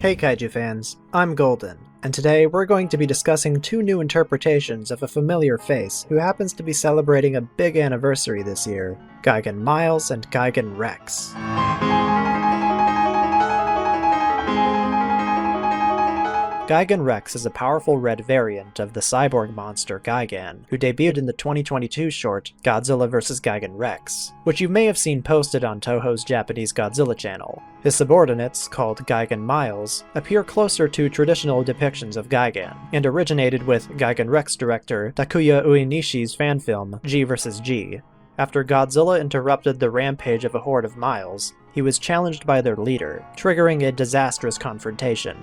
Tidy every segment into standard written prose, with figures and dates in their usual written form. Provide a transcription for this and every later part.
Hey Kaiju fans, I'm Golden, and today we're going to be discussing two new interpretations of a familiar face who happens to be celebrating a big anniversary this year, Gigan Miles and Gigan Rex. Gigan Rex is a powerful red variant of the cyborg monster Gigan, who debuted in the 2022 short Godzilla vs. Gigan Rex, which you may have seen posted on Toho's Japanese Godzilla channel. His subordinates, called Gigan Miles, appear closer to traditional depictions of Gigan, and originated with Gigan Rex director Takuya Uenishi's fan film GvsG. After Godzilla interrupted the rampage of a horde of Miles, he was challenged by their leader, triggering a disastrous confrontation.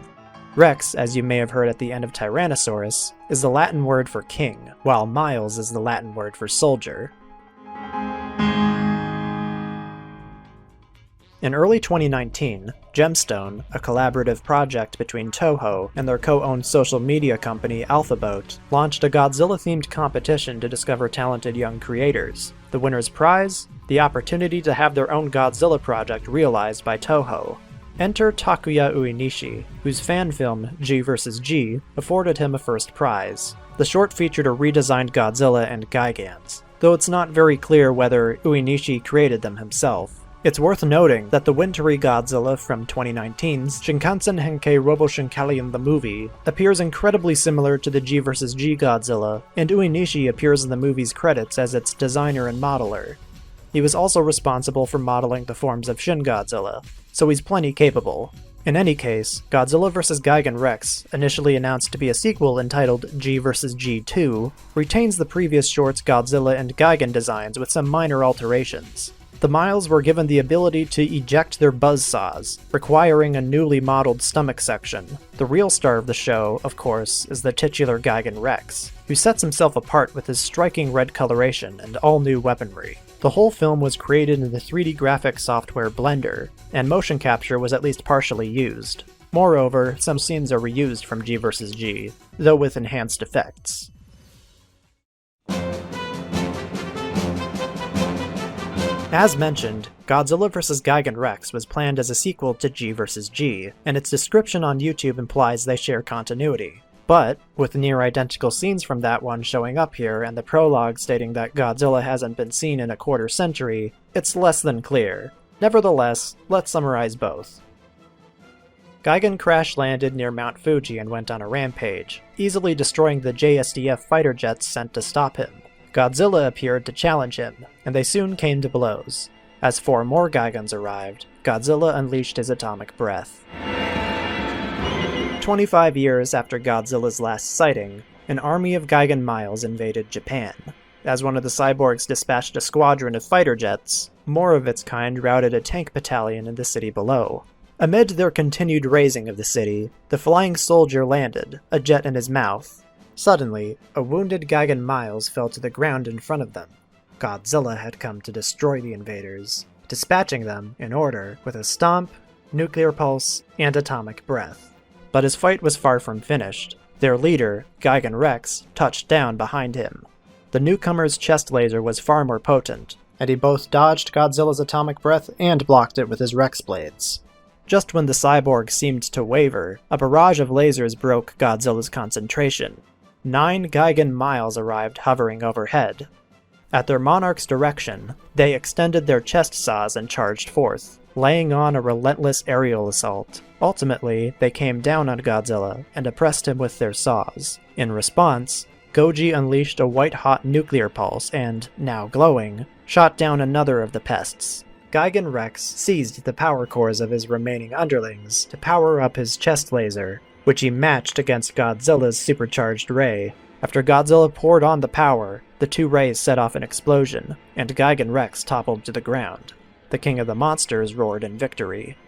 Rex, as you may have heard at the end of Tyrannosaurus, is the Latin word for king, while Miles is the Latin word for soldier. In early 2019, Gemstone, a collaborative project between Toho and their co-owned social media company Alphaboat, launched a Godzilla-themed competition to discover talented young creators. The winner's prize? The opportunity to have their own Godzilla project realized by Toho. Enter Takuya Uenishi, whose fan film, GvsG, afforded him a first prize. The short featured a redesigned Godzilla and Gigans, though it's not very clear whether Uenishi created them himself. It's worth noting that the wintry Godzilla from 2019's Shinkansen Henkei Robo Shinkalion the movie appears incredibly similar to the GvsG Godzilla, and Uenishi appears in the movie's credits as its designer and modeler. He was also responsible for modeling the forms of Shin Godzilla, so he's plenty capable. In any case, Godzilla vs. Gigan Rex, initially announced to be a sequel entitled GvsG 2, retains the previous short's Godzilla and Gigan designs with some minor alterations. The Miles were given the ability to eject their buzzsaws, requiring a newly modeled stomach section. The real star of the show, of course, is the titular Gigan Rex, who sets himself apart with his striking red coloration and all-new weaponry. The whole film was created in the 3D graphics software Blender, and motion capture was at least partially used. Moreover, some scenes are reused from GvsG, though with enhanced effects. As mentioned, Godzilla vs. Gigan Rex was planned as a sequel to GvsG, and its description on YouTube implies they share continuity. But, with near-identical scenes from that one showing up here and the prologue stating that Godzilla hasn't been seen in a quarter century, it's less than clear. Nevertheless, let's summarize both. Gigan crash-landed near Mount Fuji and went on a rampage, easily destroying the JSDF fighter jets sent to stop him. Godzilla appeared to challenge him, and they soon came to blows. As 4 more Gigans arrived, Godzilla unleashed his atomic breath. 25 years after Godzilla's last sighting, an army of Gigan Miles invaded Japan. As one of the cyborgs dispatched a squadron of fighter jets, more of its kind routed a tank battalion in the city below. Amid their continued razing of the city, the flying soldier landed, a jet in his mouth. Suddenly, a wounded Gigan Miles fell to the ground in front of them. Godzilla had come to destroy the invaders, dispatching them in order with a stomp, nuclear pulse, and atomic breath. But his fight was far from finished. Their leader, Gigan Rex, touched down behind him. The newcomer's chest laser was far more potent, and he both dodged Godzilla's atomic breath and blocked it with his Rex blades. Just when the cyborg seemed to waver, a barrage of lasers broke Godzilla's concentration. 9 Gigan Miles arrived hovering overhead. At their monarch's direction, they extended their chest saws and charged forth, laying on a relentless aerial assault. Ultimately, they came down on Godzilla and oppressed him with their saws. In response, Goji unleashed a white-hot nuclear pulse and, now glowing, shot down another of the pests. Gigan Rex seized the power cores of his remaining underlings to power up his chest laser, which he matched against Godzilla's supercharged ray. After Godzilla poured on the power, the 2 rays set off an explosion, and Gigan Rex toppled to the ground. The King of the Monsters roared in victory.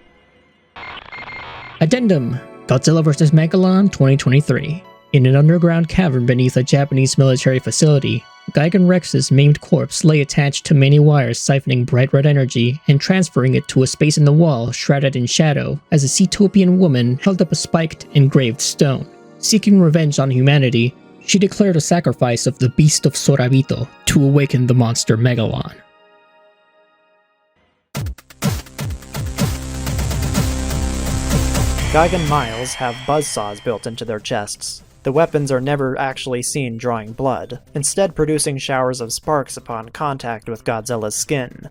Addendum: Godzilla vs. Megalon 2023. In an underground cavern beneath a Japanese military facility, Gigan Rex's maimed corpse lay attached to many wires siphoning bright red energy and transferring it to a space in the wall shrouded in shadow as a Seatopian woman held up a spiked, engraved stone. Seeking revenge on humanity, she declared a sacrifice of the Beast of Sorabito to awaken the monster Megalon. Gigan Miles have buzzsaws built into their chests. The weapons are never actually seen drawing blood, instead producing showers of sparks upon contact with Godzilla's skin.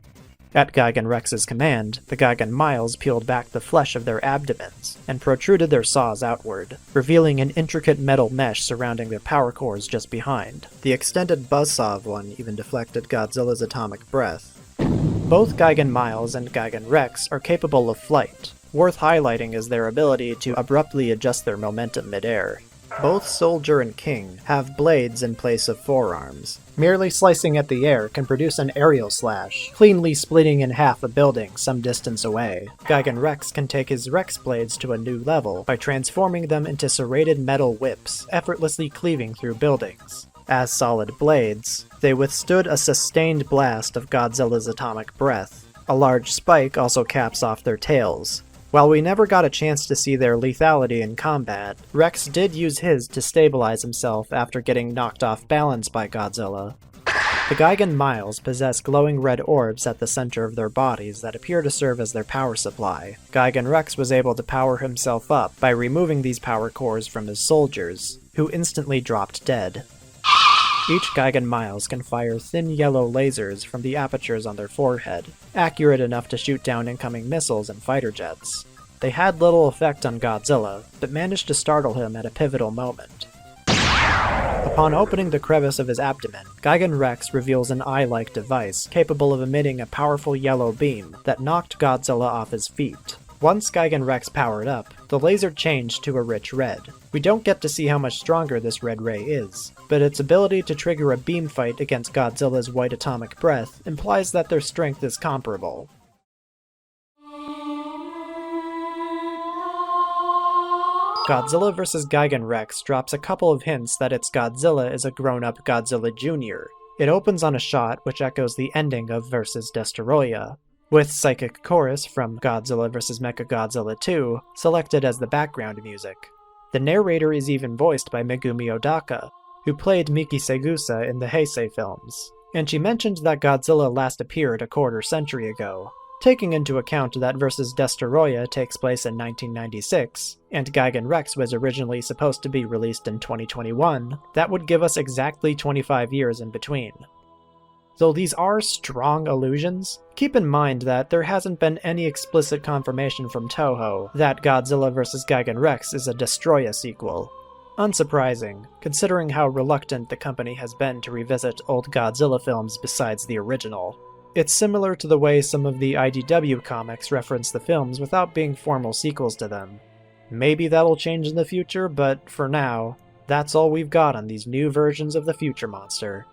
At Gigan Rex's command, the Gigan Miles peeled back the flesh of their abdomens and protruded their saws outward, revealing an intricate metal mesh surrounding their power cores just behind. The extended buzzsaw of one even deflected Godzilla's atomic breath. Both Gigan Miles and Gigan Rex are capable of flight. Worth highlighting is their ability to abruptly adjust their momentum midair. Both Soldier and King have blades in place of forearms. Merely slicing at the air can produce an aerial slash, cleanly splitting in half a building some distance away. Gigan Rex can take his Rex blades to a new level by transforming them into serrated metal whips, effortlessly cleaving through buildings. As solid blades, they withstood a sustained blast of Godzilla's atomic breath. A large spike also caps off their tails. While we never got a chance to see their lethality in combat, Rex did use his to stabilize himself after getting knocked off balance by Godzilla. The Gigan Miles possess glowing red orbs at the center of their bodies that appear to serve as their power supply. Gigan Rex was able to power himself up by removing these power cores from his soldiers, who instantly dropped dead. Each Gigan Miles can fire thin yellow lasers from the apertures on their forehead, accurate enough to shoot down incoming missiles and fighter jets. They had little effect on Godzilla, but managed to startle him at a pivotal moment. Upon opening the crevice of his abdomen, Gigan Rex reveals an eye-like device capable of emitting a powerful yellow beam that knocked Godzilla off his feet. Once Gigan Rex powered up, the laser changed to a rich red. We don't get to see how much stronger this red ray is, but its ability to trigger a beam fight against Godzilla's white atomic breath implies that their strength is comparable. Godzilla vs. Gigan Rex drops a couple of hints that its Godzilla is a grown-up Godzilla Jr. It opens on a shot which echoes the ending of vs. Destoroyah, with Psychic Chorus from Godzilla vs. Mechagodzilla II selected as the background music. The narrator is even voiced by Megumi Odaka, who played Miki Segusa in the Heisei films, and she mentioned that Godzilla last appeared a quarter century ago. Taking into account that vs. Destoroyah takes place in 1996, and Gigan Rex was originally supposed to be released in 2021, that would give us exactly 25 years in between. Though these are strong allusions, keep in mind that there hasn't been any explicit confirmation from Toho that Godzilla vs. Gigan Rex is a Destroya sequel. Unsurprising, considering how reluctant the company has been to revisit old Godzilla films besides the original. It's similar to the way some of the IDW comics reference the films without being formal sequels to them. Maybe that'll change in the future, but for now, that's all we've got on these new versions of the Future Monster.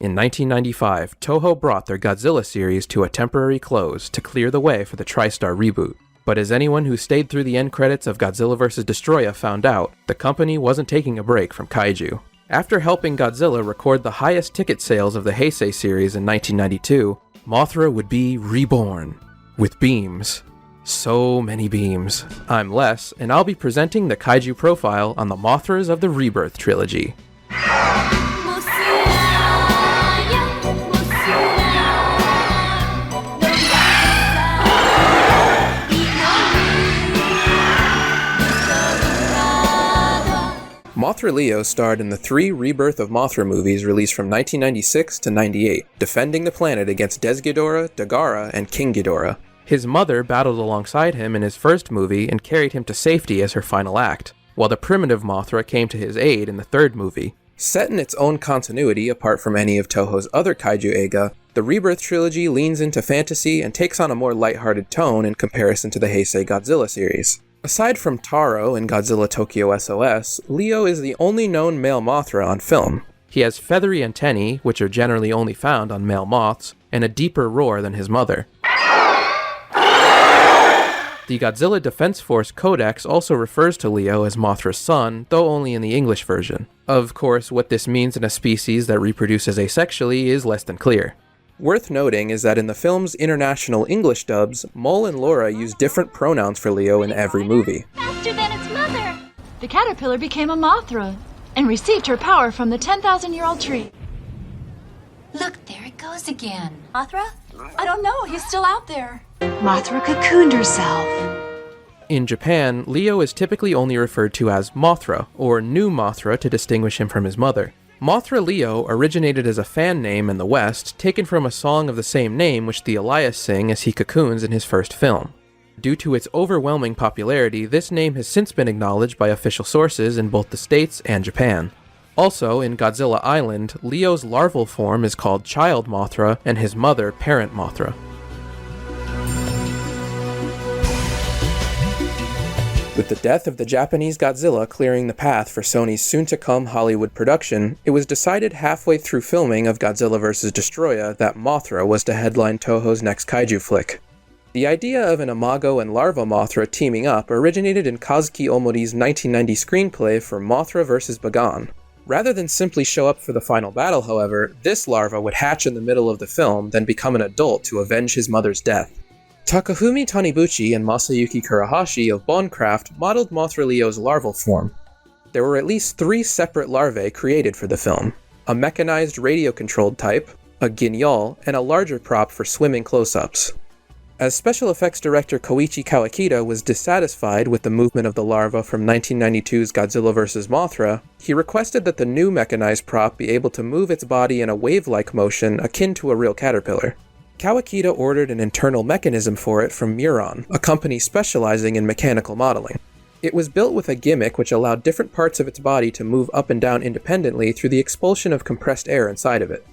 In 1995, Toho brought their Godzilla series to a temporary close to clear the way for the TriStar reboot. But as anyone who stayed through the end credits of Godzilla vs. Destoroyah found out, the company wasn't taking a break from kaiju. After helping Godzilla record the highest ticket sales of the Heisei series in 1992, Mothra would be reborn. With beams. So many beams. I'm Les, and I'll be presenting the Kaiju Profile on the Mothras of the Rebirth trilogy. Mothra Leo starred in the 3 Rebirth of Mothra movies released from 1996 to 98, defending the planet against Des Ghidorah, Dagara, and King Ghidorah. His mother battled alongside him in his first movie and carried him to safety as her final act, while the Primitive Mothra came to his aid in the 3rd movie. Set in its own continuity apart from any of Toho's other kaiju eiga, the Rebirth trilogy leans into fantasy and takes on a more lighthearted tone in comparison to the Heisei Godzilla series. Aside from Taro in Godzilla Tokyo SOS, Leo is the only known male Mothra on film. He has feathery antennae, which are generally only found on male moths, and a deeper roar than his mother. The Godzilla Defense Force Codex also refers to Leo as Mothra's son, though only in the English version. Of course, what this means in a species that reproduces asexually is less than clear. Worth noting is that in the film's international English dubs, Mole and Laura use different pronouns for Leo in every movie. Faster than its mother! The caterpillar became a Mothra and received her power from the 10,000-year-old tree. Look, there it goes again. Mothra? I don't know. He's still out there. Mothra cocooned herself. In Japan, Leo is typically only referred to as Mothra, or New Mothra to distinguish him from his mother. Mothra Leo originated as a fan name in the West, taken from a song of the same name which the Elias sing as he cocoons in his first film. Due to its overwhelming popularity, this name has since been acknowledged by official sources in both the States and Japan. Also, in Godzilla Island, Leo's larval form is called Child Mothra and his mother Parent Mothra. With the death of the Japanese Godzilla clearing the path for Sony's soon-to-come Hollywood production, it was decided halfway through filming of Godzilla vs. Destoroyah that Mothra was to headline Toho's next kaiju flick. The idea of an imago and larva Mothra teaming up originated in Kazuki Omori's 1990 screenplay for Mothra vs. Bagan. Rather than simply show up for the final battle, however, this larva would hatch in the middle of the film, then become an adult to avenge his mother's death. Takafumi Taniguchi and Masayuki Kurahashi of Bondcraft modeled Mothra Leo's larval form. There were at least 3 separate larvae created for the film: a mechanized radio-controlled type, a guignol, and a larger prop for swimming close-ups. As special effects director Koichi Kawakita was dissatisfied with the movement of the larva from 1992's Godzilla vs. Mothra, he requested that the new mechanized prop be able to move its body in a wave-like motion akin to a real caterpillar. Kawakita ordered an internal mechanism for it from Muron, a company specializing in mechanical modeling. It was built with a gimmick which allowed different parts of its body to move up and down independently through the expulsion of compressed air inside of it.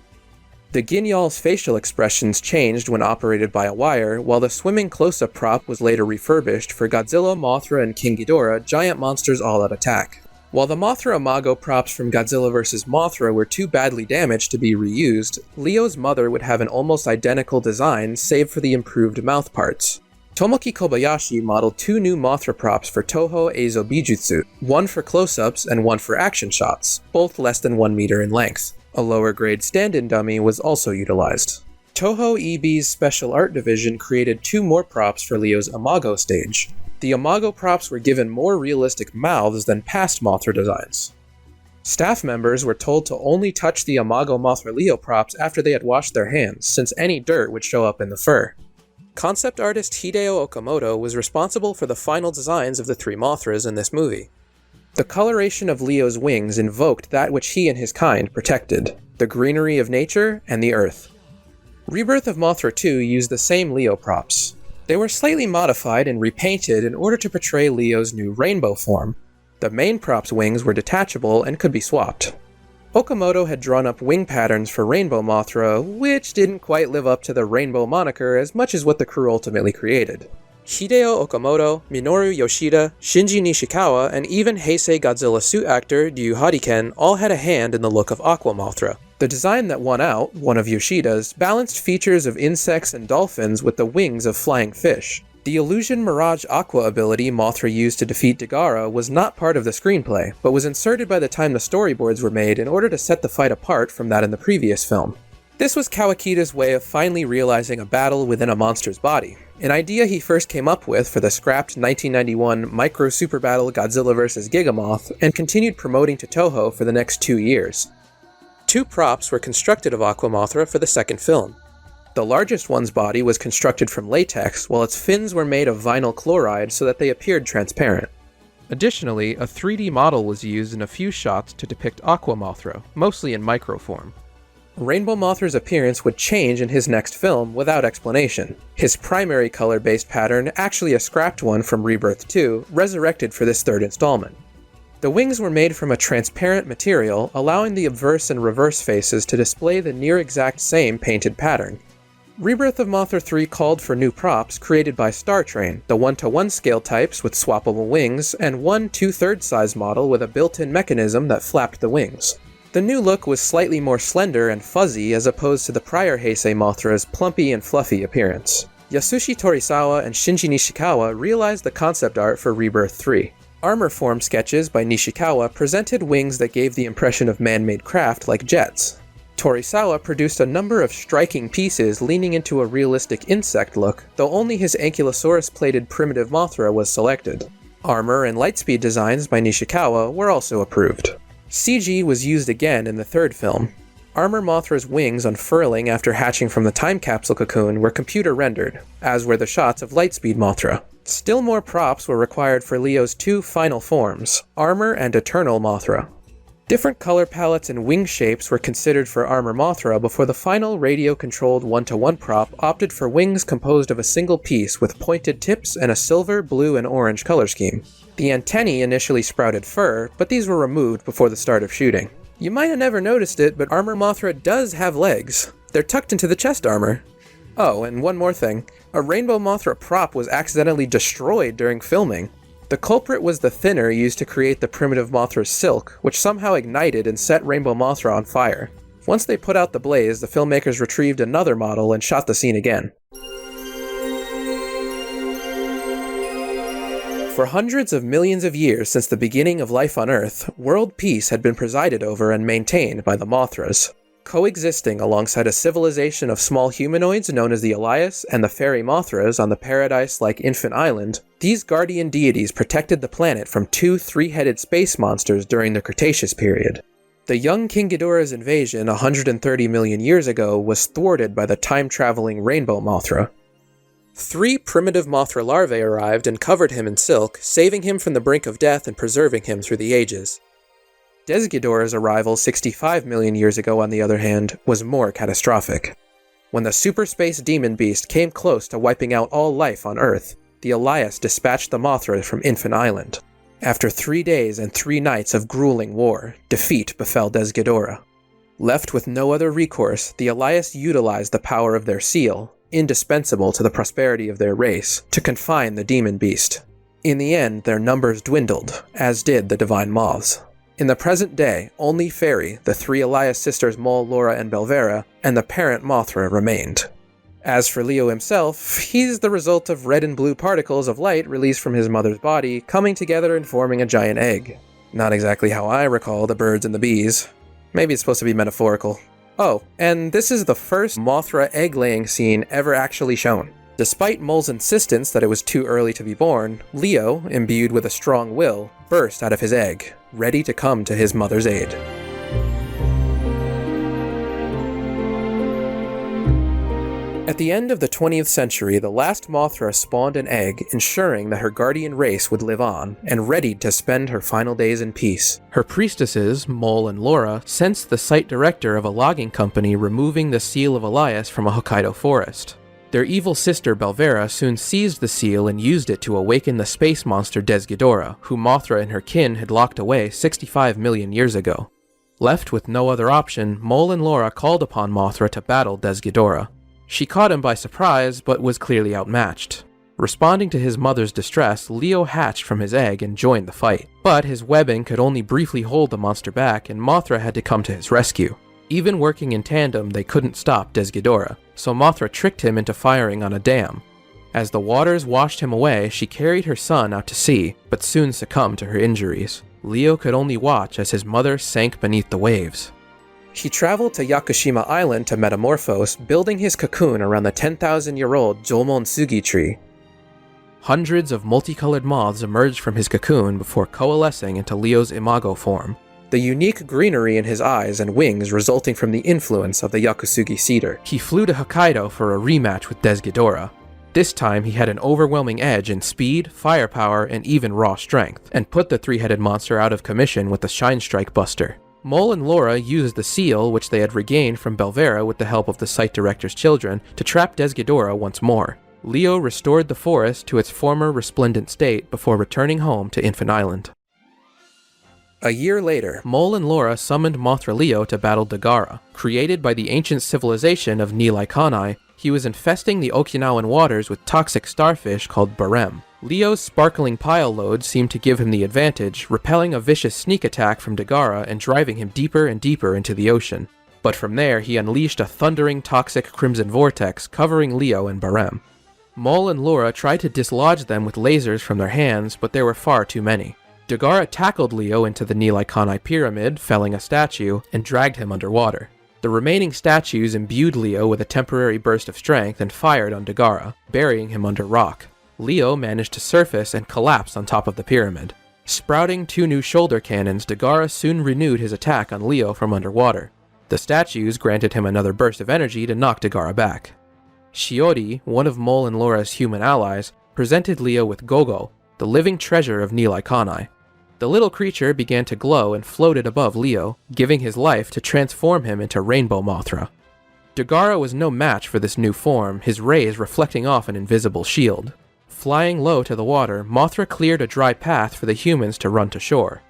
The guignol's facial expressions changed when operated by a wire, while the swimming close-up prop was later refurbished for Godzilla, Mothra, and King Ghidorah giant monsters all-out attack. While the Mothra imago props from Godzilla vs. Mothra were too badly damaged to be reused, Leo's mother would have an almost identical design save for the improved mouth parts. Tomoki Kobayashi modeled 2 new Mothra props for Toho Eizo Bijutsu, one for close-ups and one for action shots, both less than 1 meter in length. A lower-grade stand-in dummy was also utilized. Toho EB's Special Art Division created 2 more props for Leo's imago stage. The imago props were given more realistic mouths than past Mothra designs. Staff members were told to only touch the imago Mothra Leo props after they had washed their hands, since any dirt would show up in the fur. Concept artist Hideo Okamoto was responsible for the final designs of the 3 Mothras in this movie. The coloration of Leo's wings invoked that which he and his kind protected: the greenery of nature and the earth. Rebirth of Mothra II used the same Leo props. They were slightly modified and repainted in order to portray Leo's new rainbow form. The main prop's wings were detachable and could be swapped. Okamoto had drawn up wing patterns for Rainbow Mothra, which didn't quite live up to the rainbow moniker as much as what the crew ultimately created. Hideo Okamoto, Minoru Yoshida, Shinji Nishikawa, and even Heisei Godzilla suit actor Ryu Hariken all had a hand in the look of Aqua Mothra. The design that won out, one of Yoshida's, balanced features of insects and dolphins with the wings of flying fish. The Illusion Mirage Aqua ability Mothra used to defeat Dagara was not part of the screenplay, but was inserted by the time the storyboards were made in order to set the fight apart from that in the previous film. This was Kawakita's way of finally realizing a battle within a monster's body, an idea he first came up with for the scrapped 1991 Micro Super Battle Godzilla vs. Gigamoth, and continued promoting to Toho for the next 2 years. 2 props were constructed of Aqua Mothra for the second film. The largest one's body was constructed from latex, while its fins were made of vinyl chloride so that they appeared transparent. Additionally, a 3D model was used in a few shots to depict Aqua Mothra, mostly in micro form. Rainbow Mothra's appearance would change in his next film without explanation. His primary color-based pattern, actually a scrapped one from Rebirth II, resurrected for this 3rd installment. The wings were made from a transparent material, allowing the obverse and reverse faces to display the near-exact same painted pattern. Rebirth of Mothra 3 called for new props created by Star Train, the 1:1 scale types with swappable wings, and one 2/3 size model with a built-in mechanism that flapped the wings. The new look was slightly more slender and fuzzy as opposed to the prior Heisei Mothra's plumpy and fluffy appearance. Yasushi Torisawa and Shinji Nishikawa realized the concept art for Rebirth 3. Armor form sketches by Nishikawa presented wings that gave the impression of man-made craft like jets. Torisawa produced a number of striking pieces leaning into a realistic insect look, though only his Ankylosaurus-plated Primitive Mothra was selected. Armor and lightspeed designs by Nishikawa were also approved. CG was used again in the 3rd film. Armor Mothra's wings unfurling after hatching from the time capsule cocoon were computer rendered, as were the shots of Lightspeed Mothra. Still more props were required for Leo's two final forms, Armor and Eternal Mothra. Different color palettes and wing shapes were considered for Armor Mothra before the final radio-controlled 1-to-1 prop opted for wings composed of a single piece with pointed tips and a silver, blue, and orange color scheme. The antennae initially sprouted fur, but these were removed before the start of shooting. You might have never noticed it, but Armor Mothra does have legs. They're tucked into the chest armor. Oh, and one more thing. A Rainbow Mothra prop was accidentally destroyed during filming. The culprit was the thinner used to create the Primitive Mothra's silk, which somehow ignited and set Rainbow Mothra on fire. Once they put out the blaze, the filmmakers retrieved another model and shot the scene again. For hundreds of millions of years since the beginning of life on Earth, world peace had been presided over and maintained by the Mothras. Coexisting alongside a civilization of small humanoids known as the Elias and the fairy Mothras on the paradise-like Infant Island, these guardian deities protected the planet from two three-headed space monsters during the Cretaceous period. The young King Ghidorah's invasion 130 million years ago was thwarted by the time-traveling Rainbow Mothra. 3 primitive Mothra larvae arrived and covered him in silk, saving him from the brink of death and preserving him through the ages. Ghidorah's arrival 65 million years ago, on the other hand, was more catastrophic. When the super space demon beast came close to wiping out all life on Earth, the Elias dispatched the Mothra from Infant Island. After 3 days and 3 nights of grueling war, defeat befell Ghidorah. Left with no other recourse, the Elias utilized the power of their seal, indispensable to the prosperity of their race, to confine the demon beast. In the end, their numbers dwindled, as did the divine moths. In the present day, only Fairy, the 3 Elias sisters Mole, Laura, and Belvera, and the parent Mothra remained. As for Leo himself, he's the result of red and blue particles of light released from his mother's body, coming together and forming a giant egg. Not exactly how I recall the birds and the bees. Maybe it's supposed to be metaphorical. Oh, and this is the first Mothra egg-laying scene ever actually shown. Despite Mole's insistence that it was too early to be born, Leo, imbued with a strong will, burst out of his egg, ready to come to his mother's aid. At the end of the 20th century, the last Mothra spawned an egg, ensuring that her guardian race would live on, and readied to spend her final days in peace. Her priestesses, Mole and Laura, sensed the site director of a logging company removing the seal of Elias from a Hokkaido forest. Their evil sister Belvera soon seized the seal and used it to awaken the space monster Ghidorah, who Mothra and her kin had locked away 65 million years ago. Left with no other option, Mole and Laura called upon Mothra to battle Ghidorah. She caught him by surprise, but was clearly outmatched. Responding to his mother's distress, Leo hatched from his egg and joined the fight. But his webbing could only briefly hold the monster back, and Mothra had to come to his rescue. Even working in tandem, they couldn't stop Ghidorah, so Mothra tricked him into firing on a dam. As the waters washed him away, she carried her son out to sea, but soon succumbed to her injuries. Leo could only watch as his mother sank beneath the waves. He traveled to Yakushima Island to metamorphose, building his cocoon around the 10,000-year-old Jomon Sugi tree. Hundreds of multicolored moths emerged from his cocoon before coalescing into Leo's imago form, the unique greenery in his eyes and wings resulting from the influence of the Yakusugi cedar. He flew to Hokkaido for a rematch with Ghidorah. This time he had an overwhelming edge in speed, firepower, and even raw strength, and put the 3-headed monster out of commission with the Shine Strike Buster. Mole and Laura used the seal, which they had regained from Belvera with the help of the site director's children, to trap Ghidorah once more. Leo restored the forest to its former resplendent state before returning home to Infant Island. A year later, Mole and Laura summoned Mothra Leo to battle Dagara. Created by the ancient civilization of Nilai Kanai, he was infesting the Okinawan waters with toxic starfish called barem. Leo's sparkling pile load seemed to give him the advantage, repelling a vicious sneak attack from Dagara and driving him deeper and deeper into the ocean. But from there, he unleashed a thundering toxic crimson vortex covering Leo and barem. Mole and Laura tried to dislodge them with lasers from their hands, but there were far too many. Dagara tackled Leo into the Nilai Kanai pyramid, felling a statue, and dragged him underwater. The remaining statues imbued Leo with a temporary burst of strength and fired on Dagara, burying him under rock. Leo managed to surface and collapse on top of the pyramid. Sprouting 2 new shoulder cannons, Dagara soon renewed his attack on Leo from underwater. The statues granted him another burst of energy to knock Dagara back. Shiori, one of Mole and Laura's human allies, presented Leo with Gogo, the living treasure of Nilai Kanai. The little creature began to glow and floated above Leo, giving his life to transform him into Rainbow Mothra. Dagara was no match for this new form, his rays reflecting off an invisible shield. Flying low to the water, Mothra cleared a dry path for the humans to run to shore.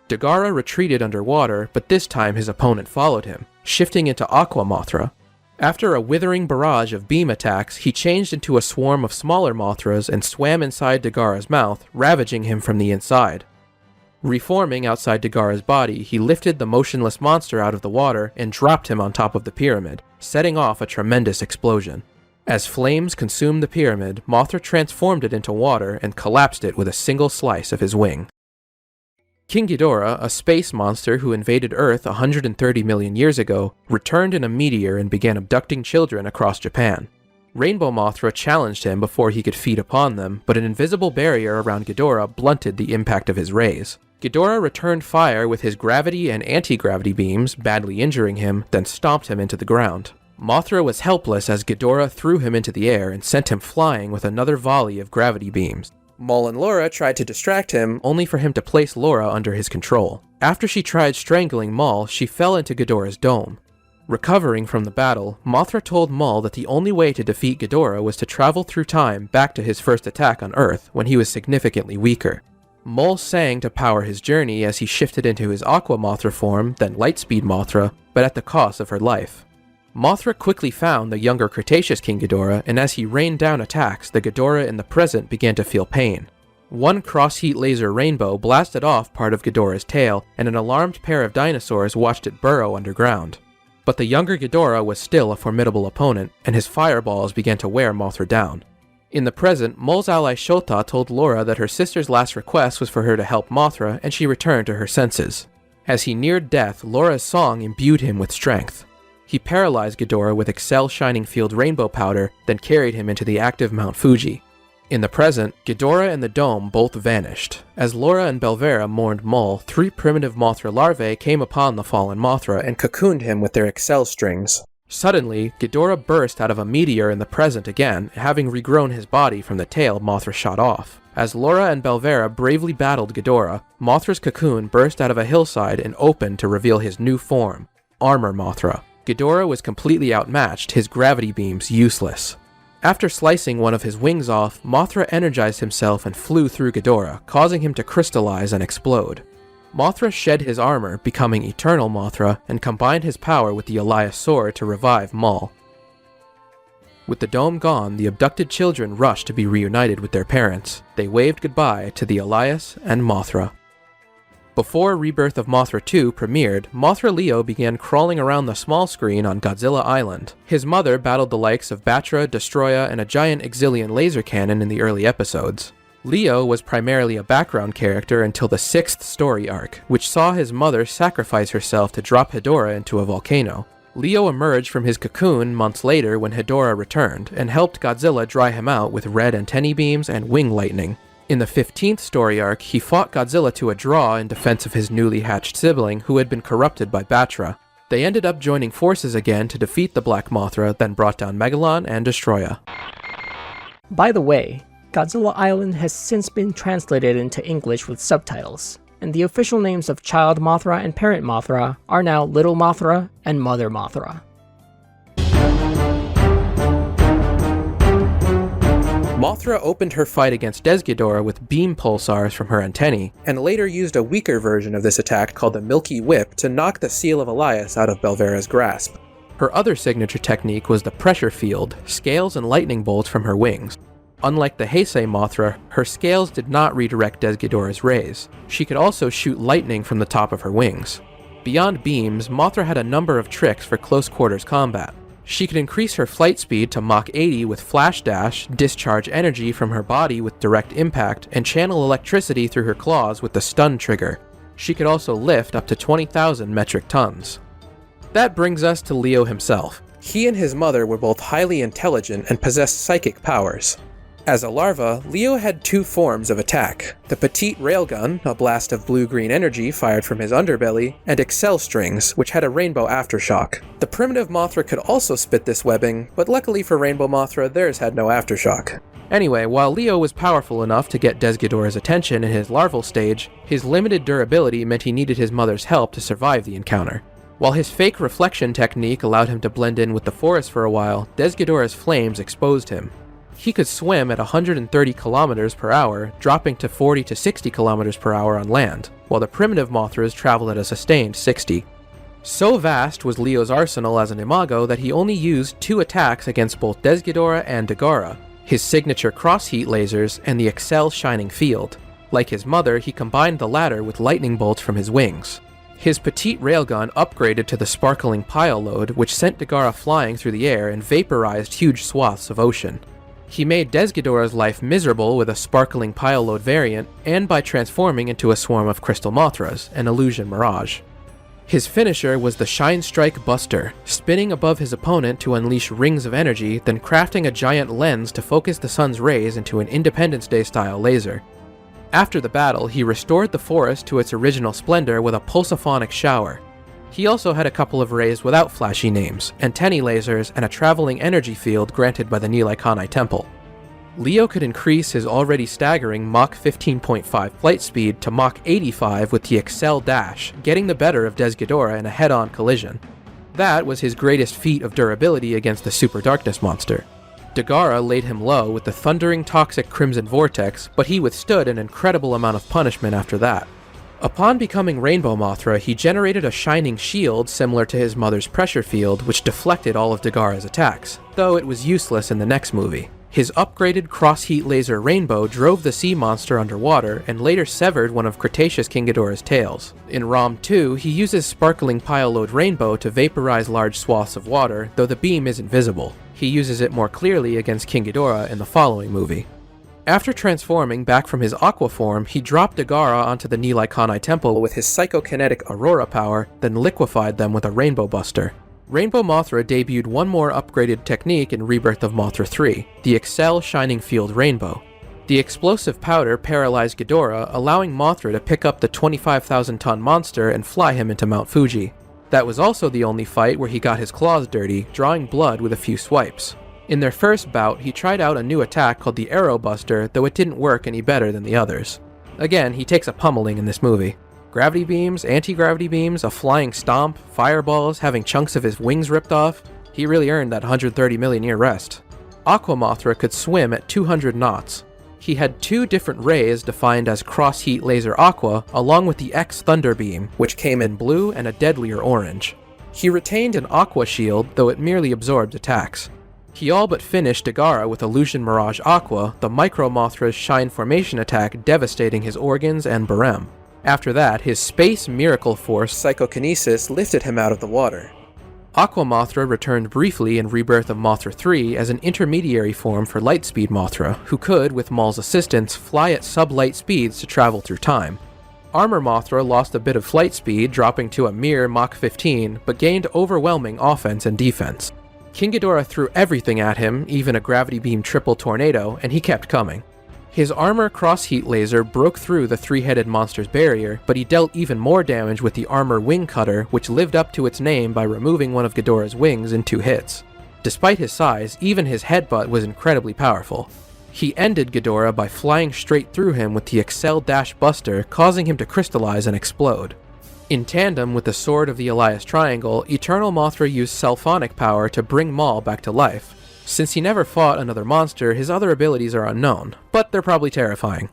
Dagara retreated underwater, but this time his opponent followed him, shifting into Aqua Mothra. After a withering barrage of beam attacks, he changed into a swarm of smaller Mothras and swam inside Dagara's mouth, ravaging him from the inside. Reforming outside Dagara's body, he lifted the motionless monster out of the water and dropped him on top of the pyramid, setting off a tremendous explosion. As flames consumed the pyramid, Mothra transformed it into water and collapsed it with a single slice of his wing. King Ghidorah, a space monster who invaded Earth 130 million years ago, returned in a meteor and began abducting children across Japan. Rainbow Mothra challenged him before he could feed upon them, but an invisible barrier around Ghidorah blunted the impact of his rays. Ghidorah returned fire with his gravity and anti-gravity beams, badly injuring him, then stomped him into the ground. Mothra was helpless as Ghidorah threw him into the air and sent him flying with another volley of gravity beams. Mole and Laura tried to distract him, only for him to place Laura under his control. After she tried strangling Mole, she fell into Ghidorah's dome. Recovering from the battle, Mothra told Mole that the only way to defeat Ghidorah was to travel through time back to his first attack on Earth, when he was significantly weaker. Mole sang to power his journey as he shifted into his Aqua Mothra form, then Lightspeed Mothra, but at the cost of her life. Mothra quickly found the younger Cretaceous King Ghidorah, and as he rained down attacks, the Ghidorah in the present began to feel pain. One cross-heat laser rainbow blasted off part of Ghidorah's tail, and an alarmed pair of dinosaurs watched it burrow underground. But the younger Ghidorah was still a formidable opponent, and his fireballs began to wear Mothra down. In the present, Mole's ally Shota told Laura that her sister's last request was for her to help Mothra, and she returned to her senses. As he neared death, Laura's song imbued him with strength. He paralyzed Ghidorah with Excel Shining Field Rainbow Powder, then carried him into the active Mount Fuji. In the present, Ghidorah and the dome both vanished. As Laura and Belvera mourned Mole, 3 primitive Mothra larvae came upon the fallen Mothra and cocooned him with their Excel strings. Suddenly, Ghidorah burst out of a meteor in the present again, having regrown his body from the tail Mothra shot off. As Laura and Belvera bravely battled Ghidorah, Mothra's cocoon burst out of a hillside and opened to reveal his new form, Armor Mothra. Ghidorah was completely outmatched, his gravity beams useless. After slicing one of his wings off, Mothra energized himself and flew through Ghidorah, causing him to crystallize and explode. Mothra shed his armor, becoming Eternal Mothra, and combined his power with the Elias Sword to revive Mole. With the dome gone, the abducted children rushed to be reunited with their parents. They waved goodbye to the Elias and Mothra. Before Rebirth of Mothra II premiered, Mothra Leo began crawling around the small screen on Godzilla Island. His mother battled the likes of Batra, Destroya, and a giant Exilian laser cannon in the early episodes. Leo was primarily a background character until the 6th story arc, which saw his mother sacrifice herself to drop Hedorah into a volcano. Leo emerged from his cocoon months later when Hedorah returned, and helped Godzilla dry him out with red antennae beams and wing lightning. In the 15th story arc, he fought Godzilla to a draw in defense of his newly hatched sibling who had been corrupted by Batra. They ended up joining forces again to defeat the Black Mothra, then brought down Megalon and Destroya. By the way, Godzilla Island has since been translated into English with subtitles, and the official names of Child Mothra and Parent Mothra are now Little Mothra and Mother Mothra. Mothra opened her fight against Ghidorah with beam pulsars from her antennae, and later used a weaker version of this attack called the Milky Whip to knock the Seal of Elias out of Belvera's grasp. Her other signature technique was the pressure field, scales and lightning bolts from her wings. Unlike the Heisei Mothra, her scales did not redirect Ghidorah's rays. She could also shoot lightning from the top of her wings. Beyond beams, Mothra had a number of tricks for close quarters combat. She could increase her flight speed to Mach 80 with Flash Dash, discharge energy from her body with Direct Impact, and channel electricity through her claws with the Stun trigger. She could also lift up to 20,000 metric tons. That brings us to Leo himself. He and his mother were both highly intelligent and possessed psychic powers. As a larva, Leo had two forms of attack: the petite railgun, a blast of blue-green energy fired from his underbelly, and Excel strings, which had a rainbow aftershock. The primitive Mothra could also spit this webbing, but luckily for Rainbow Mothra, theirs had no aftershock. Anyway, while Leo was powerful enough to get Desghidorah's attention in his larval stage, his limited durability meant he needed his mother's help to survive the encounter. While his fake reflection technique allowed him to blend in with the forest for a while, Desghidorah's flames exposed him. He could swim at 130 kilometers per hour, dropping to 40 to 60 kilometers per hour on land, while the primitive Mothras traveled at a sustained 60. So vast was Leo's arsenal as an imago that he only used 2 attacks against both Desghidorah and Dagara, his signature cross-heat lasers and the Excel Shining Field. Like his mother, he combined the latter with lightning bolts from his wings. His petite railgun upgraded to the sparkling pile load, which sent Dagara flying through the air and vaporized huge swaths of ocean. He made Desghidorah's life miserable with a sparkling pile load variant, and by transforming into a swarm of crystal Mothras, an illusion mirage. His finisher was the Shine Strike Buster, spinning above his opponent to unleash rings of energy, then crafting a giant lens to focus the sun's rays into an Independence Day-style laser. After the battle, he restored the forest to its original splendor with a pulsophonic shower. He also had a couple of rays without flashy names, antennae lasers, and a traveling energy field granted by the Nilaikanai Temple. Leo could increase his already staggering Mach 15.5 flight speed to Mach 85 with the Excel Dash, getting the better of Desghidorah in a head-on collision. That was his greatest feat of durability against the Super Darkness monster. Dagara laid him low with the thundering toxic Crimson Vortex, but he withstood an incredible amount of punishment after that. Upon becoming Rainbow Mothra, he generated a shining shield similar to his mother's pressure field, which deflected all of Dagara's attacks, though it was useless in the next movie. His upgraded cross-heat laser Rainbow drove the sea monster underwater and later severed one of Cretaceous King Ghidorah's tails. In ROM 2, he uses sparkling pile load Rainbow to vaporize large swaths of water, though the beam isn't visible. He uses it more clearly against King Ghidorah in the following movie. After transforming back from his aqua form, he dropped Dagara onto the Nilaikanai Temple with his psychokinetic Aurora power, then liquefied them with a Rainbow Buster. Rainbow Mothra debuted one more upgraded technique in Rebirth of Mothra III, the Excel Shining Field Rainbow. The explosive powder paralyzed Ghidorah, allowing Mothra to pick up the 25,000-ton monster and fly him into Mount Fuji. That was also the only fight where he got his claws dirty, drawing blood with a few swipes. In their first bout, he tried out a new attack called the Arrow Buster, though it didn't work any better than the others. Again, he takes a pummeling in this movie. Gravity beams, anti-gravity beams, a flying stomp, fireballs, having chunks of his wings ripped off. He really earned that 130 million year rest. Aqua Mothra could swim at 200 knots. He had 2 different rays defined as Cross-Heat Laser Aqua, along with the X Thunder Beam, which came in blue and a deadlier orange. He retained an Aqua Shield, though it merely absorbed attacks. He all but finished Dagara with Illusion Mirage Aqua, the Micro Mothra's Shine Formation attack devastating his organs and Barem. After that, his Space Miracle Force Psychokinesis lifted him out of the water. Aqua Mothra returned briefly in Rebirth of Mothra III as an intermediary form for Lightspeed Mothra, who could, with Maul's assistance, fly at sub-light speeds to travel through time. Armor Mothra lost a bit of flight speed, dropping to a mere Mach 15, but gained overwhelming offense and defense. King Ghidorah threw everything at him, even a gravity beam triple tornado, and he kept coming. His armor cross-heat laser broke through the 3-headed monster's barrier, but he dealt even more damage with the armor wing cutter, which lived up to its name by removing one of Ghidorah's wings in 2 hits. Despite his size, even his headbutt was incredibly powerful. He ended Ghidorah by flying straight through him with the Excel Dash Buster, causing him to crystallize and explode. In tandem with the Sword of the Elias Triangle, Eternal Mothra used Selphonic power to bring Maul back to life. Since he never fought another monster, his other abilities are unknown, but they're probably terrifying.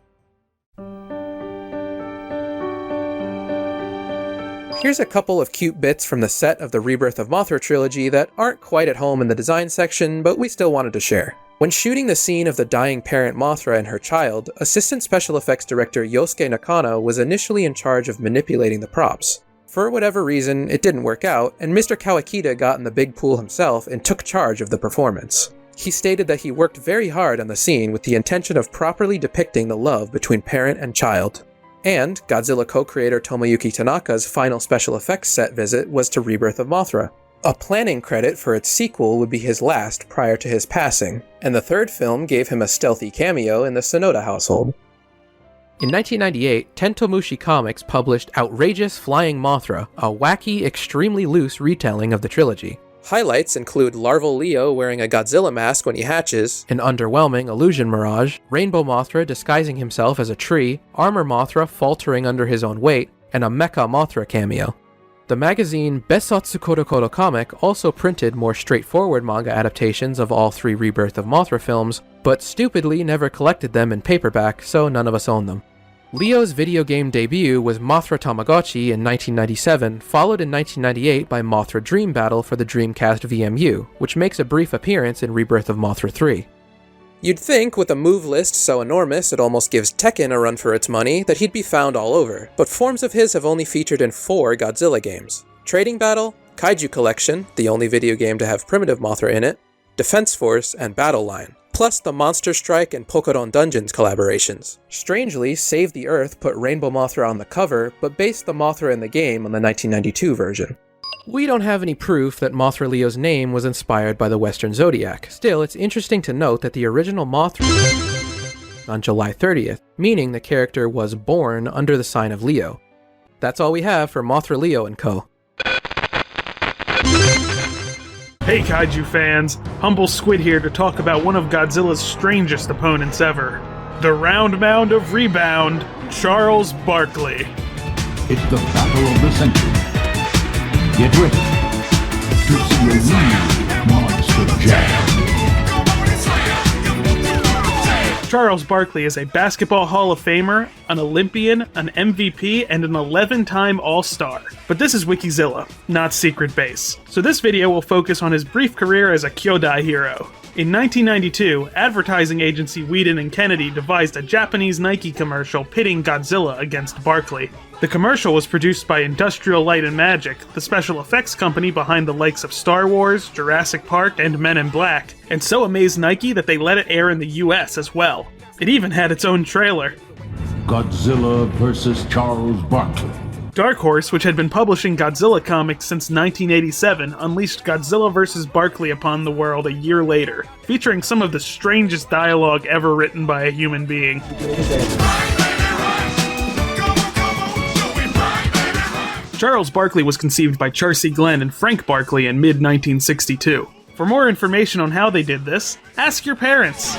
Here's a couple of cute bits from the set of the Rebirth of Mothra trilogy that aren't quite at home in the design section, but we still wanted to share. When shooting the scene of the dying Parent Mothra and her child, Assistant Special Effects Director Yosuke Nakano was initially in charge of manipulating the props. For whatever reason, it didn't work out, and Mr. Kawakita got in the big pool himself and took charge of the performance. He stated that he worked very hard on the scene with the intention of properly depicting the love between parent and child. And Godzilla co-creator Tomoyuki Tanaka's final special effects set visit was to Rebirth of Mothra. A planning credit for its sequel would be his last prior to his passing, and the third film gave him a stealthy cameo in the Sonoda household. In 1998, Tentomushi Comics published Outrageous Flying Mothra, a wacky, extremely loose retelling of the trilogy. Highlights include Larval Leo wearing a Godzilla mask when he hatches, an underwhelming illusion mirage, Rainbow Mothra disguising himself as a tree, Armor Mothra faltering under his own weight, and a Mecha Mothra cameo. The magazine Besotsu Korokoro Comic also printed more straightforward manga adaptations of all 3 Rebirth of Mothra films, but stupidly never collected them in paperback, so none of us own them. Leo's video game debut was Mothra Tamagotchi in 1997, followed in 1998 by Mothra Dream Battle for the Dreamcast VMU, which makes a brief appearance in Rebirth of Mothra 3. You'd think, with a move list so enormous it almost gives Tekken a run for its money, that he'd be found all over, but forms of his have only featured in 4 Godzilla games: Trading Battle, Kaiju Collection, the only video game to have Primitive Mothra in it, Defense Force, and Battle Line, plus the Monster Strike and Pokémon Dungeons collaborations. Strangely, Save the Earth put Rainbow Mothra on the cover, but based the Mothra in the game on the 1992 version. We don't have any proof that Mothra Leo's name was inspired by the Western Zodiac. Still, it's interesting to note that the original Mothra on July 30th, meaning the character was born under the sign of Leo. That's all we have for Mothra Leo and Co. Hey Kaiju fans, Humble Squid here to talk about one of Godzilla's strangest opponents ever. The round mound of rebound, Charles Barkley. It's the battle of the century. Get ready to see a real monster jam. Charles Barkley is a Basketball Hall of Famer, an Olympian, an MVP, and an 11-time All-Star. But this is Wikizilla, not Secret Base. So this video will focus on his brief career as a Kyodai hero. In 1992, advertising agency Whedon & Kennedy devised a Japanese Nike commercial pitting Godzilla against Barkley. The commercial was produced by Industrial Light and Magic, the special effects company behind the likes of Star Wars, Jurassic Park, and Men in Black, and so amazed Nike that they let it air in the US as well. It even had its own trailer. Godzilla vs. Charles Barkley. Dark Horse, which had been publishing Godzilla comics since 1987, unleashed Godzilla vs. Barkley upon the world a year later, featuring some of the strangest dialogue ever written by a human being. Charles Barkley was conceived by Charcy Glenn and Frank Barkley in mid-1962. For more information on how they did this, ask your parents.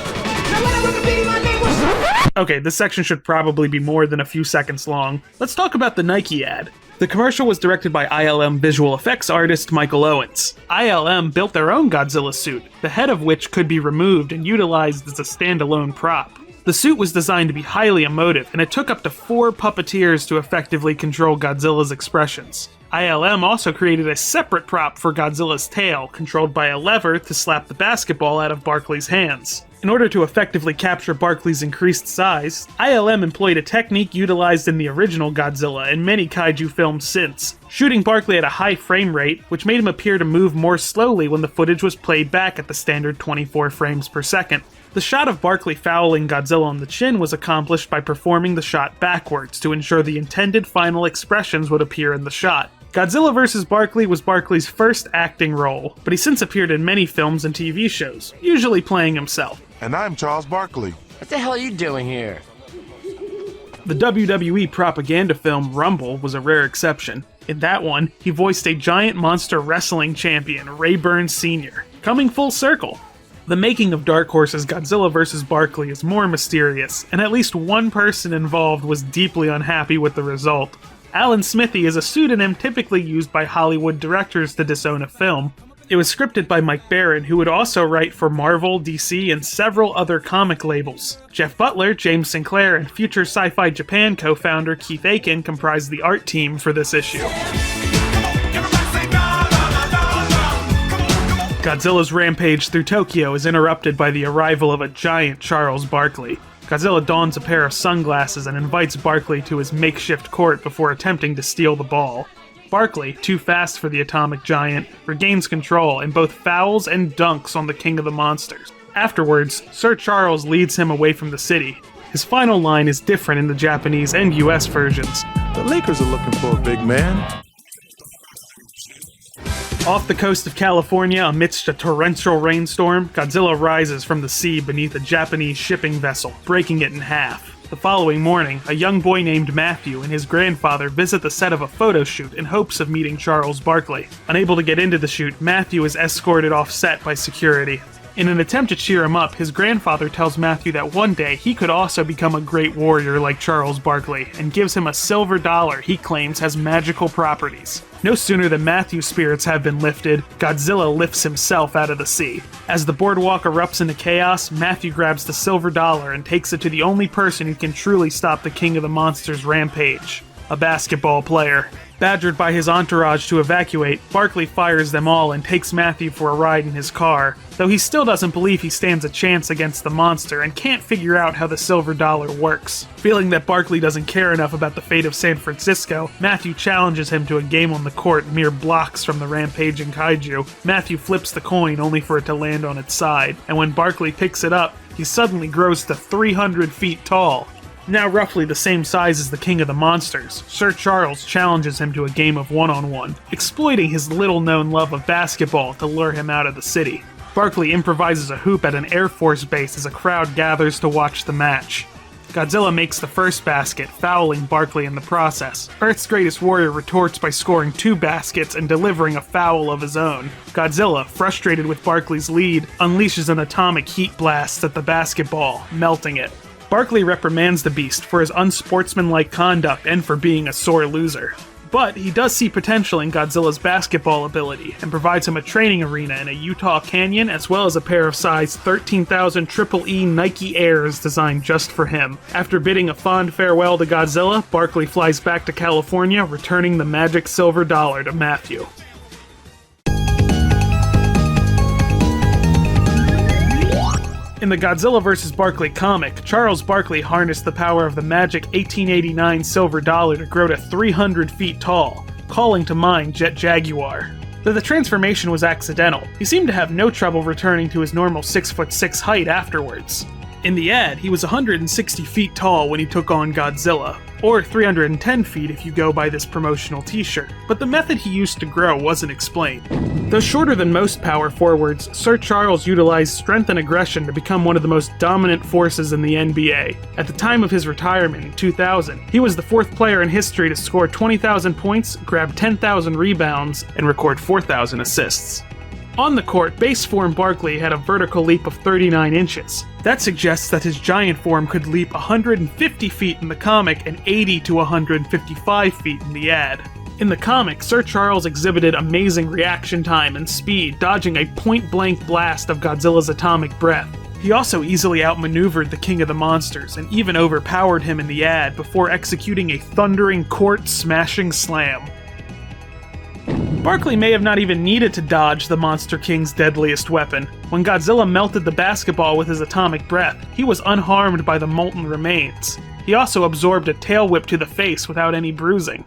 Okay, this section should probably be more than a few seconds long. Let's talk about the Nike ad. The commercial was directed by ILM visual effects artist Michael Owens. ILM built their own Godzilla suit, the head of which could be removed and utilized as a standalone prop. The suit was designed to be highly emotive, and it took up to 4 puppeteers to effectively control Godzilla's expressions. ILM also created a separate prop for Godzilla's tail, controlled by a lever to slap the basketball out of Barkley's hands. In order to effectively capture Barkley's increased size, ILM employed a technique utilized in the original Godzilla and many kaiju films since, shooting Barkley at a high frame rate, which made him appear to move more slowly when the footage was played back at the standard 24 frames per second. The shot of Barkley fouling Godzilla on the chin was accomplished by performing the shot backwards to ensure the intended final expressions would appear in the shot. Godzilla vs. Barkley was Barkley's first acting role, but he's since appeared in many films and TV shows, usually playing himself. And I'm Charles Barkley. What the hell are you doing here? The WWE propaganda film Rumble was a rare exception. In that one, he voiced a giant monster wrestling champion, Ray Burns Sr., coming full circle. The making of Dark Horse's Godzilla vs. Barkley is more mysterious, and at least one person involved was deeply unhappy with the result. Alan Smithy is a pseudonym typically used by Hollywood directors to disown a film. It was scripted by Mike Barron, who would also write for Marvel, DC, and several other comic labels. Jeff Butler, James Sinclair, and future Sci-Fi Japan co-founder Keith Aiken comprised the art team for this issue. Godzilla's rampage through Tokyo is interrupted by the arrival of a giant Charles Barkley. Godzilla dons a pair of sunglasses and invites Barkley to his makeshift court before attempting to steal the ball. Barkley, too fast for the atomic giant, regains control and both fouls and dunks on the king of the monsters. Afterwards, Sir Charles leads him away from the city. His final line is different in the Japanese and US versions. The Lakers are looking for a big man. Off the coast of California, amidst a torrential rainstorm, Godzilla rises from the sea beneath a Japanese shipping vessel, breaking it in half. The following morning, a young boy named Matthew and his grandfather visit the set of a photo shoot in hopes of meeting Charles Barkley. Unable to get into the shoot, Matthew is escorted off set by security. In an attempt to cheer him up, his grandfather tells Matthew that one day he could also become a great warrior like Charles Barkley, and gives him a silver dollar he claims has magical properties. No sooner than Matthew's spirits have been lifted, Godzilla lifts himself out of the sea. As the boardwalk erupts into chaos, Matthew grabs the silver dollar and takes it to the only person who can truly stop the King of the Monsters' rampage, a basketball player. Badgered by his entourage to evacuate, Barkley fires them all and takes Matthew for a ride in his car, though he still doesn't believe he stands a chance against the monster and can't figure out how the silver dollar works. Feeling that Barkley doesn't care enough about the fate of San Francisco, Matthew challenges him to a game on the court mere blocks from the rampaging kaiju. Matthew flips the coin only for it to land on its side, and when Barkley picks it up, he suddenly grows to 300 feet tall. Now roughly the same size as the King of the Monsters, Sir Charles challenges him to a game of one-on-one, exploiting his little-known love of basketball to lure him out of the city. Barkley improvises a hoop at an Air Force base as a crowd gathers to watch the match. Godzilla makes the first basket, fouling Barkley in the process. Earth's greatest warrior retorts by scoring 2 baskets and delivering a foul of his own. Godzilla, frustrated with Barkley's lead, unleashes an atomic heat blast at the basketball, melting it. Barkley reprimands the beast for his unsportsmanlike conduct and for being a sore loser. But he does see potential in Godzilla's basketball ability, and provides him a training arena in a Utah canyon as well as a pair of size 13,000 Triple E Nike Airs designed just for him. After bidding a fond farewell to Godzilla, Barkley flies back to California, returning the magic silver dollar to Matthew. In the Godzilla vs. Barkley comic, Charles Barkley harnessed the power of the magic 1889 silver dollar to grow to 300 feet tall, calling to mind Jet Jaguar. Though the transformation was accidental, he seemed to have no trouble returning to his normal 6'6" height afterwards. In the ad, he was 160 feet tall when he took on Godzilla, or 310 feet if you go by this promotional t-shirt, but the method he used to grow wasn't explained. Though shorter than most power forwards, Sir Charles utilized strength and aggression to become one of the most dominant forces in the NBA. At the time of his retirement in 2000, he was the 4th player in history to score 20,000 points, grab 10,000 rebounds, and record 4,000 assists. On the court, base form Barkley had a vertical leap of 39 inches. That suggests that his giant form could leap 150 feet in the comic and 80 to 155 feet in the ad. In the comic, Sir Charles exhibited amazing reaction time and speed, dodging a point-blank blast of Godzilla's atomic breath. He also easily outmaneuvered the King of the Monsters and even overpowered him in the ad before executing a thundering court-smashing slam. Barkley may have not even needed to dodge the Monster King's deadliest weapon. When Godzilla melted the basketball with his atomic breath, he was unharmed by the molten remains. He also absorbed a tail whip to the face without any bruising.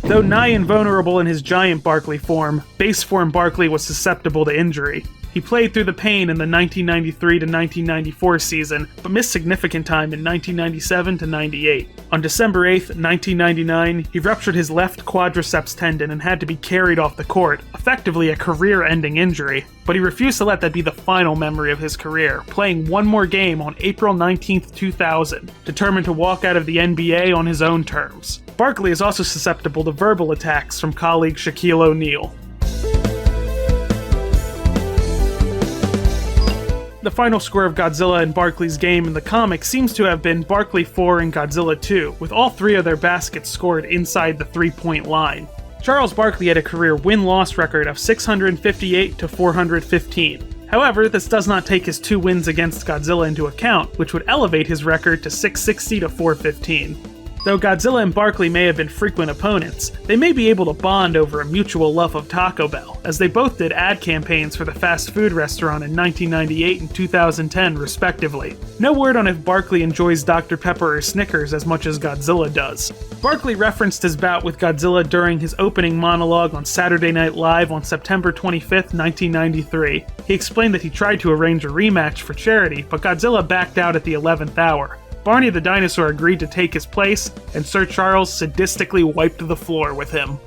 Though nigh invulnerable in his giant Barkley form, base form Barkley was susceptible to injury. He played through the pain in the 1993 to 1994 season, but missed significant time in 1997 to 98. On December 8, 1999, he ruptured his left quadriceps tendon and had to be carried off the court, effectively a career-ending injury. But he refused to let that be the final memory of his career, playing one more game on April 19, 2000, determined to walk out of the NBA on his own terms. Barkley is also susceptible to verbal attacks from colleague Shaquille O'Neal. The final score of Godzilla and Barkley's game in the comic seems to have been Barkley 4 and Godzilla 2, with all 3 of their baskets scored inside the 3-point line. Charles Barkley had a career win-loss record of 658 to 415. However, this does not take his 2 wins against Godzilla into account, which would elevate his record to 660 to 415. Though Godzilla and Barkley may have been frequent opponents, they may be able to bond over a mutual love of Taco Bell, as they both did ad campaigns for the fast food restaurant in 1998 and 2010 respectively. No word on if Barkley enjoys Dr. Pepper or Snickers as much as Godzilla does. Barkley referenced his bout with Godzilla during his opening monologue on Saturday Night Live on September 25, 1993. He explained that he tried to arrange a rematch for charity, but Godzilla backed out at the 11th hour. Barney the dinosaur agreed to take his place, and Sir Charles sadistically wiped the floor with him.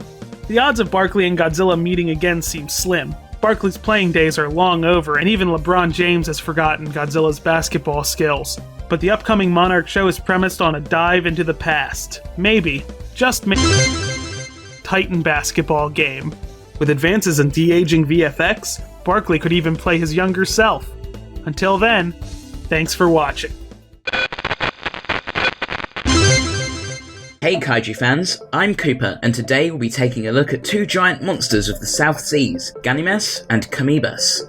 The odds of Barkley and Godzilla meeting again seem slim. Barkley's playing days are long over, and even LeBron James has forgotten Godzilla's basketball skills. But the upcoming Monarch show is premised on a dive into the past. Maybe, just maybe, Titan basketball game. With advances in de-aging VFX, Barkley could even play his younger self. Until then, thanks for watching. Hey Kaiju fans, I'm Cooper, and today we'll be taking a look at two giant monsters of the South Seas, Ganimes and Kamoebas.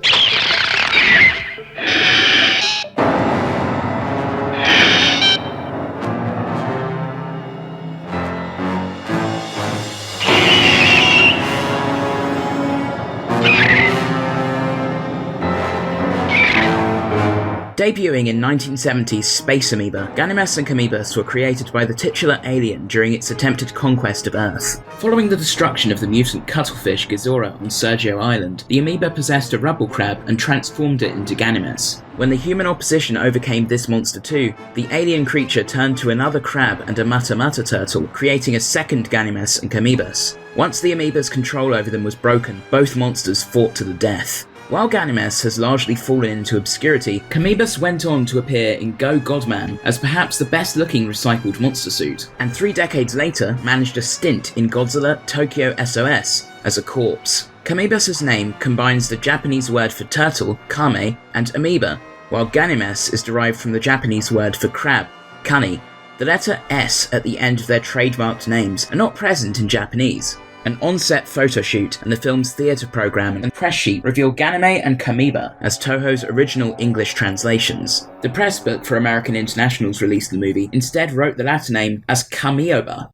Debuting in 1970's Space Amoeba, Ganimes and Kamoebas were created by the titular alien during its attempted conquest of Earth. Following the destruction of the mutant cuttlefish Godzilla on Sergio Island, the amoeba possessed a rubble crab and transformed it into Ganimes. When the human opposition overcame this monster too, the alien creature turned to another crab and a Mata turtle, creating a second Ganimes and Kamoebas. Once the amoeba's control over them was broken, both monsters fought to the death. While Ganimes has largely fallen into obscurity, Kamoebas went on to appear in Go Godman as perhaps the best looking recycled monster suit, and 3 decades later managed a stint in Godzilla Tokyo SOS as a corpse. Kamoebas' name combines the Japanese word for turtle, kame, and amoeba, while Ganimes is derived from the Japanese word for crab, kani. The letter S at the end of their trademarked names are not present in Japanese. An on-set photoshoot and the film's theatre programme and press sheet reveal Ganime and Kamoeba as Toho's original English translations. The press book for American Internationals released the movie instead wrote the latter name as Kamoeba.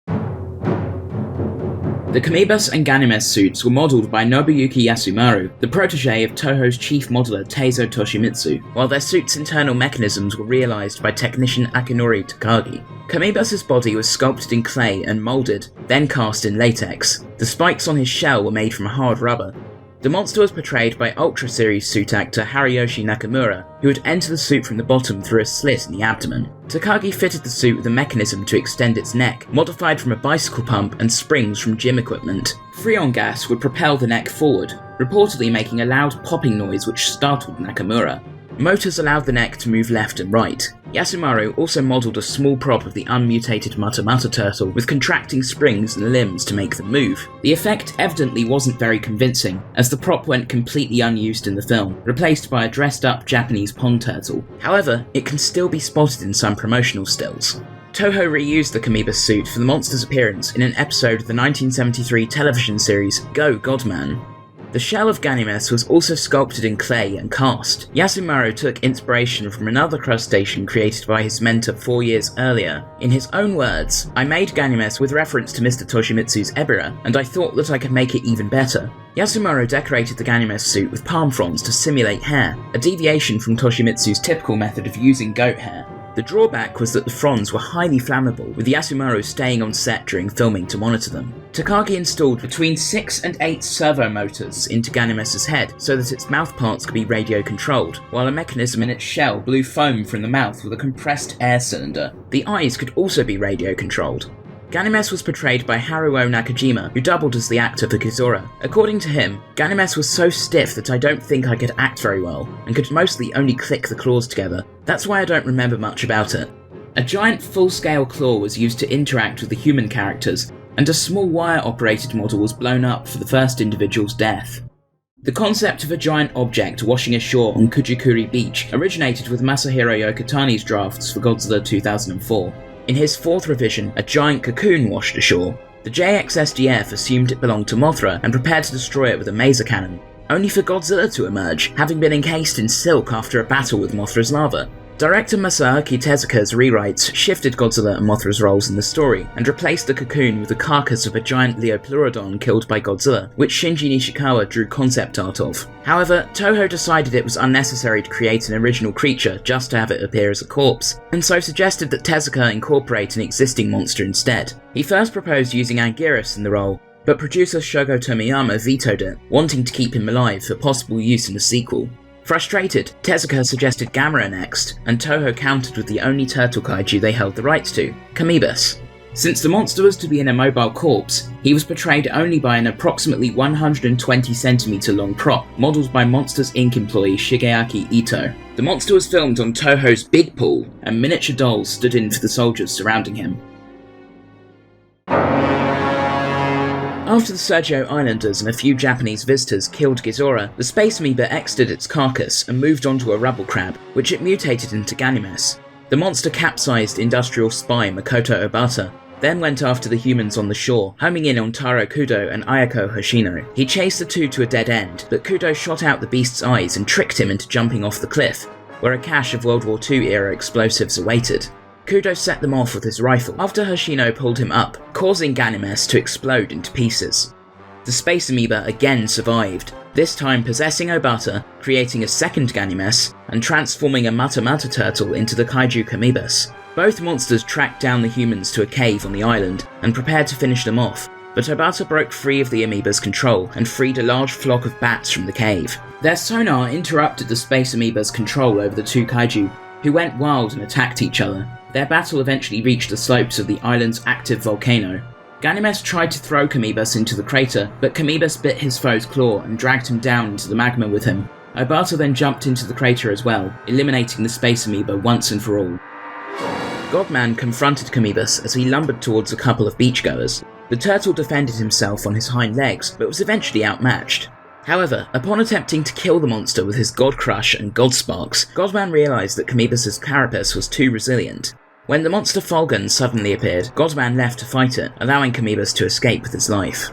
The Kamoebas and Ganimes suits were modelled by Nobuyuki Yasumaru, the protege of Toho's chief modeller Teizo Toshimitsu, while their suits' internal mechanisms were realised by technician Akinori Takagi. Kamoebas' body was sculpted in clay and moulded, then cast in latex. The spikes on his shell were made from hard rubber. The monster was portrayed by Ultra Series suit actor Hariyoshi Nakamura, who would enter the suit from the bottom through a slit in the abdomen. Takagi fitted the suit with a mechanism to extend its neck, modified from a bicycle pump and springs from gym equipment. Freon gas would propel the neck forward, reportedly making a loud popping noise which startled Nakamura. Motors allowed the neck to move left and right. Yasumaru also modelled a small prop of the unmutated Mata turtle with contracting springs and limbs to make them move. The effect evidently wasn't very convincing, as the prop went completely unused in the film, replaced by a dressed up Japanese pond turtle. However, it can still be spotted in some promotional stills. Toho reused the Kamoebas suit for the monster's appearance in an episode of the 1973 television series Go Godman. The shell of Ganimes was also sculpted in clay and cast. Yasumaru took inspiration from another crustacean created by his mentor 4 years earlier. In his own words, "I made Ganimes with reference to Mr. Toshimitsu's Ebira, and I thought that I could make it even better." Yasumaru decorated the Ganimes suit with palm fronds to simulate hair, a deviation from Toshimitsu's typical method of using goat hair. The drawback was that the fronds were highly flammable, with Yasumaru staying on set during filming to monitor them. Takagi installed between 6 and 8 servo motors into Ganimes' head so that its mouthparts could be radio controlled, while a mechanism in its shell blew foam from the mouth with a compressed air cylinder. The eyes could also be radio controlled. Ganimes was portrayed by Haruo Nakajima, who doubled as the actor for Kizora. According to him, Ganimes was so stiff that I don't think I could act very well, and could mostly only click the claws together. That's why I don't remember much about it. A giant full-scale claw was used to interact with the human characters, and a small wire-operated model was blown up for the first individual's death. The concept of a giant object washing ashore on Kujikuri Beach originated with Masahiro Yokotani's drafts for Godzilla 2004. In his 4th revision, a giant cocoon washed ashore. The JXSDF assumed it belonged to Mothra and prepared to destroy it with a maser cannon, only for Godzilla to emerge, having been encased in silk after a battle with Mothra's lava. Director Masaaki Tezuka's rewrites shifted Godzilla and Mothra's roles in the story, and replaced the cocoon with the carcass of a giant Leopleurodon killed by Godzilla, which Shinji Nishikawa drew concept art of. However, Toho decided it was unnecessary to create an original creature just to have it appear as a corpse, and so suggested that Tezuka incorporate an existing monster instead. He first proposed using Anguirus in the role, but producer Shogo Tomiyama vetoed it, wanting to keep him alive for possible use in a sequel. Frustrated, Tezuka suggested Gamera next, and Toho countered with the only turtle kaiju they held the rights to, Kamoebas. Since the monster was to be an immobile corpse, he was portrayed only by an approximately 120cm long prop, modelled by Monsters Inc. employee Shigeaki Ito. The monster was filmed on Toho's Big Pool, and miniature dolls stood in for the soldiers surrounding him. After the Sergio Islanders and a few Japanese visitors killed Ghidorah, the Space Amoeba exited its carcass and moved on to a rubble crab, which it mutated into Ganimes. The monster capsized industrial spy Makoto Obata, then went after the humans on the shore, homing in on Taro Kudo and Ayako Hoshino. He chased the two to a dead end, but Kudo shot out the beast's eyes and tricked him into jumping off the cliff, where a cache of World War II era explosives awaited. Kudo set them off with his rifle after Hoshino pulled him up, causing Ganimes to explode into pieces. The Space Amoeba again survived, this time possessing Obata, creating a second Ganimes, and transforming a Mata turtle into the Kaiju Kamoebas. Both monsters tracked down the humans to a cave on the island and prepared to finish them off, but Obata broke free of the amoeba's control and freed a large flock of bats from the cave. Their sonar interrupted the Space Amoeba's control over the two Kaiju, who went wild and attacked each other. Their battle eventually reached the slopes of the island's active volcano. Ganimes tried to throw Kamoebas into the crater, but Kamoebas bit his foe's claw and dragged him down into the magma with him. Obata then jumped into the crater as well, eliminating the Space Amoeba once and for all. Godman confronted Kamoebas as he lumbered towards a couple of beachgoers. The turtle defended himself on his hind legs, but was eventually outmatched. However, upon attempting to kill the monster with his God Crush and God Sparks, Godman realised that Kamoebas' carapace was too resilient. When the monster Fulgun suddenly appeared, Godman left to fight it, allowing Kamoebas to escape with his life.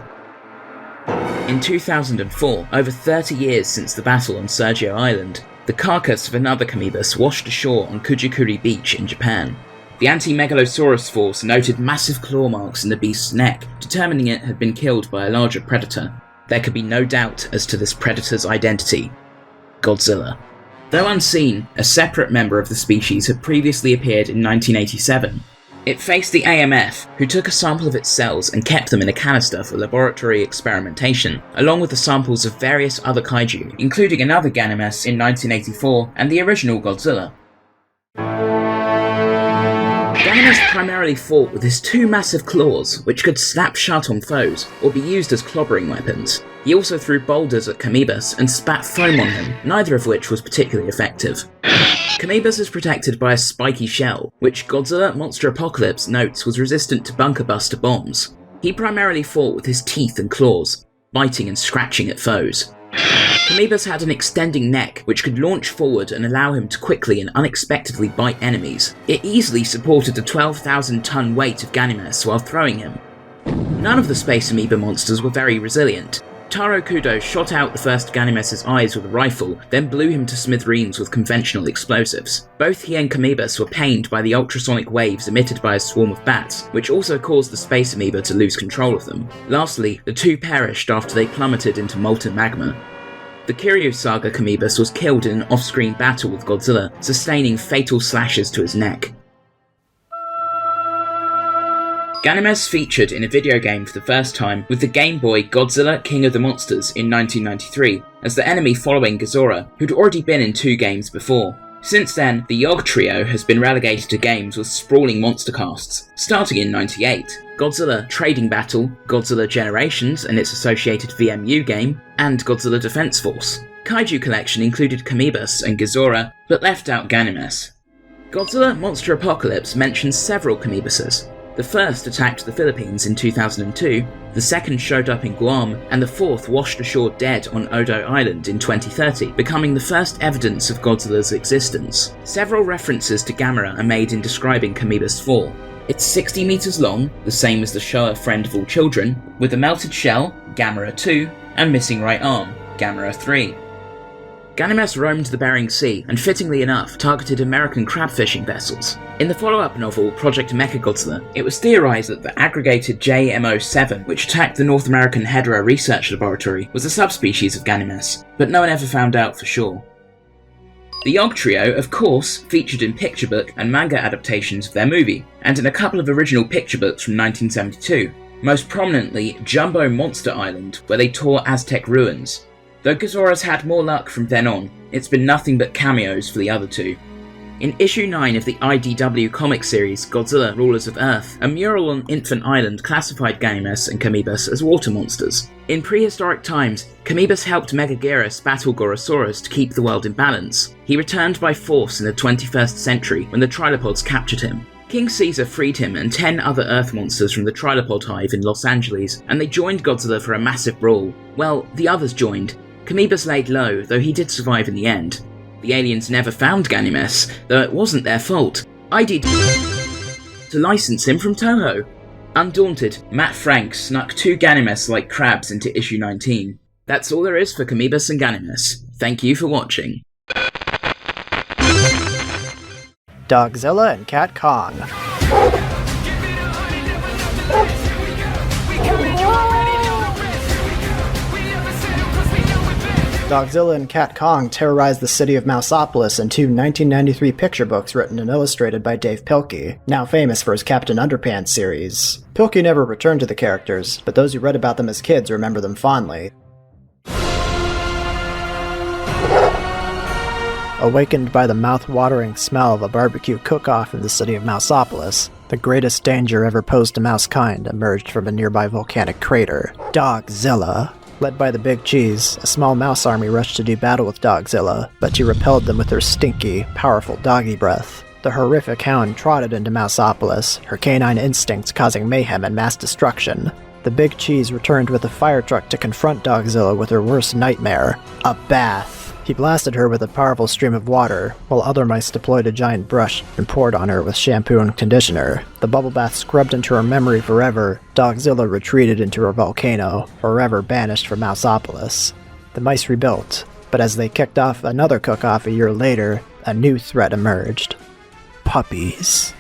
In 2004, over 30 years since the battle on Sergio Island, the carcass of another Kamoebas washed ashore on Kujikuri Beach in Japan. The Anti-Megalosaurus force noted massive claw marks in the beast's neck, determining it had been killed by a larger predator. There could be no doubt as to this predator's identity: Godzilla. Though unseen, a separate member of the species had previously appeared in 1987. It faced the AMF, who took a sample of its cells and kept them in a canister for laboratory experimentation, along with the samples of various other kaiju, including another Ganimes in 1984 and the original Godzilla. Ganimes primarily fought with his two massive claws, which could snap shut on foes, or be used as clobbering weapons. He also threw boulders at Kamoebas and spat foam on him, neither of which was particularly effective. Kamoebas is protected by a spiky shell, which Godzilla Monster Apocalypse notes was resistant to bunker buster bombs. He primarily fought with his teeth and claws, biting and scratching at foes. Kamoebas had an extending neck which could launch forward and allow him to quickly and unexpectedly bite enemies. It easily supported the 12,000-ton weight of Ganimes while throwing him. None of the Space Amoeba monsters were very resilient. Taro Kudo shot out the first Ganimes' eyes with a rifle, then blew him to smithereens with conventional explosives. Both he and Kamoebas were pained by the ultrasonic waves emitted by a swarm of bats, which also caused the Space Amoeba to lose control of them. Lastly, the two perished after they plummeted into molten magma. The Kiryu Saga Kamoebas was killed in an off-screen battle with Godzilla, sustaining fatal slashes to his neck. Ganimes featured in a video game for the first time with the Game Boy Godzilla King of the Monsters in 1993, as the enemy following Ghidorah, who'd already been in 2 games before. Since then, the Yog Trio has been relegated to games with sprawling monster casts, starting in 98. Godzilla Trading Battle, Godzilla Generations and its associated VMU game, and Godzilla Defense Force. Kaiju Collection included Kamoebas and Ghidorah, but left out Ganimes. Godzilla Monster Apocalypse mentions several Kamoebases. The first attacked the Philippines in 2002, the second showed up in Guam, and the fourth washed ashore dead on Odo Island in 2030, becoming the first evidence of Godzilla's existence. Several references to Gamera are made in describing Kamoebas' fall. It's 60 meters long, the same as the Showa Friend of All Children, with a melted shell, Gamera II, and missing right arm, Gamera III. Ganimes roamed the Bering Sea and, fittingly enough, targeted American crab fishing vessels. In the follow-up novel, Project Mechagodzilla, it was theorized that the aggregated JMO7, which attacked the North American Hedera Research Laboratory, was a subspecies of Ganimes, but no one ever found out for sure. The Yog Trio, of course, featured in picture book and manga adaptations of their movie, and in a couple of original picture books from 1972, most prominently Jumbo Monster Island, where they tore Aztec ruins. Though Ghidorah's had more luck from then on, it's been nothing but cameos for the other two. In issue 9 of the IDW comic series Godzilla Rulers of Earth, a mural on Infant Island classified Ganimes and Kamoebas as water monsters. In prehistoric times, Kamoebas helped Megaguirus battle Gorosaurus to keep the world in balance. He returned by force in the 21st century when the Trilopods captured him. King Caesar freed him and 10 other Earth monsters from the Trilopod hive in Los Angeles, and they joined Godzilla for a massive brawl. Well, the others joined. Kamoebas laid low, though he did survive in the end. The aliens never found Ganimes, though it wasn't their fault. I did to license him from Toho. Undaunted, Matt Frank snuck 2 Ganimes like crabs into issue 19. That's all there is for Kamoebas and Ganimes. Thank you for watching. Dogzilla and Kat Kong. Dogzilla and Kat Kong terrorized the city of Mouseopolis in 2 1993 picture books written and illustrated by Dave Pilkey, now famous for his Captain Underpants series. Pilkey never returned to the characters, but those who read about them as kids remember them fondly. Awakened by the mouth-watering smell of a barbecue cook-off in the city of Mouseopolis, the greatest danger ever posed to mousekind emerged from a nearby volcanic crater, Dogzilla. Led by the Big Cheese, a small mouse army rushed to do battle with Dogzilla, but she repelled them with her stinky, powerful doggy breath. The horrific hound trotted into Mouseopolis, her canine instincts causing mayhem and mass destruction. The Big Cheese returned with a fire truck to confront Dogzilla with her worst nightmare, a bath. He blasted her with a powerful stream of water, while other mice deployed a giant brush and poured on her with shampoo and conditioner. The bubble bath scrubbed into her memory forever. Dogzilla retreated into her volcano, forever banished from Mouseopolis. The mice rebuilt, but as they kicked off another cook-off a year later, a new threat emerged. Puppies.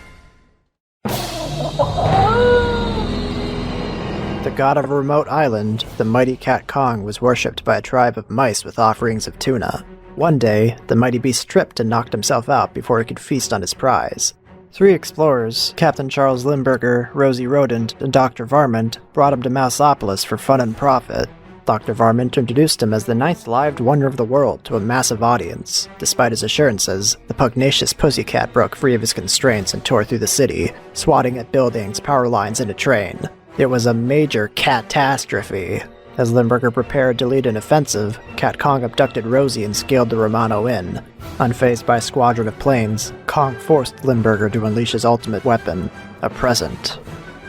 The god of a remote island, the mighty Kat Kong was worshipped by a tribe of mice with offerings of tuna. One day, the mighty beast tripped and knocked himself out before he could feast on his prize. 3 explorers, Captain Charles Limburger, Rosie Rodent, and Dr. Varmint, brought him to Mouseopolis for fun and profit. Dr. Varmint introduced him as the 9th lived wonder of the world to a massive audience. Despite his assurances, the pugnacious pussycat broke free of his constraints and tore through the city, swatting at buildings, power lines, and a train. It was a major catastrophe. As Limburger prepared to lead an offensive, Kat Kong abducted Rosie and scaled the Romano Inn. Unfazed by a squadron of planes, Kong forced Limburger to unleash his ultimate weapon, a present.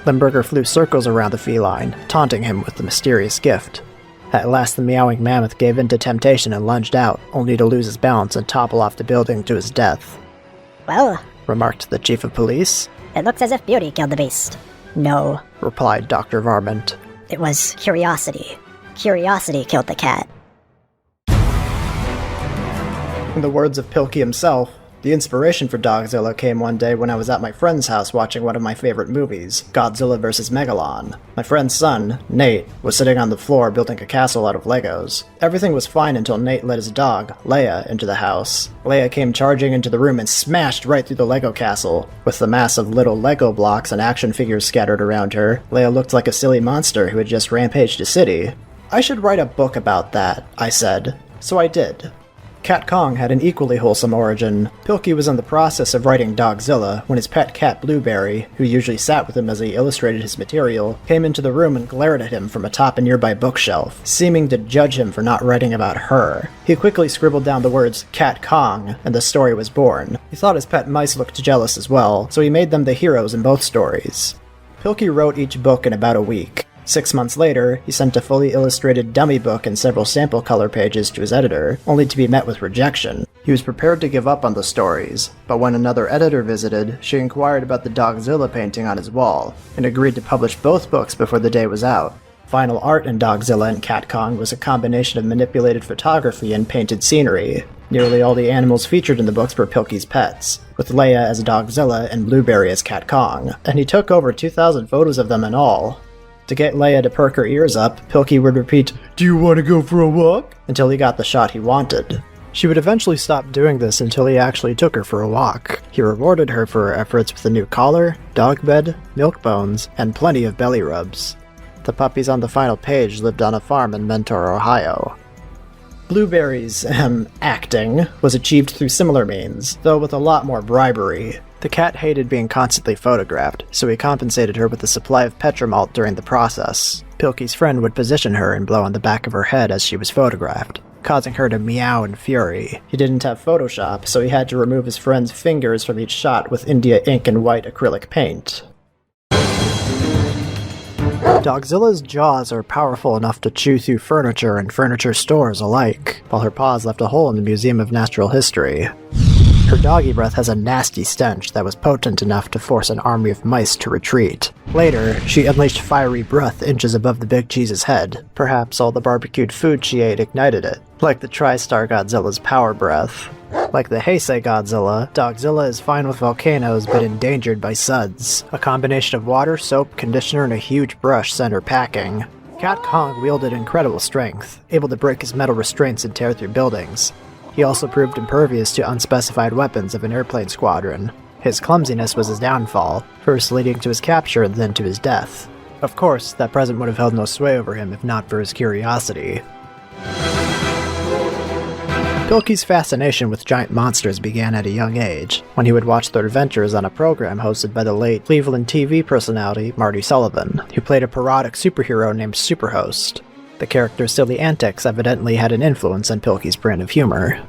Limburger flew circles around the feline, taunting him with the mysterious gift. At last the meowing mammoth gave in to temptation and lunged out, only to lose his balance and topple off the building to his death. "Well," remarked the chief of police. "it looks as if beauty killed the beast." "No," replied Dr. Varmint. "It was curiosity. Curiosity killed the cat." In the words of Pilkey himself, the inspiration for Dogzilla came one day when I was at my friend's house watching one of my favorite movies, Godzilla vs. Megalon. My friend's son, Nate, was sitting on the floor building a castle out of Legos. Everything was fine until Nate let his dog, Leia, into the house. Leia came charging into the room and smashed right through the Lego castle. With the mass of little Lego blocks and action figures scattered around her, Leia looked like a silly monster who had just rampaged a city. "I should write a book about that," I said. So I did. Kat Kong had an equally wholesome origin. Pilkey was in the process of writing Dogzilla when his pet cat Blueberry, who usually sat with him as he illustrated his material, came into the room and glared at him from atop a nearby bookshelf, seeming to judge him for not writing about her. He quickly scribbled down the words Kat Kong, and the story was born. He thought his pet mice looked jealous as well, so he made them the heroes in both stories. Pilkey wrote each book in about a week. 6 months later, he sent a fully illustrated dummy book and several sample color pages to his editor, only to be met with rejection. He was prepared to give up on the stories, but when another editor visited, she inquired about the Dogzilla painting on his wall, and agreed to publish both books before the day was out. Final art in Dogzilla and Kat Kong was a combination of manipulated photography and painted scenery. Nearly all the animals featured in the books were Pilkey's pets, with Leia as Dogzilla and Blueberry as Kat Kong, and he took over 2,000 photos of them in all. To get Leia to perk her ears up, Pilkey would repeat, "Do you want to go for a walk?" until he got the shot he wanted. She would eventually stop doing this until he actually took her for a walk. He rewarded her for her efforts with a new collar, dog bed, milk bones, and plenty of belly rubs. The puppies on the final page lived on a farm in Mentor, Ohio. Blueberry's acting was achieved through similar means, though with a lot more bribery. The cat hated being constantly photographed, so he compensated her with a supply of petramalt during the process. Pilkey's friend would position her and blow on the back of her head as she was photographed, causing her to meow in fury. He didn't have Photoshop, so he had to remove his friend's fingers from each shot with India ink and white acrylic paint. Dogzilla's jaws are powerful enough to chew through furniture and furniture stores alike, while her paws left a hole in the Museum of Natural History. Her doggy breath has a nasty stench that was potent enough to force an army of mice to retreat. Later, she unleashed fiery breath inches above the Big Cheese's head. Perhaps all the barbecued food she ate ignited it, like the TriStar Godzilla's power breath. Like the Heisei Godzilla, Dogzilla is fine with volcanoes but endangered by suds. A combination of water, soap, conditioner, and a huge brush sent her packing. Kat Kong wielded incredible strength, able to break his metal restraints and tear through buildings. He also proved impervious to unspecified weapons of an airplane squadron. His clumsiness was his downfall, first leading to his capture and then to his death. Of course, that present would have held no sway over him if not for his curiosity. Pilkey's fascination with giant monsters began at a young age, when he would watch their adventures on a program hosted by the late Cleveland TV personality Marty Sullivan, who played a parodic superhero named Superhost. The character's silly antics evidently had an influence on Pilkey's brand of humor.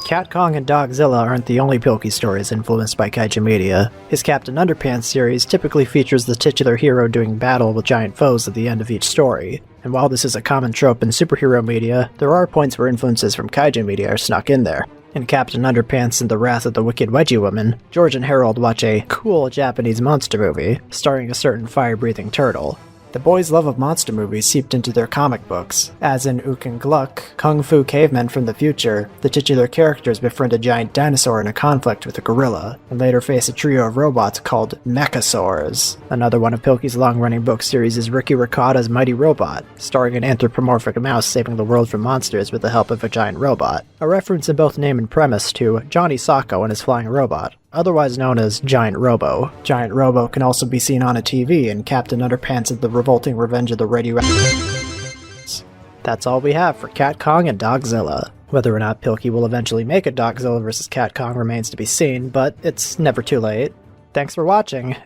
Kat Kong and Dogzilla aren't the only Pilkey stories influenced by kaiju media. His Captain Underpants series typically features the titular hero doing battle with giant foes at the end of each story, and while this is a common trope in superhero media, there are points where influences from kaiju media are snuck in there. In Captain Underpants and the Wrath of the Wicked Wedgie Woman, George and Harold watch a cool Japanese monster movie, starring a certain fire-breathing turtle. The boys' love of monster movies seeped into their comic books. As in Ook and Gluck, Kung Fu Cavemen from the future, the titular characters befriend a giant dinosaur in a conflict with a gorilla, and later face a trio of robots called Mechasaurs. Another one of Pilkey's long-running book series is Ricky Ricotta's Mighty Robot, starring an anthropomorphic mouse saving the world from monsters with the help of a giant robot. A reference in both name and premise to Johnny Sacco and his flying robot, otherwise known as Giant Robo. Giant Robo can also be seen on a TV in Captain Underpants and the Revolting Revenge of the Radioactive. That's all we have for Kat Kong and Dogzilla. Whether or not Pilkey will eventually make a Dogzilla vs. Kat Kong remains to be seen, but it's never too late. Thanks for watching.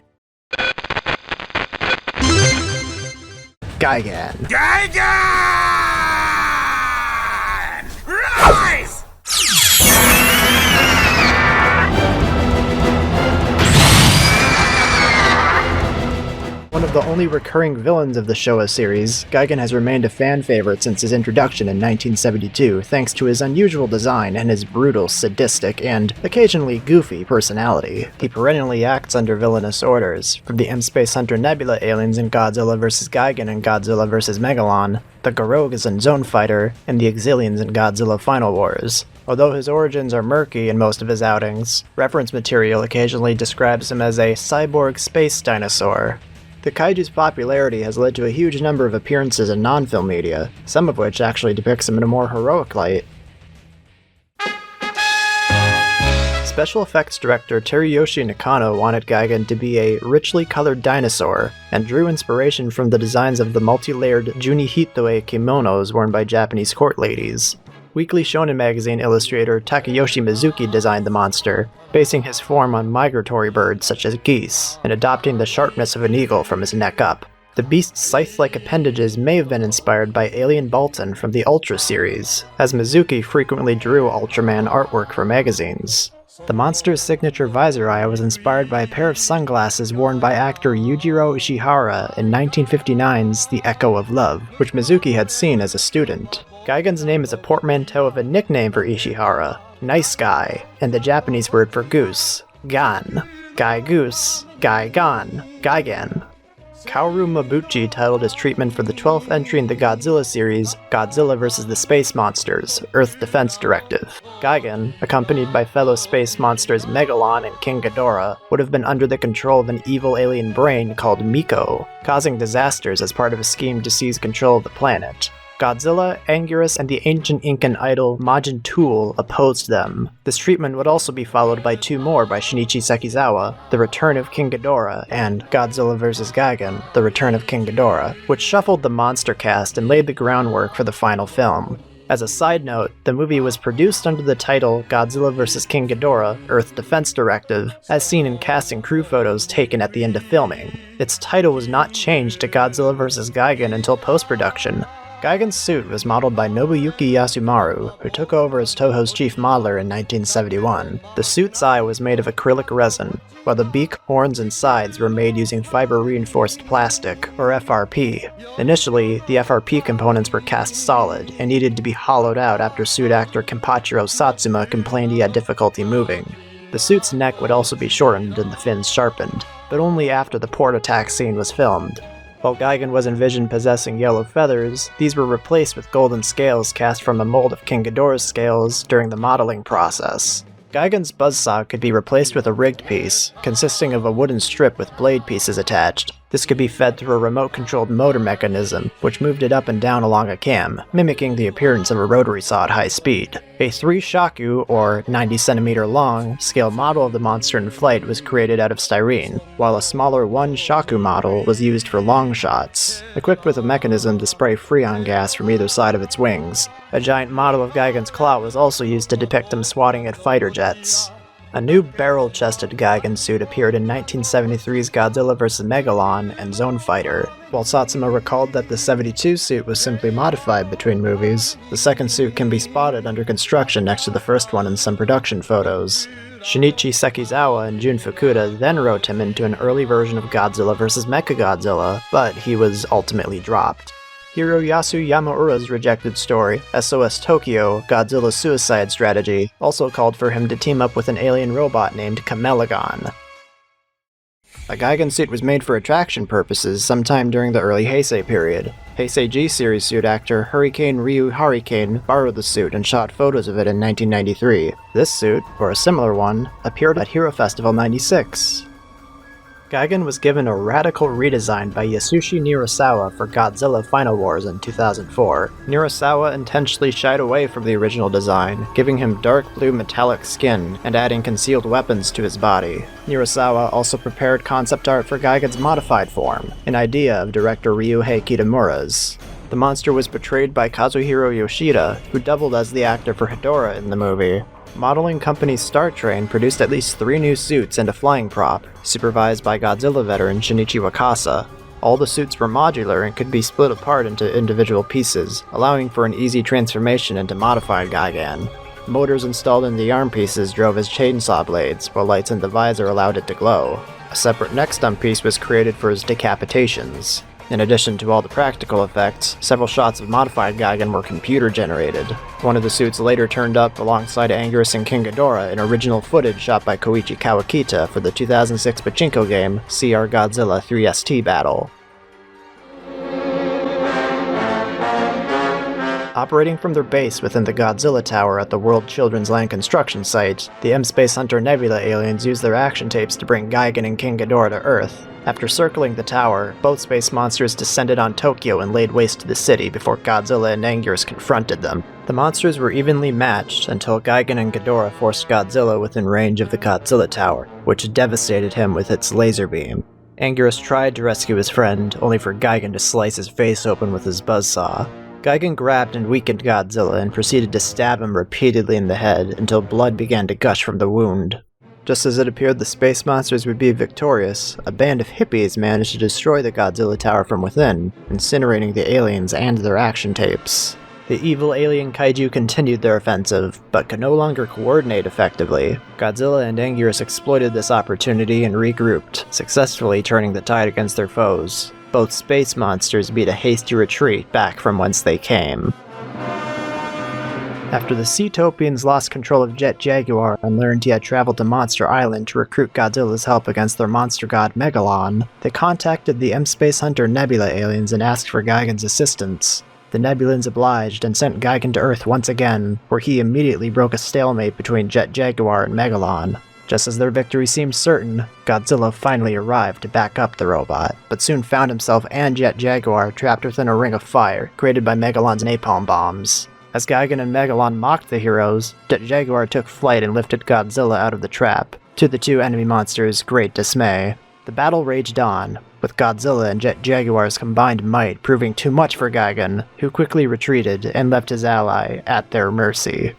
Gigan. Gigan! Rise! One of the only recurring villains of the Showa series, Gigan has remained a fan favorite since his introduction in 1972 thanks to his unusual design and his brutal, sadistic, and occasionally goofy personality. He perennially acts under villainous orders, from the M-Space Hunter Nebula aliens in Godzilla vs. Gigan and Godzilla vs. Megalon, the Garogas in Zone Fighter, and the Exilians in Godzilla Final Wars. Although his origins are murky in most of his outings, reference material occasionally describes him as a cyborg space dinosaur. The kaiju's popularity has led to a huge number of appearances in non-film media, some of which actually depicts him in a more heroic light. Special effects director Teruyoshi Nakano wanted Gigan to be a richly colored dinosaur, and drew inspiration from the designs of the multi-layered Junihitoe kimonos worn by Japanese court ladies. Weekly Shonen magazine illustrator Takayoshi Mizuki designed the monster, basing his form on migratory birds such as geese, and adopting the sharpness of an eagle from his neck up. The beast's scythe-like appendages may have been inspired by Alien Baltan from the Ultra series, as Mizuki frequently drew Ultraman artwork for magazines. The monster's signature visor eye was inspired by a pair of sunglasses worn by actor Yujiro Ishihara in 1959's The Echo of Love, which Mizuki had seen as a student. Gigan's name is a portmanteau of a nickname for Ishihara, Nice Guy, and the Japanese word for goose, Gan. Guy Goose, Guy Gan, Gigan. Kaoru Mabuchi titled his treatment for the 12th entry in the Godzilla series, Godzilla vs. the Space Monsters, Earth Defense Directive. Gigan, accompanied by fellow space monsters Megalon and King Ghidorah, would have been under the control of an evil alien brain called Miko, causing disasters as part of a scheme to seize control of the planet. Godzilla, Anguirus, and the ancient Incan idol Majin Tool opposed them. This treatment would also be followed by two more by Shinichi Sekizawa, The Return of King Ghidorah, and Godzilla vs. Gigan, The Return of King Ghidorah, which shuffled the monster cast and laid the groundwork for the final film. As a side note, the movie was produced under the title Godzilla vs. King Ghidorah, Earth Defense Directive, as seen in cast and crew photos taken at the end of filming. Its title was not changed to Godzilla vs. Gigan until post-production. Gigan's suit was modeled by Nobuyuki Yasumaru, who took over as Toho's chief modeler in 1971. The suit's eye was made of acrylic resin, while the beak, horns, and sides were made using fiber-reinforced plastic, or FRP. Initially, the FRP components were cast solid, and needed to be hollowed out after suit actor Kenpachiro Satsuma complained he had difficulty moving. The suit's neck would also be shortened and the fins sharpened, but only after the port attack scene was filmed. While Gigan was envisioned possessing yellow feathers, these were replaced with golden scales cast from a mold of King Ghidorah's scales during the modeling process. Gigan's buzzsaw could be replaced with a rigged piece, consisting of a wooden strip with blade pieces attached. This could be fed through a remote-controlled motor mechanism, which moved it up and down along a cam, mimicking the appearance of a rotary saw at high speed. A 3-shaku, or 90cm long, scale model of the monster in flight was created out of styrene, while a smaller 1-shaku model was used for long shots, equipped with a mechanism to spray freon gas from either side of its wings. A giant model of Gigan's claw was also used to depict him swatting at fighter jets. A new barrel-chested Gigan suit appeared in 1973's Godzilla vs. Megalon and Zone Fighter. While Satsuma recalled that the 72 suit was simply modified between movies, the second suit can be spotted under construction next to the first one in some production photos. Shinichi Sekizawa and Jun Fukuda then wrote him into an early version of Godzilla vs. Mechagodzilla, but he was ultimately dropped. Hiroyasu Yamaura's rejected story, SOS Tokyo, Godzilla's Suicide Strategy, also called for him to team up with an alien robot named Kamelegon. A Gigan suit was made for attraction purposes sometime during the early Heisei period. Heisei G series suit actor Hurricane Ryu Hurricane borrowed the suit and shot photos of it in 1993. This suit, or a similar one, appeared at Hero Festival 96. Gigan was given a radical redesign by Yasushi Nirasawa for Godzilla Final Wars in 2004. Nirasawa intentionally shied away from the original design, giving him dark blue metallic skin and adding concealed weapons to his body. Nirasawa also prepared concept art for Gigan's modified form, an idea of director Ryuhei Kitamura's. The monster was portrayed by Kazuhiro Yoshida, who doubled as the actor for Hedorah in the movie. Modeling company Star Train produced at least 3 new suits and a flying prop, supervised by Godzilla veteran Shinichi Wakasa. All the suits were modular and could be split apart into individual pieces, allowing for an easy transformation into modified Gigan. Motors installed in the arm pieces drove as chainsaw blades, while lights in the visor allowed it to glow. A separate neck stump piece was created for his decapitations. In addition to all the practical effects, several shots of modified Gigan were computer-generated. One of the suits later turned up alongside Anguirus and King Ghidorah in original footage shot by Koichi Kawakita for the 2006 pachinko game CR Godzilla 3ST Battle. Operating from their base within the Godzilla Tower at the World Children's Land construction site, the M-Space Hunter Nebula aliens used their action tapes to bring Gigan and King Ghidorah to Earth. After circling the tower, both space monsters descended on Tokyo and laid waste to the city before Godzilla and Anguirus confronted them. The monsters were evenly matched until Gigan and Ghidorah forced Godzilla within range of the Godzilla Tower, which devastated him with its laser beam. Anguirus tried to rescue his friend, only for Gigan to slice his face open with his buzzsaw. Gigan grabbed and weakened Godzilla and proceeded to stab him repeatedly in the head until blood began to gush from the wound. Just as it appeared the space monsters would be victorious, a band of hippies managed to destroy the Godzilla Tower from within, incinerating the aliens and their action tapes. The evil alien kaiju continued their offensive, but could no longer coordinate effectively. Godzilla and Anguirus exploited this opportunity and regrouped, successfully turning the tide against their foes. Both space monsters beat a hasty retreat back from whence they came. After the Seatopians lost control of Jet Jaguar and learned he had traveled to Monster Island to recruit Godzilla's help against their monster god Megalon, they contacted the M-Space Hunter Nebula aliens and asked for Gigan's assistance. The Nebulans obliged and sent Gigan to Earth once again, where he immediately broke a stalemate between Jet Jaguar and Megalon. Just as their victory seemed certain, Godzilla finally arrived to back up the robot, but soon found himself and Jet Jaguar trapped within a ring of fire created by Megalon's napalm bombs. As Gigan and Megalon mocked the heroes, Jet Jaguar took flight and lifted Godzilla out of the trap, to the two enemy monsters' great dismay. The battle raged on, with Godzilla and Jet Jaguar's combined might proving too much for Gigan, who quickly retreated and left his ally at their mercy.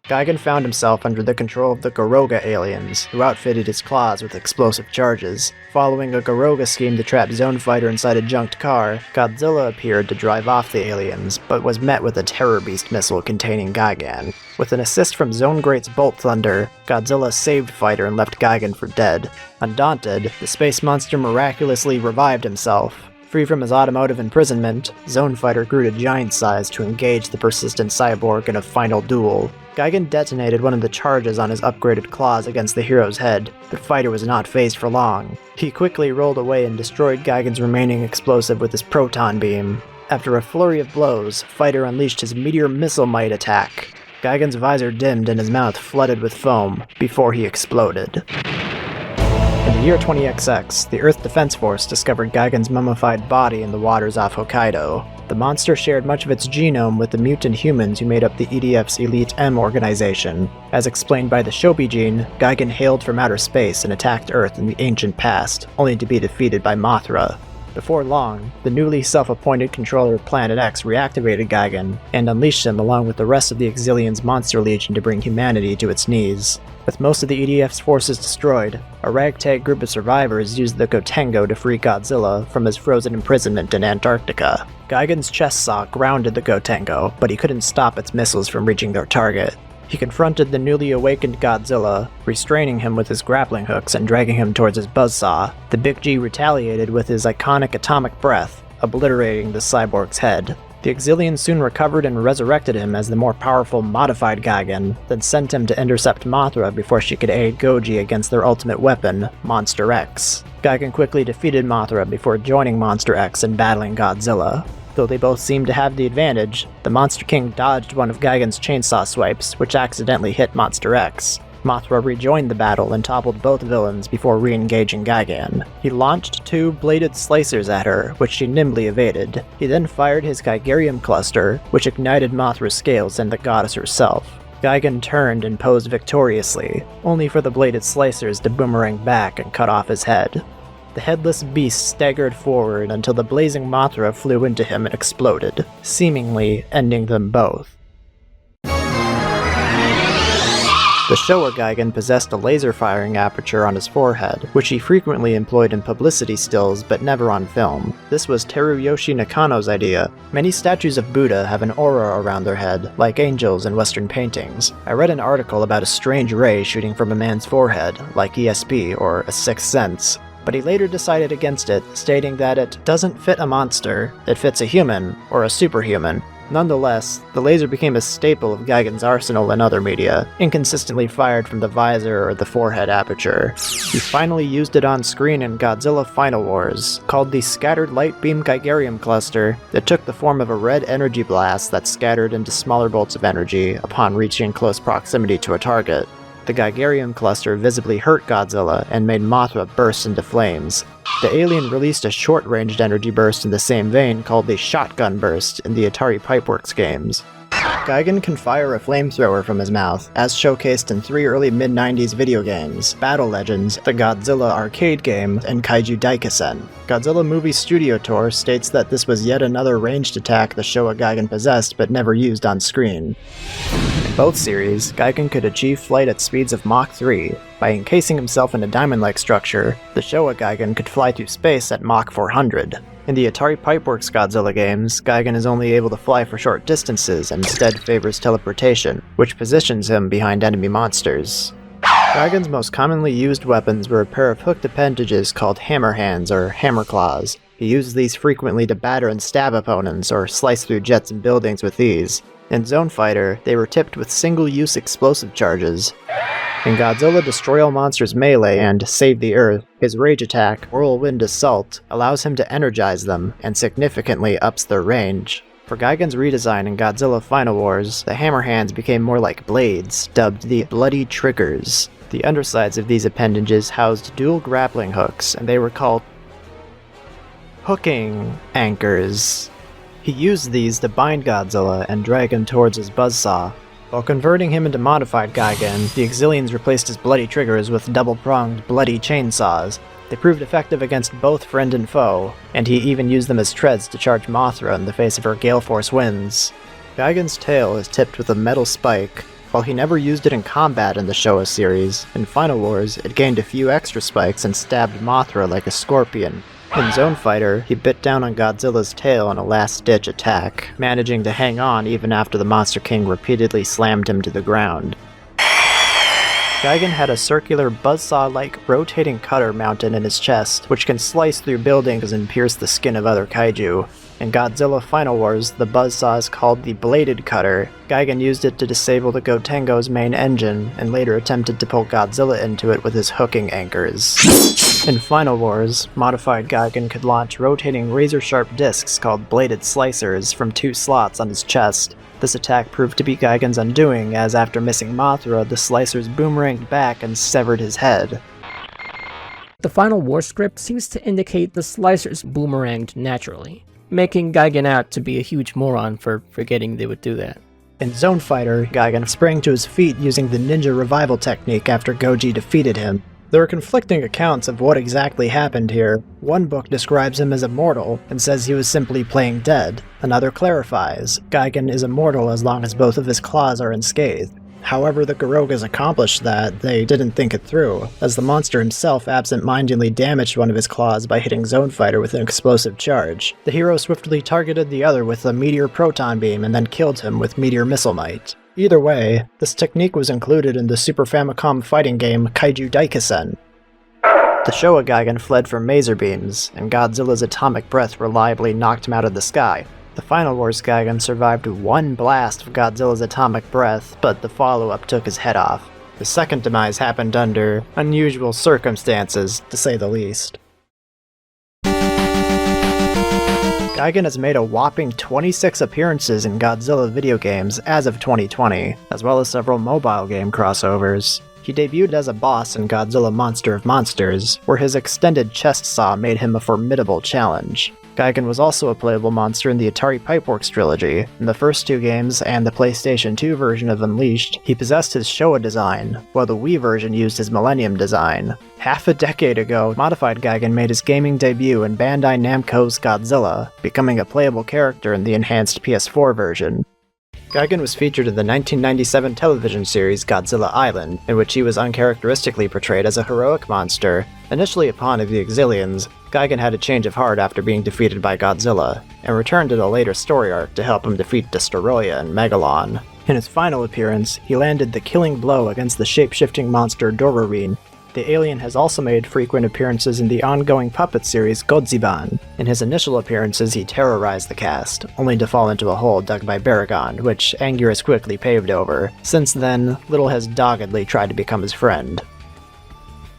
Gigan found himself under the control of the Goroga aliens, who outfitted his claws with explosive charges. Following a Goroga scheme to trap Zone Fighter inside a junked car, Godzilla appeared to drive off the aliens, but was met with a Terror Beast missile containing Gigan. With an assist from Zone Great's Bolt Thunder, Godzilla saved Fighter and left Gigan for dead. Undaunted, the space monster miraculously revived himself. Free from his automotive imprisonment, Zone Fighter grew to giant size to engage the persistent cyborg in a final duel. Gigan detonated one of the charges on his upgraded claws against the hero's head, but Fighter was not phased for long. He quickly rolled away and destroyed Gigan's remaining explosive with his proton beam. After a flurry of blows, Fighter unleashed his meteor missile might attack. Gigan's visor dimmed and his mouth flooded with foam before he exploded. In the year 20XX, the Earth Defense Force discovered Gigan's mummified body in the waters off Hokkaido. The monster shared much of its genome with the mutant humans who made up the EDF's Elite M organization. As explained by the Shobi gene, Gigan hailed from outer space and attacked Earth in the ancient past, only to be defeated by Mothra. Before long, the newly self-appointed controller of Planet X reactivated Gigan and unleashed him along with the rest of the Exilian's Monster Legion to bring humanity to its knees. With most of the EDF's forces destroyed, a ragtag group of survivors used the Gotengo to free Godzilla from his frozen imprisonment in Antarctica. Gigan's chest saw grounded the Gotengo, but he couldn't stop its missiles from reaching their target. He confronted the newly awakened Godzilla, restraining him with his grappling hooks and dragging him towards his buzzsaw. The Big G retaliated with his iconic atomic breath, obliterating the cyborg's head. The Exilian soon recovered and resurrected him as the more powerful modified Gigan, then sent him to intercept Mothra before she could aid Goji against their ultimate weapon, Monster X. Gigan quickly defeated Mothra before joining Monster X and battling Godzilla. Though they both seemed to have the advantage, the Monster King dodged one of Gigan's chainsaw swipes, which accidentally hit Monster X. Mothra rejoined the battle and toppled both villains before re-engaging Gigan. He launched 2 bladed slicers at her, which she nimbly evaded. He then fired his Gigarium cluster, which ignited Mothra's scales and the goddess herself. Gigan turned and posed victoriously, only for the bladed slicers to boomerang back and cut off his head. The headless beast staggered forward until the blazing Mothra flew into him and exploded, seemingly ending them both. The Showa Gigan possessed a laser-firing aperture on his forehead, which he frequently employed in publicity stills but never on film. This was Teruyoshi Nakano's idea. Many statues of Buddha have an aura around their head, like angels in Western paintings. I read an article about a strange ray shooting from a man's forehead, like ESP or a sixth sense. But he later decided against it, stating that it doesn't fit a monster, it fits a human, or a superhuman. Nonetheless, the laser became a staple of Gigan's arsenal in other media, inconsistently fired from the visor or the forehead aperture. He finally used it on screen in Godzilla Final Wars. Called the Scattered Light Beam Gigarium Cluster, it took the form of a red energy blast that scattered into smaller bolts of energy upon reaching close proximity to a target. The Gigarium cluster visibly hurt Godzilla and made Mothra burst into flames. The alien released a short-ranged energy burst in the same vein called the Shotgun Burst in the Atari Pipeworks games. Gigan can fire a flamethrower from his mouth, as showcased in 3 early mid-90s video games, Battle Legends, the Godzilla arcade game, and Kaiju Daikasen. Godzilla Movie Studio Tour states that this was yet another ranged attack the Showa Gigan possessed but never used on screen. In both series, Gigan could achieve flight at speeds of Mach 3. By encasing himself in a diamond-like structure, the Showa Gigan could fly through space at Mach 400. In the Atari Pipeworks Godzilla games, Gigan is only able to fly for short distances and instead favors teleportation, which positions him behind enemy monsters. Gigan's most commonly used weapons were a pair of hooked appendages called hammer hands or hammer claws. He used these frequently to batter and stab opponents or slice through jets and buildings with ease. In Zone Fighter, they were tipped with single-use explosive charges. In Godzilla Destroy All Monsters Melee and Save the Earth, his rage attack, Whirlwind Assault, allows him to energize them and significantly ups their range. For Gigan's redesign in Godzilla Final Wars, the hammer hands became more like blades, dubbed the Bloody Triggers. The undersides of these appendages housed dual grappling hooks, and they were called hooking anchors. He used these to bind Godzilla and drag him towards his buzzsaw. While converting him into modified Gigan, the Exilians replaced his bloody triggers with double-pronged bloody chainsaws. They proved effective against both friend and foe, and he even used them as treads to charge Mothra in the face of her gale force winds. Gigan's tail is tipped with a metal spike. While he never used it in combat in the Showa series, in Final Wars it gained a few extra spikes and stabbed Mothra like a scorpion. In Zone Fighter, he bit down on Godzilla's tail in a last-ditch attack, managing to hang on even after the Monster King repeatedly slammed him to the ground. Gigan had a circular buzzsaw-like rotating cutter mounted in his chest, which can slice through buildings and pierce the skin of other kaiju. In Godzilla Final Wars, the buzzsaw is called the Bladed Cutter. Gigan used it to disable the Gotengo's main engine, and later attempted to pull Godzilla into it with his hooking anchors. In Final Wars, modified Gigan could launch rotating razor-sharp discs called Bladed Slicers from 2 slots on his chest. This attack proved to be Gigan's undoing, as after missing Mothra, the slicers boomeranged back and severed his head. The Final War script seems to indicate the slicers boomeranged naturally, making Gigan out to be a huge moron for forgetting they would do that. In Zone Fighter, Gigan sprang to his feet using the ninja revival technique after Goji defeated him. There are conflicting accounts of what exactly happened here. One book describes him as immortal and says he was simply playing dead. Another clarifies, Gigan is immortal as long as both of his claws are unscathed. However the Garogas accomplished that, they didn't think it through, as the monster himself absent-mindedly damaged one of his claws by hitting Zone Fighter with an explosive charge. The hero swiftly targeted the other with a meteor proton beam and then killed him with meteor missile might. Either way, this technique was included in the Super Famicom fighting game Kaiju Daikasen. The Showa Gigan fled from maser beams, and Godzilla's atomic breath reliably knocked him out of the sky. The Final Wars Gigan survived one blast of Godzilla's atomic breath, but the follow-up took his head off. The second demise happened under unusual circumstances, to say the least. Gigan has made a whopping 26 appearances in Godzilla video games as of 2020, as well as several mobile game crossovers. He debuted as a boss in Godzilla Monster of Monsters, where his extended chest saw made him a formidable challenge. Gigan was also a playable monster in the Atari Pipeworks trilogy. In the first 2 games and the PlayStation 2 version of Unleashed, he possessed his Showa design, while the Wii version used his Millennium design. Half a decade ago, modified Gigan made his gaming debut in Bandai Namco's Godzilla, becoming a playable character in the enhanced PS4 version. Gigan was featured in the 1997 television series Godzilla Island, in which he was uncharacteristically portrayed as a heroic monster. Initially a pawn of the Exilians, Gigan had a change of heart after being defeated by Godzilla, and returned in a later story arc to help him defeat Destoroyah and Megalon. In his final appearance, he landed the killing blow against the shape-shifting monster Dororine. The alien has also made frequent appearances in the ongoing puppet series Godziban. In his initial appearances, he terrorized the cast, only to fall into a hole dug by Baragon, which Anguirus quickly paved over. Since then, Little has doggedly tried to become his friend.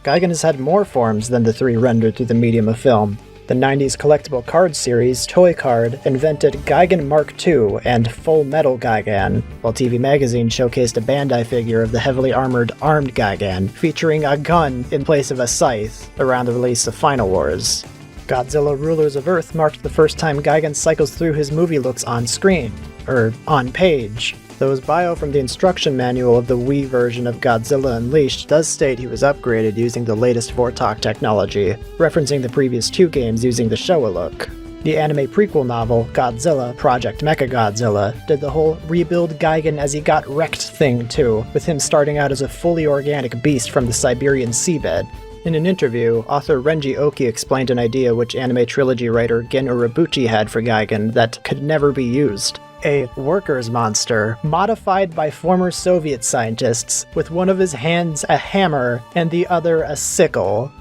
Gigan has had more forms than the 3 rendered through the medium of film. The 90s collectible card series Toy Card invented Gigan Mark II and Full Metal Gigan, while TV Magazine showcased a Bandai figure of the heavily armored Armed Gigan, featuring a gun in place of a scythe, around the release of Final Wars. Godzilla Rulers of Earth marked the first time Gigan cycles through his movie looks on screen, or on page. Though his bio from the instruction manual of the Wii version of Godzilla Unleashed does state he was upgraded using the latest Vortok technology, referencing the previous 2 games using the Showa look. The anime prequel novel, Godzilla Project Mechagodzilla, did the whole rebuild Gigan as he got wrecked thing too, with him starting out as a fully organic beast from the Siberian seabed. In an interview, author Renji Oki explained an idea which anime trilogy writer Gen Urobuchi had for Gigan that could never be used. A worker's monster, modified by former Soviet scientists, with one of his hands a hammer and the other a sickle.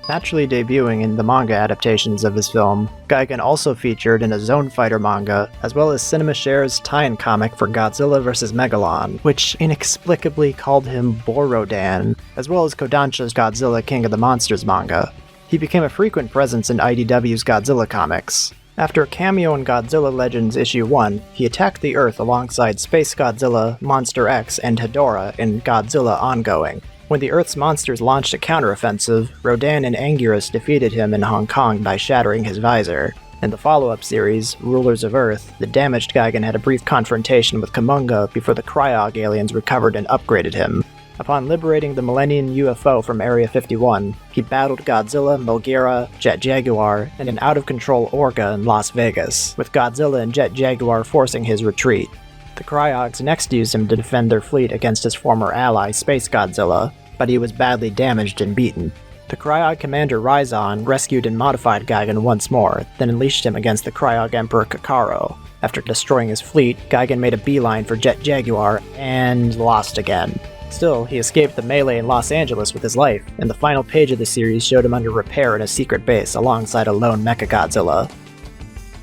Naturally debuting in the manga adaptations of his film, Gigan also featured in a Zone Fighter manga, as well as CinemaShare's tie-in comic for Godzilla vs. Megalon, which inexplicably called him Borodan, as well as Kodansha's Godzilla King of the Monsters manga. He became a frequent presence in IDW's Godzilla comics. After a cameo in Godzilla Legends Issue 1, he attacked the Earth alongside Space Godzilla, Monster X, and Hedorah in Godzilla Ongoing. When the Earth's monsters launched a counteroffensive, Rodan and Anguirus defeated him in Hong Kong by shattering his visor. In the follow-up series, Rulers of Earth, the damaged Gigan had a brief confrontation with Kamunga before the Cryog aliens recovered and upgraded him. Upon liberating the Millennium UFO from Area 51, he battled Godzilla, Mogira, Jet Jaguar, and an out-of-control Orca in Las Vegas, with Godzilla and Jet Jaguar forcing his retreat. The Cryogs next used him to defend their fleet against his former ally, Space Godzilla, but he was badly damaged and beaten. The Cryog commander Raizon rescued and modified Gigan once more, then unleashed him against the Cryog Emperor Kakaro. After destroying his fleet, Gigan made a beeline for Jet Jaguar, and lost again. Still, he escaped the melee in Los Angeles with his life, and the final page of the series showed him under repair in a secret base alongside a lone Mechagodzilla.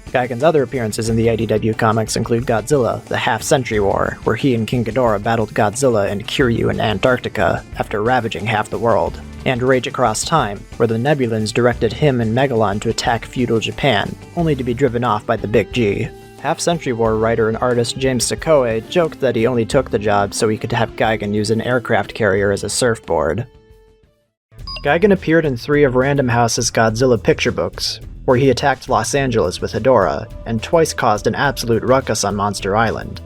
Gigan's other appearances in the IDW comics include Godzilla, the Half-Century War, where he and King Ghidorah battled Godzilla and Kiryu in Antarctica after ravaging half the world, and Rage Across Time, where the Nebulans directed him and Megalon to attack feudal Japan, only to be driven off by the Big G. Half-Century War writer and artist James Sakoe joked that he only took the job so he could have Gigan use an aircraft carrier as a surfboard. Gigan appeared in 3 of Random House's Godzilla picture books, where he attacked Los Angeles with Hedorah, and twice caused an absolute ruckus on Monster Island.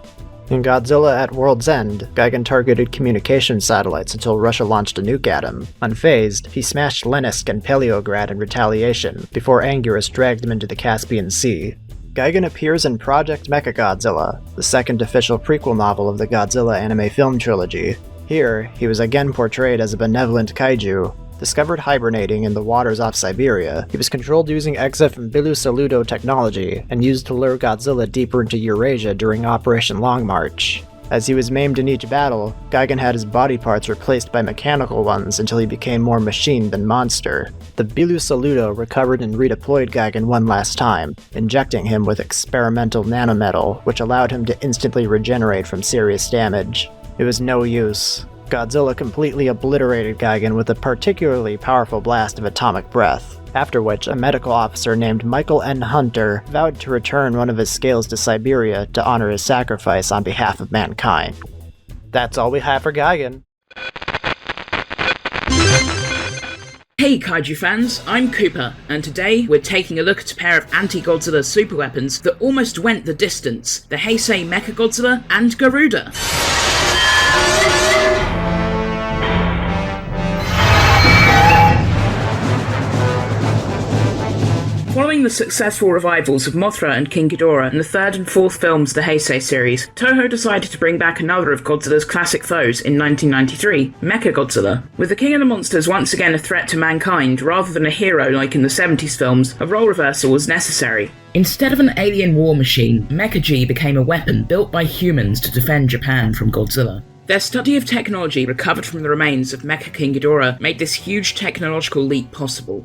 In Godzilla at World's End, Gigan targeted communication satellites until Russia launched a nuke at him. Unfazed, he smashed Leninsk and Peleograd in retaliation, before Anguirus dragged him into the Caspian Sea. Gigan appears in Project Mechagodzilla, the second official prequel novel of the Godzilla anime film trilogy. Here, he was again portrayed as a benevolent kaiju. Discovered hibernating in the waters off Siberia, he was controlled using EXIF and Bilu-Saludo technology, and used to lure Godzilla deeper into Eurasia during Operation Long March. As he was maimed in each battle, Gigan had his body parts replaced by mechanical ones until he became more machine than monster. The Bilu-Saludo recovered and redeployed Gigan one last time, injecting him with experimental nanometal, which allowed him to instantly regenerate from serious damage. It was no use. Godzilla completely obliterated Gigan with a particularly powerful blast of atomic breath, after which a medical officer named Michael N. Hunter vowed to return one of his scales to Siberia to honor his sacrifice on behalf of mankind. That's all we have for Gigan. Hey Kaiju fans, I'm Cooper, and today we're taking a look at a pair of anti-Godzilla superweapons that almost went the distance, the Heisei Mechagodzilla and Garuda. Following the successful revivals of Mothra and King Ghidorah in the 3rd and 4th films of the Heisei series, Toho decided to bring back another of Godzilla's classic foes in 1993, Mechagodzilla. With the King of the Monsters once again a threat to mankind rather than a hero like in the 70s films, a role reversal was necessary. Instead of an alien war machine, Mecha-G became a weapon built by humans to defend Japan from Godzilla. Their study of technology recovered from the remains of Mecha King Ghidorah made this huge technological leap possible.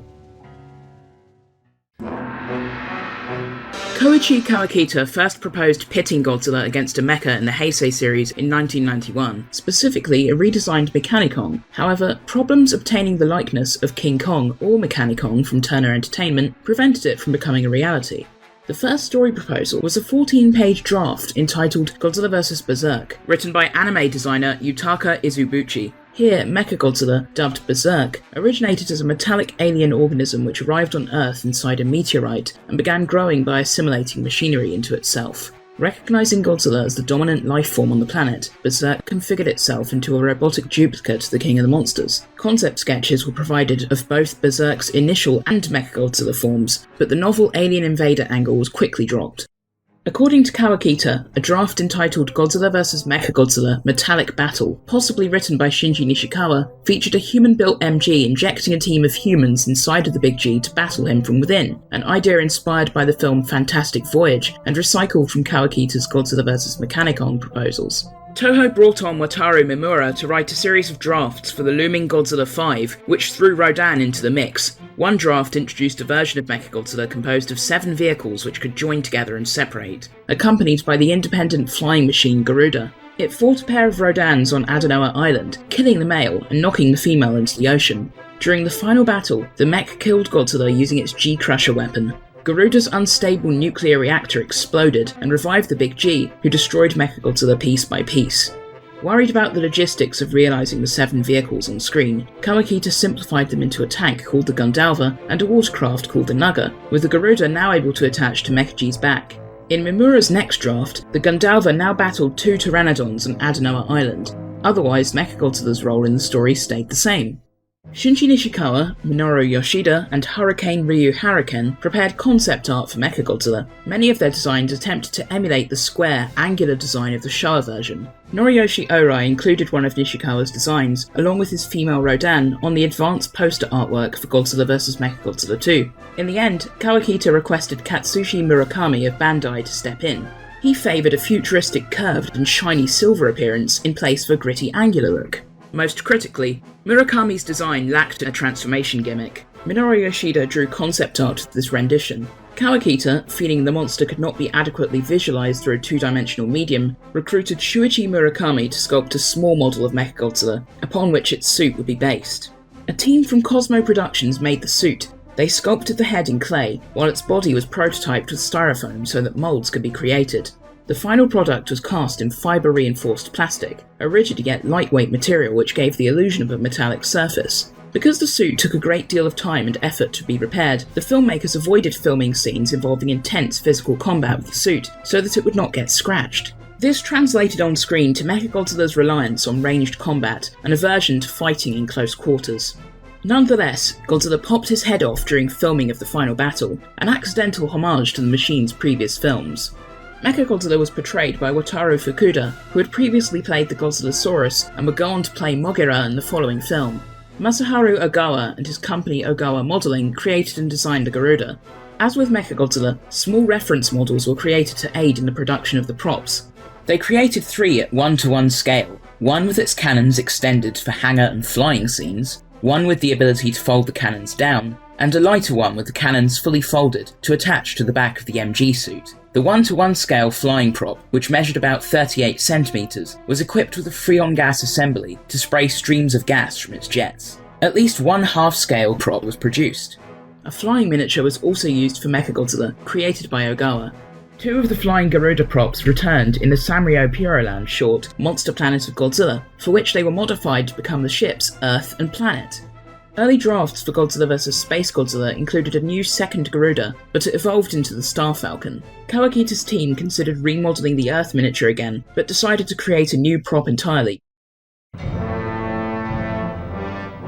Koichi Kawakita first proposed pitting Godzilla against a mecha in the Heisei series in 1991, specifically a redesigned Mechanicon. However, problems obtaining the likeness of King Kong or Mechanicon from Turner Entertainment prevented it from becoming a reality. The first story proposal was a 14-page draft entitled Godzilla vs. Berserk, written by anime designer Yutaka Izubuchi. Here, Mechagodzilla, dubbed Berserk, originated as a metallic alien organism which arrived on Earth inside a meteorite and began growing by assimilating machinery into itself. Recognizing Godzilla as the dominant life form on the planet, Berserk configured itself into a robotic duplicate of the King of the Monsters. Concept sketches were provided of both Berserk's initial and Mechagodzilla forms, but the novel alien invader angle was quickly dropped. According to Kawakita, a draft entitled Godzilla vs. Mechagodzilla Metallic Battle, possibly written by Shinji Nishikawa, featured a human-built MG injecting a team of humans inside of the Big G to battle him from within, an idea inspired by the film Fantastic Voyage and recycled from Kawakita's Godzilla vs. Mechanicon proposals. Toho brought on Wataru Mimura to write a series of drafts for the looming Godzilla 5, which threw Rodan into the mix. One draft introduced a version of Mechagodzilla composed of 7 vehicles which could join together and separate, accompanied by the independent flying machine Garuda. It fought a pair of Rodans on Adenoa Island, killing the male and knocking the female into the ocean. During the final battle, the mech killed Godzilla using its G-Crusher weapon. Garuda's unstable nuclear reactor exploded and revived the Big G, who destroyed Mechagodzilla piece by piece. Worried about the logistics of realising the 7 vehicles on screen, Kawakita simplified them into a tank called the Gundalva and a watercraft called the Nugger, with the Garuda now able to attach to Mecha-G's back. In Mimura's next draft, the Gundalva now battled 2 Pteranodons on Adenoa Island. Otherwise, Mechagodzilla's role in the story stayed the same. Shunji Nishikawa, Minoru Yoshida, and Hurricane Ryu Hurricane prepared concept art for Mechagodzilla. Many of their designs attempted to emulate the square, angular design of the Showa version. Noriyoshi Orai included one of Nishikawa's designs, along with his female Rodan, on the advanced poster artwork for Godzilla vs. Mechagodzilla II. In the end, Kawakita requested Katsushi Murakami of Bandai to step in. He favoured a futuristic curved and shiny silver appearance in place of a gritty angular look. Most critically, Murakami's design lacked a transformation gimmick. Minoru Yoshida drew concept art for this rendition. Kawakita, feeling the monster could not be adequately visualised through a two-dimensional medium, recruited Shuichi Murakami to sculpt a small model of Mechagodzilla, upon which its suit would be based. A team from Cosmo Productions made the suit. They sculpted the head in clay, while its body was prototyped with styrofoam so that moulds could be created. The final product was cast in fibre-reinforced plastic, a rigid yet lightweight material which gave the illusion of a metallic surface. Because the suit took a great deal of time and effort to be repaired, the filmmakers avoided filming scenes involving intense physical combat with the suit so that it would not get scratched. This translated on screen to Mechagodzilla's reliance on ranged combat, an aversion to fighting in close quarters. Nonetheless, Godzilla popped his head off during filming of the final battle, an accidental homage to the machine's previous films. Mechagodzilla was portrayed by Wataru Fukuda, who had previously played the Godzillasaurus and would go on to play Mogira in the following film. Masaharu Ogawa and his company Ogawa Modeling created and designed the Garuda. As with Mechagodzilla, small reference models were created to aid in the production of the props. They created 3 at 1:1 scale, one with its cannons extended for hangar and flying scenes, one with the ability to fold the cannons down, and a lighter one with the cannons fully folded to attach to the back of the MG suit. The 1:1 scale flying prop, which measured about 38 centimeters, was equipped with a Freon gas assembly to spray streams of gas from its jets. At least one half-scale prop was produced. A flying miniature was also used for Mechagodzilla, created by Ogawa. 2 of the flying Garuda props returned in the Sanrio Puroland short Monster Planet of Godzilla, for which they were modified to become the ships Earth and Planet. Early drafts for Godzilla vs. Space Godzilla included a new second Garuda, but it evolved into the Star Falcon. Kawakita's team considered remodelling the Earth miniature again, but decided to create a new prop entirely.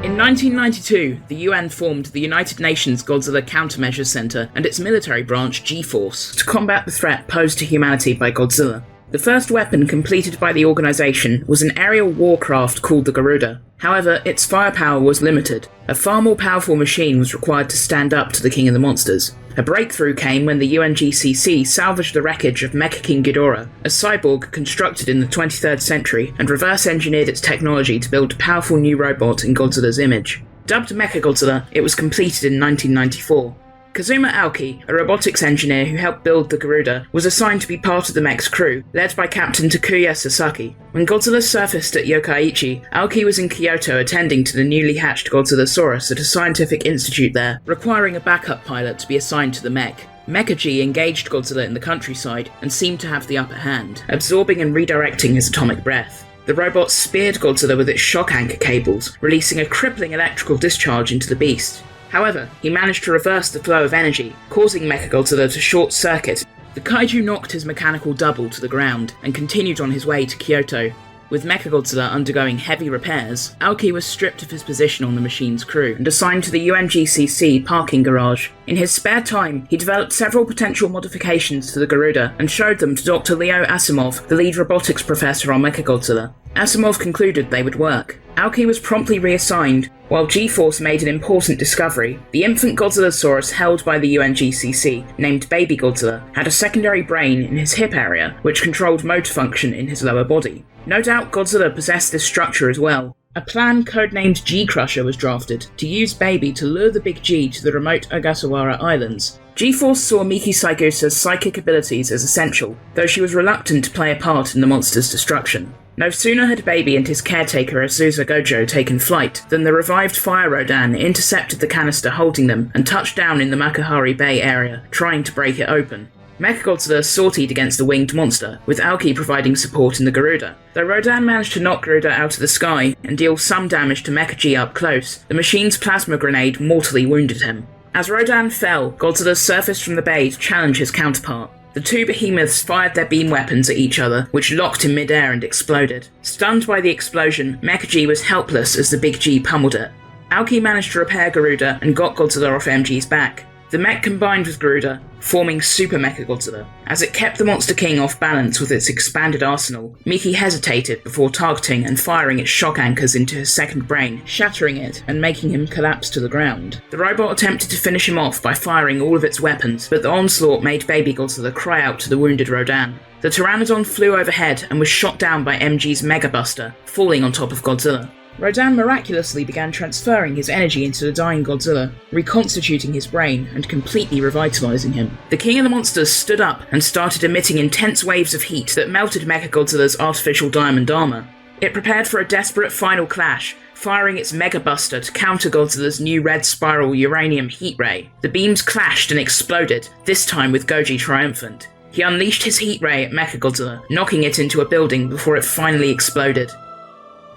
In 1992, the UN formed the United Nations Godzilla Countermeasures Center and its military branch G-Force to combat the threat posed to humanity by Godzilla. The first weapon completed by the organisation was an aerial warcraft called the Garuda. However, its firepower was limited. A far more powerful machine was required to stand up to the King of the Monsters. A breakthrough came when the UNGCC salvaged the wreckage of Mecha King Ghidorah, a cyborg constructed in the 23rd century, and reverse-engineered its technology to build a powerful new robot in Godzilla's image. Dubbed Mechagodzilla, it was completed in 1994. Kazuma Aoki, a robotics engineer who helped build the Garuda, was assigned to be part of the mech's crew, led by Captain Takuya Sasaki. When Godzilla surfaced at Yokkaichi, Aoki was in Kyoto attending to the newly hatched Godzillasaurus at a scientific institute there, requiring a backup pilot to be assigned to the mech. Mecha-G engaged Godzilla in the countryside and seemed to have the upper hand, absorbing and redirecting his atomic breath. The robot speared Godzilla with its shock anchor cables, releasing a crippling electrical discharge into the beast. However, he managed to reverse the flow of energy, causing Mechagodzilla to short-circuit. The kaiju knocked his mechanical double to the ground and continued on his way to Kyoto. With Mechagodzilla undergoing heavy repairs, Aoki was stripped of his position on the machine's crew and assigned to the UNGCC parking garage. In his spare time, he developed several potential modifications to the Garuda and showed them to Dr. Leo Asimov, the lead robotics professor on Mechagodzilla. Asimov concluded they would work. Aoki was promptly reassigned, while G-Force made an important discovery. The infant Godzillasaurus held by the UNGCC, named Baby Godzilla, had a secondary brain in his hip area, which controlled motor function in his lower body. No doubt Godzilla possessed this structure as well. A plan codenamed G-Crusher was drafted to use Baby to lure the Big G to the remote Ogasawara Islands. G-Force saw Miki Saigusa's psychic abilities as essential, though she was reluctant to play a part in the monster's destruction. No sooner had Baby and his caretaker Azusa Gojo taken flight than the revived Fire Rodan intercepted the canister holding them and touched down in the Makuhari Bay area, trying to break it open. Mechagodzilla sortied against the winged monster, with Aoki providing support in the Garuda. Though Rodan managed to knock Garuda out of the sky and deal some damage to Mecha-G up close, the machine's plasma grenade mortally wounded him. As Rodan fell, Godzilla surfaced from the bay to challenge his counterpart. The two behemoths fired their beam weapons at each other, which locked in mid-air and exploded. Stunned by the explosion, Mecha-G was helpless as the Big G pummeled it. Aoki managed to repair Garuda and got Godzilla off MG's back. The mech combined with Garuda, forming Super Mechagodzilla. As it kept the Monster King off balance with its expanded arsenal, Miki hesitated before targeting and firing its shock anchors into his second brain, shattering it and making him collapse to the ground. The robot attempted to finish him off by firing all of its weapons, but the onslaught made Baby Godzilla cry out to the wounded Rodan. The Pteranodon flew overhead and was shot down by MG's Mega Buster, falling on top of Godzilla. Rodan miraculously began transferring his energy into the dying Godzilla, reconstituting his brain and completely revitalizing him. The King of the Monsters stood up and started emitting intense waves of heat that melted Mechagodzilla's artificial diamond armor. It prepared for a desperate final clash, firing its Mega Buster to counter Godzilla's new red spiral uranium heat ray. The beams clashed and exploded, this time with Goji triumphant. He unleashed his heat ray at Mechagodzilla, knocking it into a building before it finally exploded.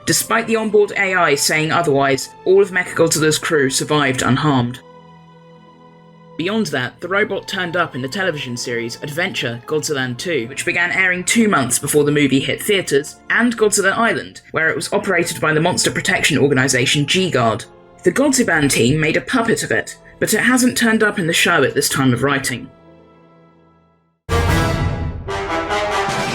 Despite the onboard AI saying otherwise, all of Mechagodzilla's crew survived unharmed. Beyond that, the robot turned up in the television series Adventure Godzilla 2, which began airing 2 months before the movie hit theatres, and Godzilla Island, where it was operated by the monster protection organisation G-Guard. The Godziban team made a puppet of it, but it hasn't turned up in the show at this time of writing.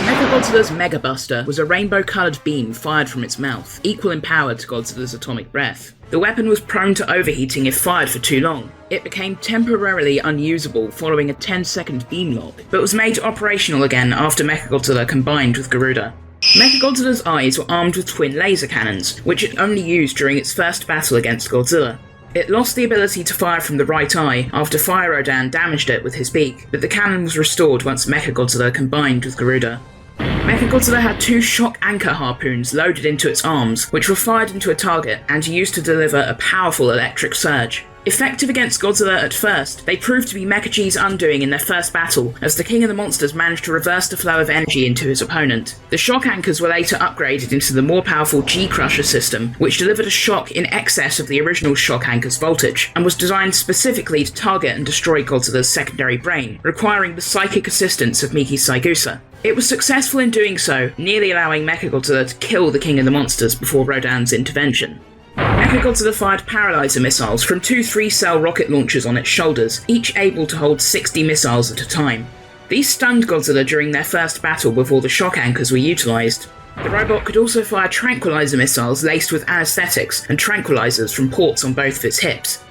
Mechagodzilla's Mega Buster was a rainbow-coloured beam fired from its mouth, equal in power to Godzilla's atomic breath. The weapon was prone to overheating if fired for too long. It became temporarily unusable following a 10-second beam lock, but was made operational again after Mechagodzilla combined with Garuda. Mechagodzilla's eyes were armed with twin laser cannons, which it only used during its first battle against Godzilla. It lost the ability to fire from the right eye after Fire Rodan damaged it with his beak, but the cannon was restored once Mechagodzilla combined with Garuda. Mechagodzilla had 2 shock anchor harpoons loaded into its arms, which were fired into a target and used to deliver a powerful electric surge. Effective against Godzilla at first, they proved to be Mecha-G's undoing in their first battle, as the King of the Monsters managed to reverse the flow of energy into his opponent. The shock anchors were later upgraded into the more powerful G-Crusher system, which delivered a shock in excess of the original shock anchor's voltage, and was designed specifically to target and destroy Godzilla's secondary brain, requiring the psychic assistance of Miki Saigusa. It was successful in doing so, nearly allowing Mechagodzilla to kill the King of the Monsters before Rodan's intervention. Mechagodzilla fired paralyzer missiles from 2 3-cell rocket launchers on its shoulders, each able to hold 60 missiles at a time. These stunned Godzilla during their first battle before the shock anchors were utilised. The robot could also fire tranquilizer missiles laced with anesthetics and tranquilizers from ports on both of its hips.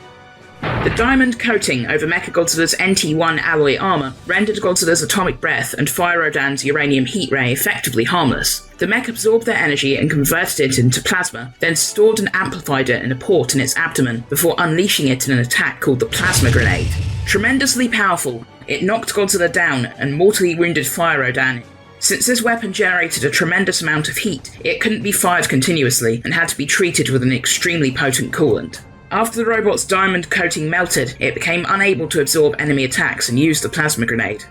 The diamond coating over Mechagodzilla's NT1 alloy armor rendered Godzilla's atomic breath and Fire Rodan's uranium heat ray effectively harmless. The mech absorbed their energy and converted it into plasma, then stored and amplified it in a port in its abdomen before unleashing it in an attack called the Plasma Grenade. Tremendously powerful, it knocked Godzilla down and mortally wounded Fire Rodan. Since this weapon generated a tremendous amount of heat, it couldn't be fired continuously and had to be treated with an extremely potent coolant. After the robot's diamond coating melted, it became unable to absorb enemy attacks and used the plasma grenade.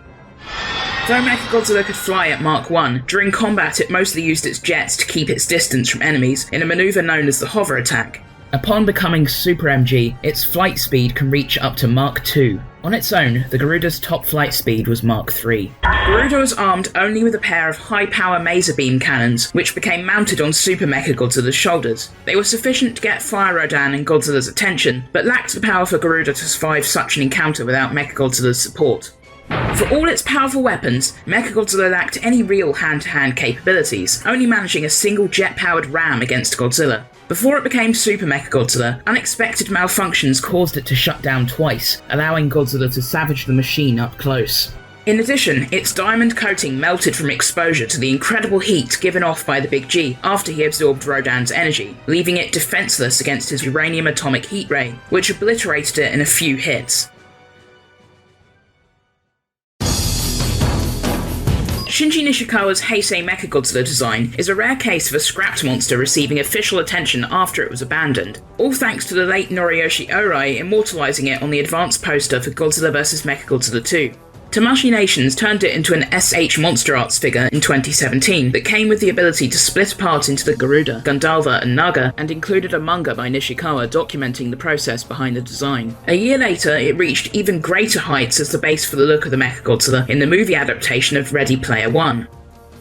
Though Mechagodzilla could fly at Mach 1, during combat it mostly used its jets to keep its distance from enemies in a maneuver known as the hover attack. Upon becoming Super MG, its flight speed can reach up to Mach 2. On its own, the Garuda's top flight speed was Mach 3. Garuda was armed only with a pair of high-power maser beam cannons, which became mounted on Super Mechagodzilla's shoulders. They were sufficient to get Fire Rodan and Godzilla's attention, but lacked the power for Garuda to survive such an encounter without Mechagodzilla's support. For all its powerful weapons, Mechagodzilla lacked any real hand-to-hand capabilities, only managing a single jet-powered ram against Godzilla. Before it became Super Mechagodzilla, unexpected malfunctions caused it to shut down twice, allowing Godzilla to savage the machine up close. In addition, its diamond coating melted from exposure to the incredible heat given off by the Big G after he absorbed Rodan's energy, leaving it defenseless against his uranium atomic heat ray, which obliterated it in a few hits. Shinji Nishikawa's Heisei Mechagodzilla design is a rare case of a scrapped monster receiving official attention after it was abandoned, all thanks to the late Noriyoshi Orai immortalising it on the advance poster for Godzilla vs Mechagodzilla II. Tamashii Nations turned it into an SH Monster Arts figure in 2017 that came with the ability to split apart into the Garuda, Gandalva and Naga, and included a manga by Nishikawa documenting the process behind the design. A year later, it reached even greater heights as the base for the look of the Mechagodzilla in the movie adaptation of Ready Player One.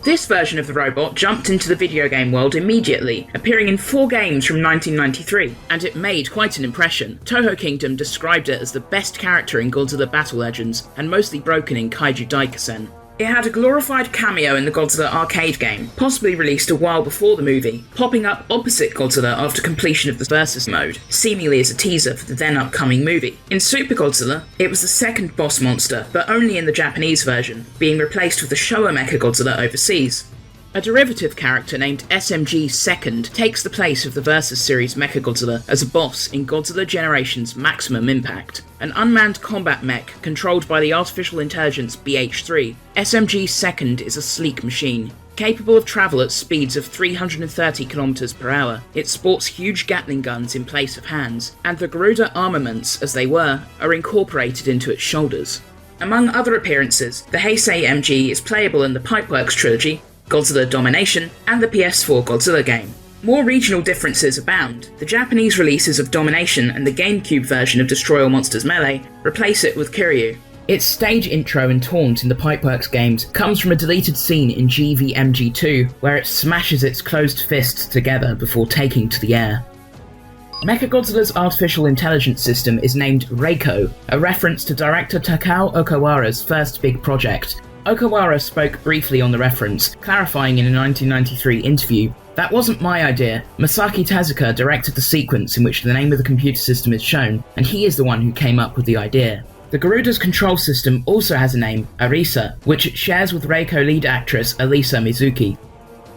This version of the robot jumped into the video game world immediately, appearing in 4 games from 1993, and it made quite an impression. Toho Kingdom described it as the best character in Godzilla Battle Legends, and mostly broken in Kaiju Daikasen. It had a glorified cameo in the Godzilla arcade game, possibly released a while before the movie, popping up opposite Godzilla after completion of the Versus mode, seemingly as a teaser for the then upcoming movie. In Super Godzilla, it was the second boss monster, but only in the Japanese version, being replaced with the Showa Mechagodzilla overseas. A derivative character named SMG-2 takes the place of the Versus series Mechagodzilla as a boss in Godzilla Generation's Maximum Impact. An unmanned combat mech controlled by the artificial intelligence BH-3, SMG-2 is a sleek machine. Capable of travel at speeds of 330 km per hour, it sports huge Gatling guns in place of hands, and the Garuda armaments, as they were, are incorporated into its shoulders. Among other appearances, the Heisei MG is playable in the Pipeworks trilogy, Godzilla Domination, and the PS4 Godzilla game. More regional differences abound. The Japanese releases of Domination and the GameCube version of Destroy All Monsters Melee replace it with Kiryu. Its stage intro and taunt in the Pipeworks games comes from a deleted scene in GvsG II, where it smashes its closed fists together before taking to the air. Mechagodzilla's artificial intelligence system is named Reiko, a reference to director Takao Okawara's first big project. Okawara spoke briefly on the reference, clarifying in a 1993 interview, "That wasn't my idea. Masaki Tezuka directed the sequence in which the name of the computer system is shown, and he is the one who came up with the idea." The Garuda's control system also has a name, Arisa, which it shares with Reiko lead actress Elisa Mizuki.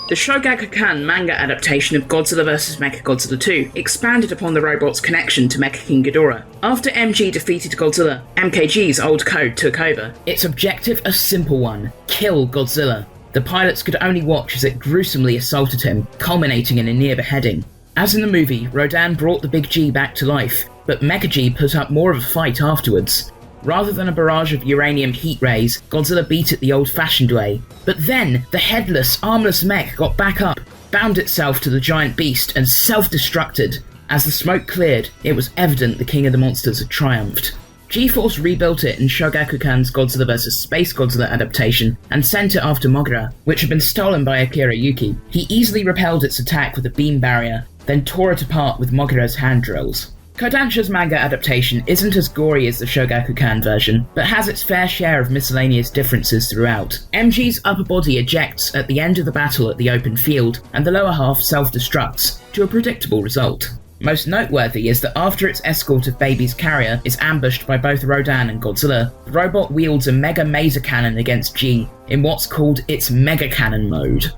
The Shogakukan manga adaptation of Godzilla vs. Mechagodzilla II expanded upon the robot's connection to Mecha King Ghidorah. After MG defeated Godzilla, MKG's old code took over. Its objective a simple one: kill Godzilla. The pilots could only watch as it gruesomely assaulted him, culminating in a near beheading. As in the movie, Rodan brought the Big G back to life, but Mecha G put up more of a fight afterwards. Rather than a barrage of uranium heat rays, Godzilla beat it the old-fashioned way. But then, the headless, armless mech got back up, bound itself to the giant beast, and self-destructed. As the smoke cleared, it was evident the King of the Monsters had triumphed. G-Force rebuilt it in Shogakukan's Godzilla vs. Space Godzilla adaptation, and sent it after Mothra, which had been stolen by Akira Yuki. He easily repelled its attack with a beam barrier, then tore it apart with Mothra's hand drills. Kodansha's manga adaptation isn't as gory as the Shogakukan version, but has its fair share of miscellaneous differences throughout. MG's upper body ejects at the end of the battle at the open field, and the lower half self-destructs, to a predictable result. Most noteworthy is that after its escort of Baby's carrier is ambushed by both Rodan and Godzilla, the robot wields a Mega Maser Cannon against G, in what's called its Mega Cannon mode.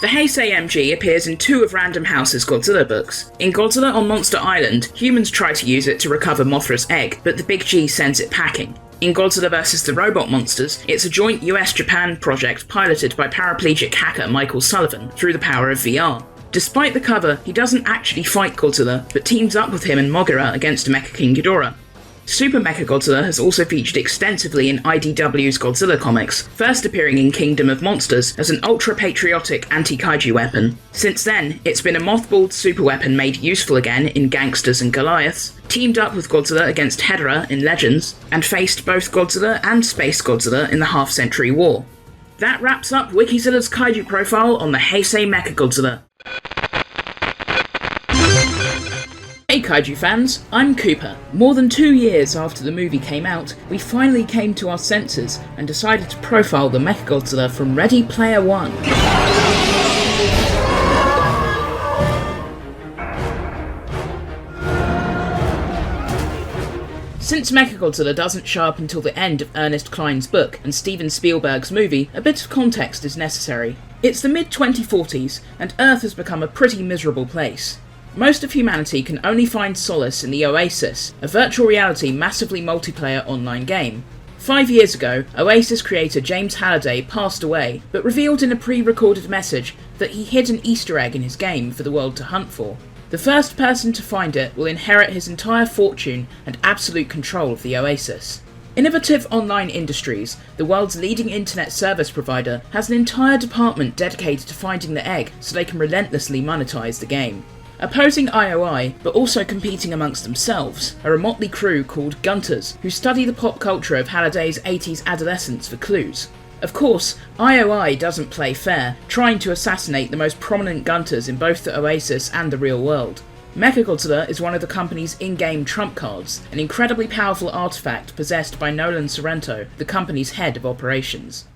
The Heisei MG appears in 2 of Random House's Godzilla books. In Godzilla on Monster Island, humans try to use it to recover Mothra's egg, but the Big G sends it packing. In Godzilla vs. the Robot Monsters, it's a joint US-Japan project piloted by paraplegic hacker Michael Sullivan through the power of VR. Despite the cover, he doesn't actually fight Godzilla, but teams up with him and Mothra against Mecha King Ghidorah. Super Mechagodzilla has also featured extensively in IDW's Godzilla comics, first appearing in Kingdom of Monsters as an ultra-patriotic anti-kaiju weapon. Since then, it's been a mothballed super weapon made useful again in Gangsters and Goliaths, teamed up with Godzilla against Hedorah in Legends, and faced both Godzilla and Space Godzilla in the Half-Century War. That wraps up Wikizilla's Kaiju profile on the Heisei Mechagodzilla. Hey Kaiju fans, I'm Cooper. More than 2 years after the movie came out, we finally came to our senses and decided to profile the Mechagodzilla from Ready Player One. Since Mechagodzilla doesn't show up until the end of Ernest Cline's book and Steven Spielberg's movie, a bit of context is necessary. It's the mid-2040s, and Earth has become a pretty miserable place. Most of humanity can only find solace in the Oasis, a virtual reality massively multiplayer online game. 5 years ago, Oasis creator James Halliday passed away, but revealed in a pre-recorded message that he hid an Easter egg in his game for the world to hunt for. The first person to find it will inherit his entire fortune and absolute control of the Oasis. Innovative Online Industries, the world's leading internet service provider, has an entire department dedicated to finding the egg so they can relentlessly monetize the game. Opposing IOI, but also competing amongst themselves, are a motley crew called Gunters, who study the pop culture of Halliday's 80s adolescence for clues. Of course, IOI doesn't play fair, trying to assassinate the most prominent Gunters in both the Oasis and the real world. Mechagodzilla is one of the company's in-game trump cards, an incredibly powerful artifact possessed by Nolan Sorrento, the company's head of operations.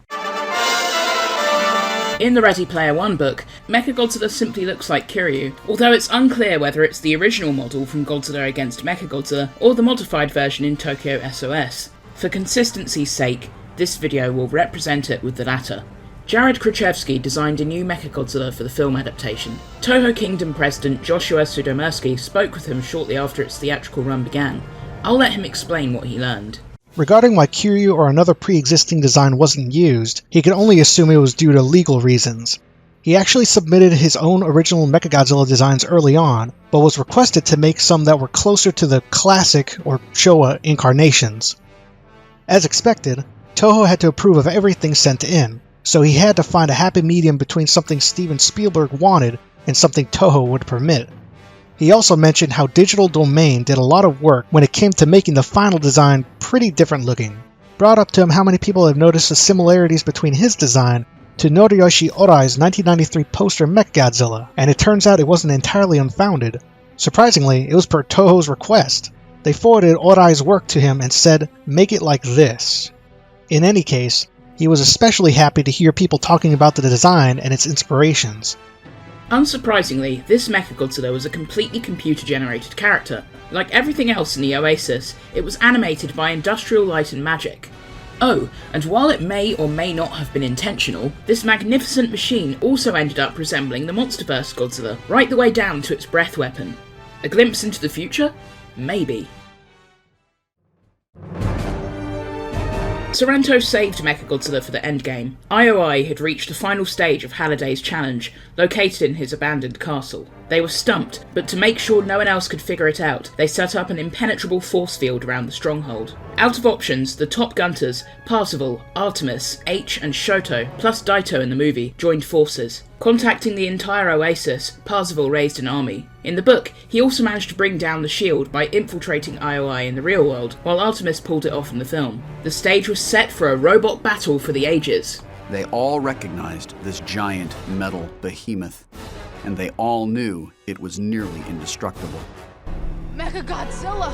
In the Ready Player One book, Mechagodzilla simply looks like Kiryu, although it's unclear whether it's the original model from Godzilla against Mechagodzilla or the modified version in Tokyo SOS. For consistency's sake, this video will represent it with the latter. Jared Krichevsky designed a new Mechagodzilla for the film adaptation. Toho Kingdom President Joshua Sudomersky spoke with him shortly after its theatrical run began. I'll let him explain what he learned. Regarding why Kiryu or another pre-existing design wasn't used, he could only assume it was due to legal reasons. He actually submitted his own original Mechagodzilla designs early on, but was requested to make some that were closer to the classic or Showa incarnations. As expected, Toho had to approve of everything sent in, so he had to find a happy medium between something Steven Spielberg wanted and something Toho would permit. He also mentioned how Digital Domain did a lot of work when it came to making the final design pretty different looking. Brought up to him how many people have noticed the similarities between his design to Noriyoshi Orai's 1993 poster Mechagodzilla, and it turns out it wasn't entirely unfounded. Surprisingly, it was per Toho's request. They forwarded Orai's work to him and said, "Make it like this." In any case, he was especially happy to hear people talking about the design and its inspirations. Unsurprisingly, this Mechagodzilla was a completely computer-generated character. Like everything else in the Oasis, it was animated by Industrial Light and Magic. Oh, and while it may or may not have been intentional, this magnificent machine also ended up resembling the Monsterverse Godzilla, right the way down to its breath weapon. A glimpse into the future? Maybe. Sorrento saved Mechagodzilla for the endgame. IOI had reached the final stage of Halliday's challenge, located in his abandoned castle. They were stumped, but to make sure no one else could figure it out, they set up an impenetrable force field around the stronghold. Out of options, the top Gunters, Parzival, Artemis, H and Shoto, plus Daito in the movie, joined forces. Contacting the entire Oasis, Parzival raised an army. In the book, he also managed to bring down the shield by infiltrating IOI in the real world, while Artemis pulled it off in the film. The stage was set for a robot battle for the ages. They all recognized this giant metal behemoth, and they all knew it was nearly indestructible. Mechagodzilla!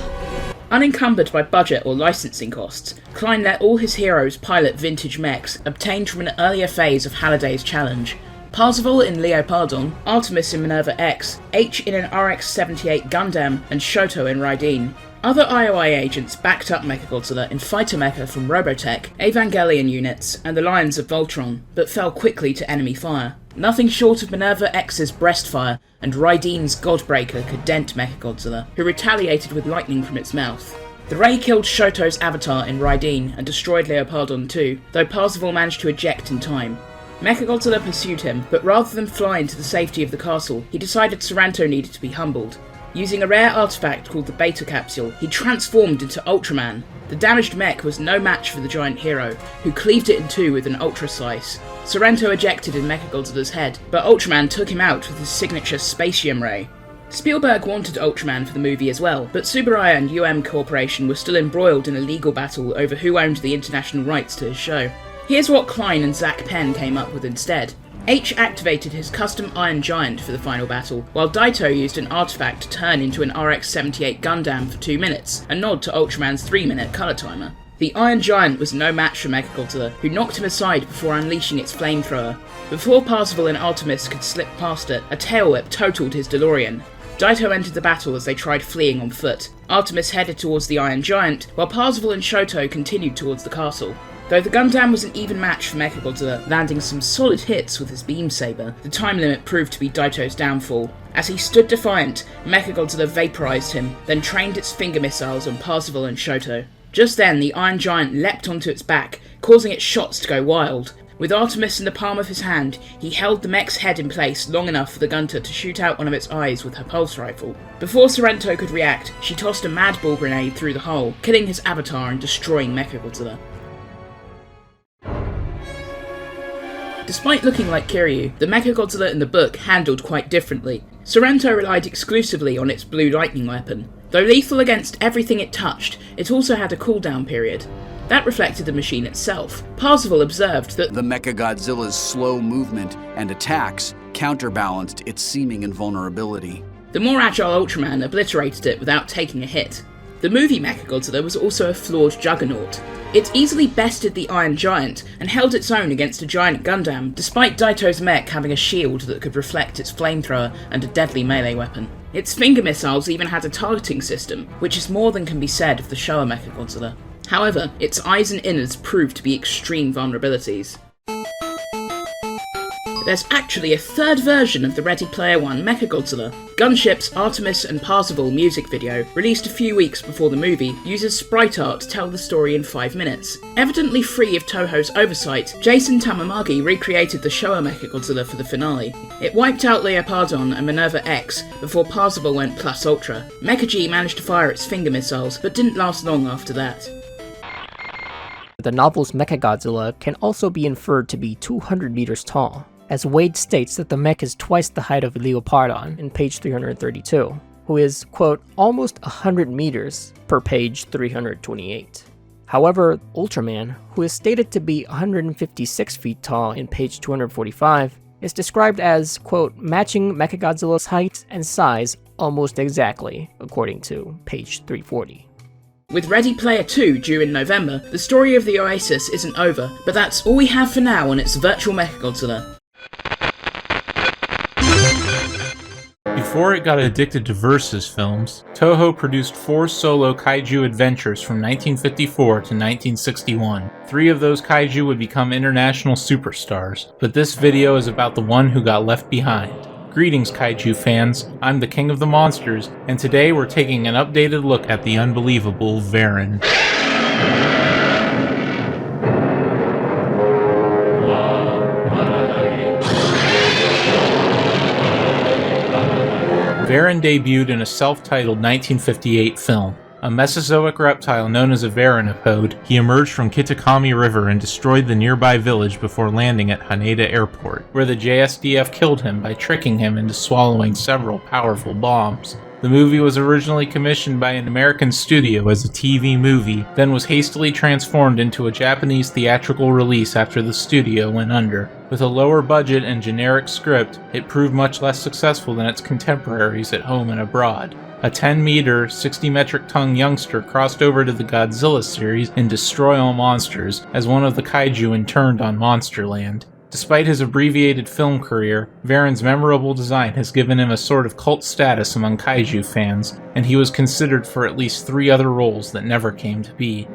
Unencumbered by budget or licensing costs, Klein let all his heroes pilot vintage mechs obtained from an earlier phase of Halliday's challenge. Parzival in Leopardon, Artemis in Minerva X, H in an RX-78 Gundam, and Shoto in Raiden. Other IOI agents backed up Mechagodzilla in Fighter Mecha from Robotech, Evangelion units, and the Lions of Voltron, but fell quickly to enemy fire. Nothing short of Minerva X's Breastfire and Raiden's Godbreaker could dent Mechagodzilla, who retaliated with lightning from its mouth. The ray killed Shoto's avatar in Raiden and destroyed Leopardon too, though Parzival managed to eject in time. Mechagodzilla pursued him, but rather than fly into the safety of the castle, he decided Sorrento needed to be humbled. Using a rare artifact called the Beta Capsule, he transformed into Ultraman. The damaged mech was no match for the giant hero, who cleaved it in two with an Ultra Slice. Sorrento ejected in Mechagodzilla's head, but Ultraman took him out with his signature Spatium Ray. Spielberg wanted Ultraman for the movie as well, but Tsuburaya and UM Corporation were still embroiled in a legal battle over who owned the international rights to his show. Here's what Klein and Zach Penn came up with instead. H activated his custom Iron Giant for the final battle, while Daito used an artifact to turn into an RX-78 Gundam for 2 minutes, a nod to Ultraman's 3-minute colour timer. The Iron Giant was no match for Mechagodzilla, who knocked him aside before unleashing its flamethrower. Before Parzival and Artemis could slip past it, a tail whip totaled his DeLorean. Daito entered the battle as they tried fleeing on foot. Artemis headed towards the Iron Giant, while Parzival and Shoto continued towards the castle. Though the Gundam was an even match for Mechagodzilla, landing some solid hits with his beam saber, the time limit proved to be Daito's downfall. As he stood defiant, Mechagodzilla vaporized him, then trained its finger missiles on Parzival and Shoto. Just then, the Iron Giant leapt onto its back, causing its shots to go wild. With Artemis in the palm of his hand, he held the mech's head in place long enough for the gunter to shoot out one of its eyes with her pulse rifle. Before Sorrento could react, she tossed a mad ball grenade through the hole, killing his avatar and destroying Mechagodzilla. Despite looking like Kiryu, the Mechagodzilla in the book handled quite differently. Sorrento relied exclusively on its blue lightning weapon. Though lethal against everything it touched, it also had a cooldown period. That reflected the machine itself. Parzival observed that the Mechagodzilla's slow movement and attacks counterbalanced its seeming invulnerability. The more agile Ultraman obliterated it without taking a hit. The movie Mechagodzilla was also a flawed juggernaut. It easily bested the Iron Giant and held its own against a giant Gundam, despite Daito's mech having a shield that could reflect its flamethrower and a deadly melee weapon. Its finger missiles even had a targeting system, which is more than can be said of the Showa Mechagodzilla. However, its eyes and innards proved to be extreme vulnerabilities. There's actually a third version of the Ready Player One Mechagodzilla. Gunship's Artemis and Parzival music video, released a few weeks before the movie, uses sprite art to tell the story in 5 minutes. Evidently free of Toho's oversight, Jason Tamamagi recreated the Showa Mechagodzilla for the finale. It wiped out Leopardon and Minerva X before Parzival went plus ultra. Mecha-G managed to fire its finger missiles, but didn't last long after that. The novel's Mechagodzilla can also be inferred to be 200 meters tall, as Wade states that the mech is twice the height of Leopardon in page 332, who is, quote, almost 100 meters per page 328. However, Ultraman, who is stated to be 156 feet tall in page 245, is described as, quote, matching Mechagodzilla's height and size almost exactly, according to page 340. With Ready Player 2 due in November, the story of the Oasis isn't over, but that's all we have for now on its virtual Mechagodzilla. Before it got addicted to Versus films, Toho produced 4 solo kaiju adventures from 1954 to 1961. 3 of those kaiju would become international superstars, but this video is about the one who got left behind. Greetings kaiju fans, I'm the King of the Monsters, and today we're taking an updated look at the unbelievable Varan. Varan debuted in a self-titled 1958 film. A Mesozoic reptile known as a Varanopode, he emerged from Kitakami River and destroyed the nearby village before landing at Haneda Airport, where the JSDF killed him by tricking him into swallowing several powerful bombs. The movie was originally commissioned by an American studio as a TV movie, then was hastily transformed into a Japanese theatrical release after the studio went under. With a lower budget and generic script, it proved much less successful than its contemporaries at home and abroad. A 10-meter, 60-metric-ton youngster crossed over to the Godzilla series in Destroy All Monsters as one of the kaiju interned on Monsterland. Despite his abbreviated film career, Varan's memorable design has given him a sort of cult status among kaiju fans, and he was considered for at least 3 other roles that never came to be.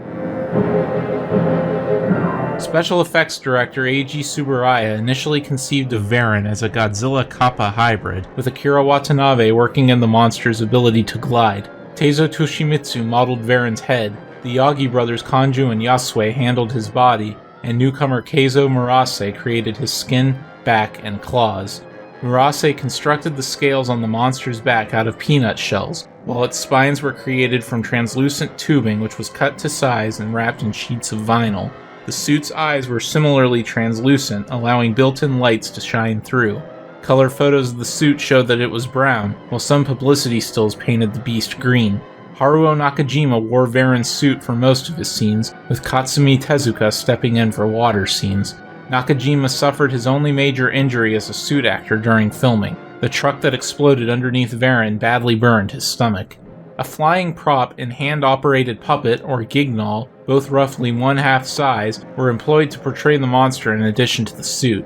Special effects director Eiji Tsuburaya initially conceived of Varan as a Godzilla Kappa hybrid, with Akira Watanabe working in the monster's ability to glide. Teizo Toshimitsu modeled Varan's head, the Yagi brothers Kanju and Yasue handled his body, and newcomer Keizo Murase created his skin, back, and claws. Murase constructed the scales on the monster's back out of peanut shells, while its spines were created from translucent tubing which was cut to size and wrapped in sheets of vinyl. The suit's eyes were similarly translucent, allowing built-in lights to shine through. Color photos of the suit showed that it was brown, while some publicity stills painted the beast green. Haruo Nakajima wore Varan's suit for most of his scenes, with Katsumi Tezuka stepping in for water scenes. Nakajima suffered his only major injury as a suit actor during filming. The truck that exploded underneath Varan badly burned his stomach. A flying prop and hand-operated puppet, or Gignal, both roughly 1/2 size, were employed to portray the monster in addition to the suit.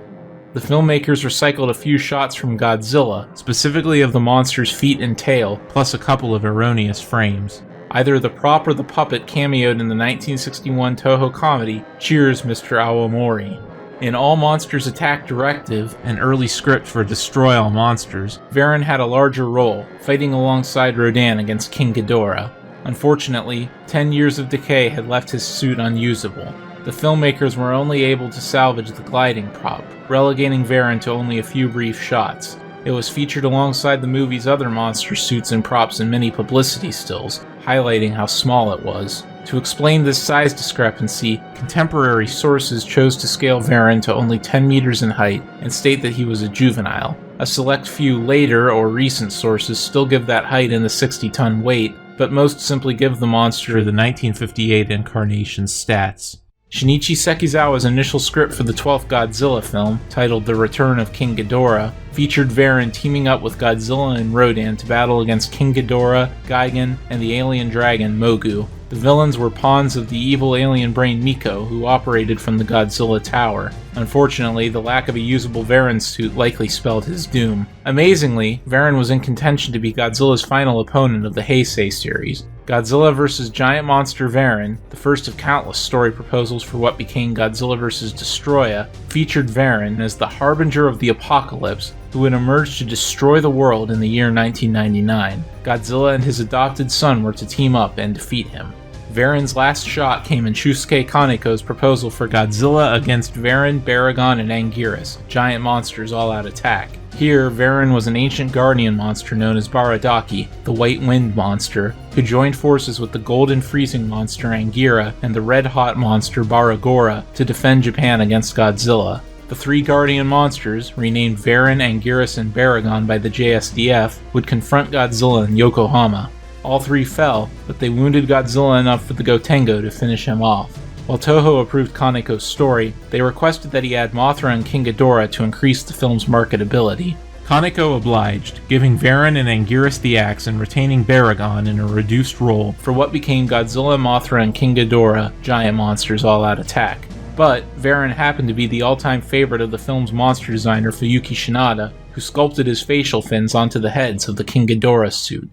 The filmmakers recycled a few shots from Godzilla, specifically of the monster's feet and tail, plus a couple of erroneous frames. Either the prop or the puppet cameoed in the 1961 Toho comedy Cheers, Mr. Awamori. In All Monsters Attack Directive, an early script for Destroy All Monsters, Varan had a larger role, fighting alongside Rodan against King Ghidorah. Unfortunately, 10 years of decay had left his suit unusable. The filmmakers were only able to salvage the gliding prop, relegating Varan to only a few brief shots. It was featured alongside the movie's other monster suits and props in many publicity stills, highlighting how small it was. To explain this size discrepancy, contemporary sources chose to scale Varan to only 10 meters in height and state that he was a juvenile. A select few later or recent sources still give that height in the 60-ton weight, but most simply give the monster the 1958 incarnation stats. Shinichi Sekizawa's initial script for the 12th Godzilla film, titled The Return of King Ghidorah, featured Varan teaming up with Godzilla and Rodan to battle against King Ghidorah, Gigan, and the alien dragon Mogu. The villains were pawns of the evil alien brain Miko, who operated from the Godzilla Tower. Unfortunately, the lack of a usable Varan suit likely spelled his doom. Amazingly, Varan was in contention to be Godzilla's final opponent of the Heisei series. Godzilla vs. Giant Monster Varan, the first of countless story proposals for what became Godzilla vs. Destroya, featured Varan as the harbinger of the apocalypse who would emerge to destroy the world in the year 1999. Godzilla and his adopted son were to team up and defeat him. Varan's last shot came in Shusuke Kaneko's proposal for Godzilla against Varan, Baragon, and Anguirus, giant monsters all-out attack. Here, Varan was an ancient guardian monster known as Baradaki, the White Wind monster, who joined forces with the Golden Freezing monster Anguirus and the Red-Hot monster Baragora to defend Japan against Godzilla. The three guardian monsters, renamed Varan, Anguirus, and Baragon by the JSDF, would confront Godzilla in Yokohama. All three fell, but they wounded Godzilla enough for the Gotengo to finish him off. While Toho approved Kaneko's story, they requested that he add Mothra and King Ghidorah to increase the film's marketability. Kaneko obliged, giving Varan and Anguirus the axe and retaining Baragon in a reduced role for what became Godzilla, Mothra, and King Ghidorah, Giant Monsters All-Out Attack. But Varan happened to be the all-time favorite of the film's monster designer Fuyuki Shinada, who sculpted his facial fins onto the heads of the King Ghidorah suit.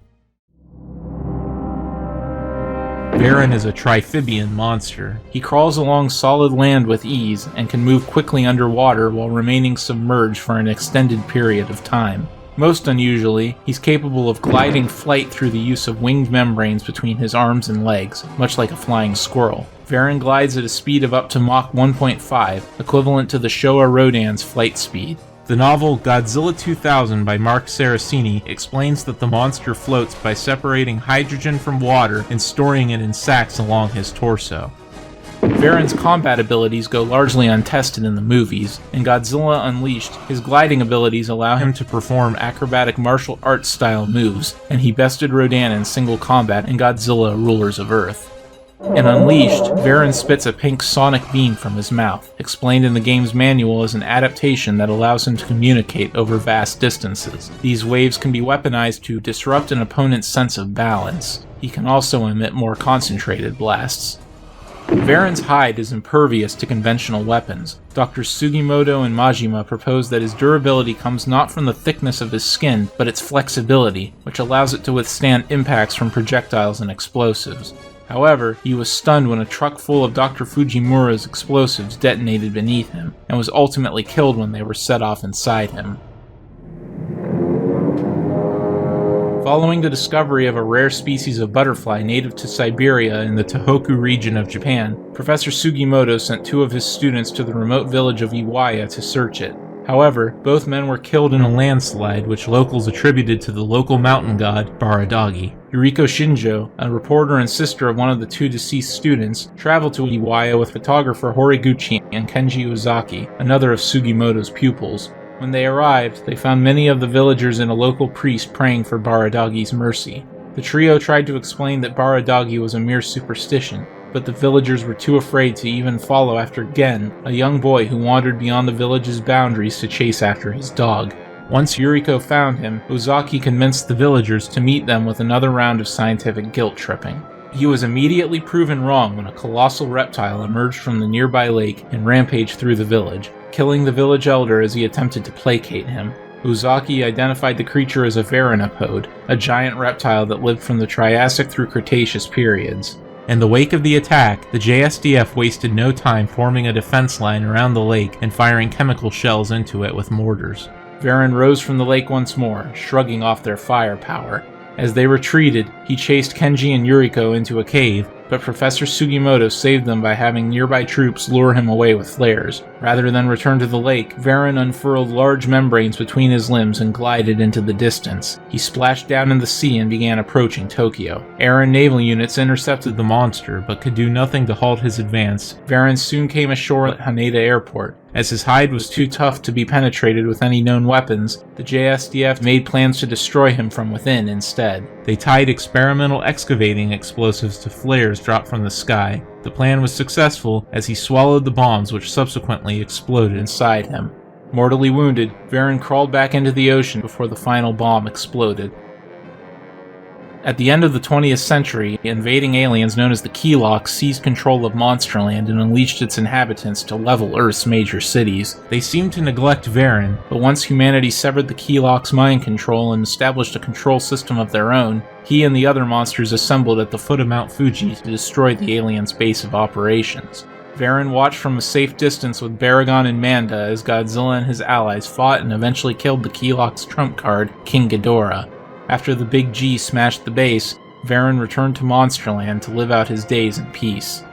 Varan is a trifibian monster. He crawls along solid land with ease and can move quickly underwater while remaining submerged for an extended period of time. Most unusually, he's capable of gliding flight through the use of winged membranes between his arms and legs, much like a flying squirrel. Varan glides at a speed of up to Mach 1.5, equivalent to the Showa Rodan's flight speed. The novel Godzilla 2000 by Mark Saraceni explains that the monster floats by separating hydrogen from water and storing it in sacs along his torso. Varan's combat abilities go largely untested in the movies. In Godzilla Unleashed, his gliding abilities allow him to perform acrobatic martial arts style moves, and he bested Rodan in single combat in Godzilla Rulers of Earth. In Unleashed, Varan spits a pink sonic beam from his mouth, explained in the game's manual as an adaptation that allows him to communicate over vast distances. These waves can be weaponized to disrupt an opponent's sense of balance. He can also emit more concentrated blasts. Varan's hide is impervious to conventional weapons. Drs. Sugimoto and Majima propose that his durability comes not from the thickness of his skin, but its flexibility, which allows it to withstand impacts from projectiles and explosives. However, he was stunned when a truck full of Dr. Fujimura's explosives detonated beneath him, and was ultimately killed when they were set off inside him. Following the discovery of a rare species of butterfly native to Siberia in the Tohoku region of Japan, Professor Sugimoto sent two of his students to the remote village of Iwaya to search it. However, both men were killed in a landslide which locals attributed to the local mountain god, Baradagi. Yuriko Shinjo, a reporter and sister of one of the two deceased students, traveled to Iwaya with photographer Horiguchi and Kenji Ozaki, another of Sugimoto's pupils. When they arrived, they found many of the villagers and a local priest praying for Baradagi's mercy. The trio tried to explain that Baradagi was a mere superstition, but the villagers were too afraid to even follow after Gen, a young boy who wandered beyond the village's boundaries to chase after his dog. Once Yuriko found him, Ozaki convinced the villagers to meet them with another round of scientific guilt-tripping. He was immediately proven wrong when a colossal reptile emerged from the nearby lake and rampaged through the village, killing the village elder as he attempted to placate him. Ozaki identified the creature as a Varanopode, a giant reptile that lived from the Triassic through Cretaceous periods. In the wake of the attack, the JSDF wasted no time forming a defense line around the lake and firing chemical shells into it with mortars. Varan rose from the lake once more, shrugging off their firepower. As they retreated, he chased Kenji and Yuriko into a cave, but Professor Sugimoto saved them by having nearby troops lure him away with flares. Rather than return to the lake, Varan unfurled large membranes between his limbs and glided into the distance. He splashed down in the sea and began approaching Tokyo. Air and naval units intercepted the monster, but could do nothing to halt his advance. Varan soon came ashore at Haneda Airport. As his hide was too tough to be penetrated with any known weapons, the JSDF made plans to destroy him from within instead. They tied experimental excavating explosives to flares dropped from the sky. The plan was successful as he swallowed the bombs, which subsequently exploded inside him. Mortally wounded, Varan crawled back into the ocean before the final bomb exploded. At the end of the 20th century, invading aliens known as the Keylocks seized control of Monsterland and unleashed its inhabitants to level Earth's major cities. They seemed to neglect Varan, but once humanity severed the Keylocks' mind control and established a control system of their own, he and the other monsters assembled at the foot of Mount Fuji to destroy the aliens' base of operations. Varan watched from a safe distance with Baragon and Manda as Godzilla and his allies fought and eventually killed the Keylocks' trump card, King Ghidorah. After the Big G smashed the base, Varan returned to Monsterland to live out his days in peace.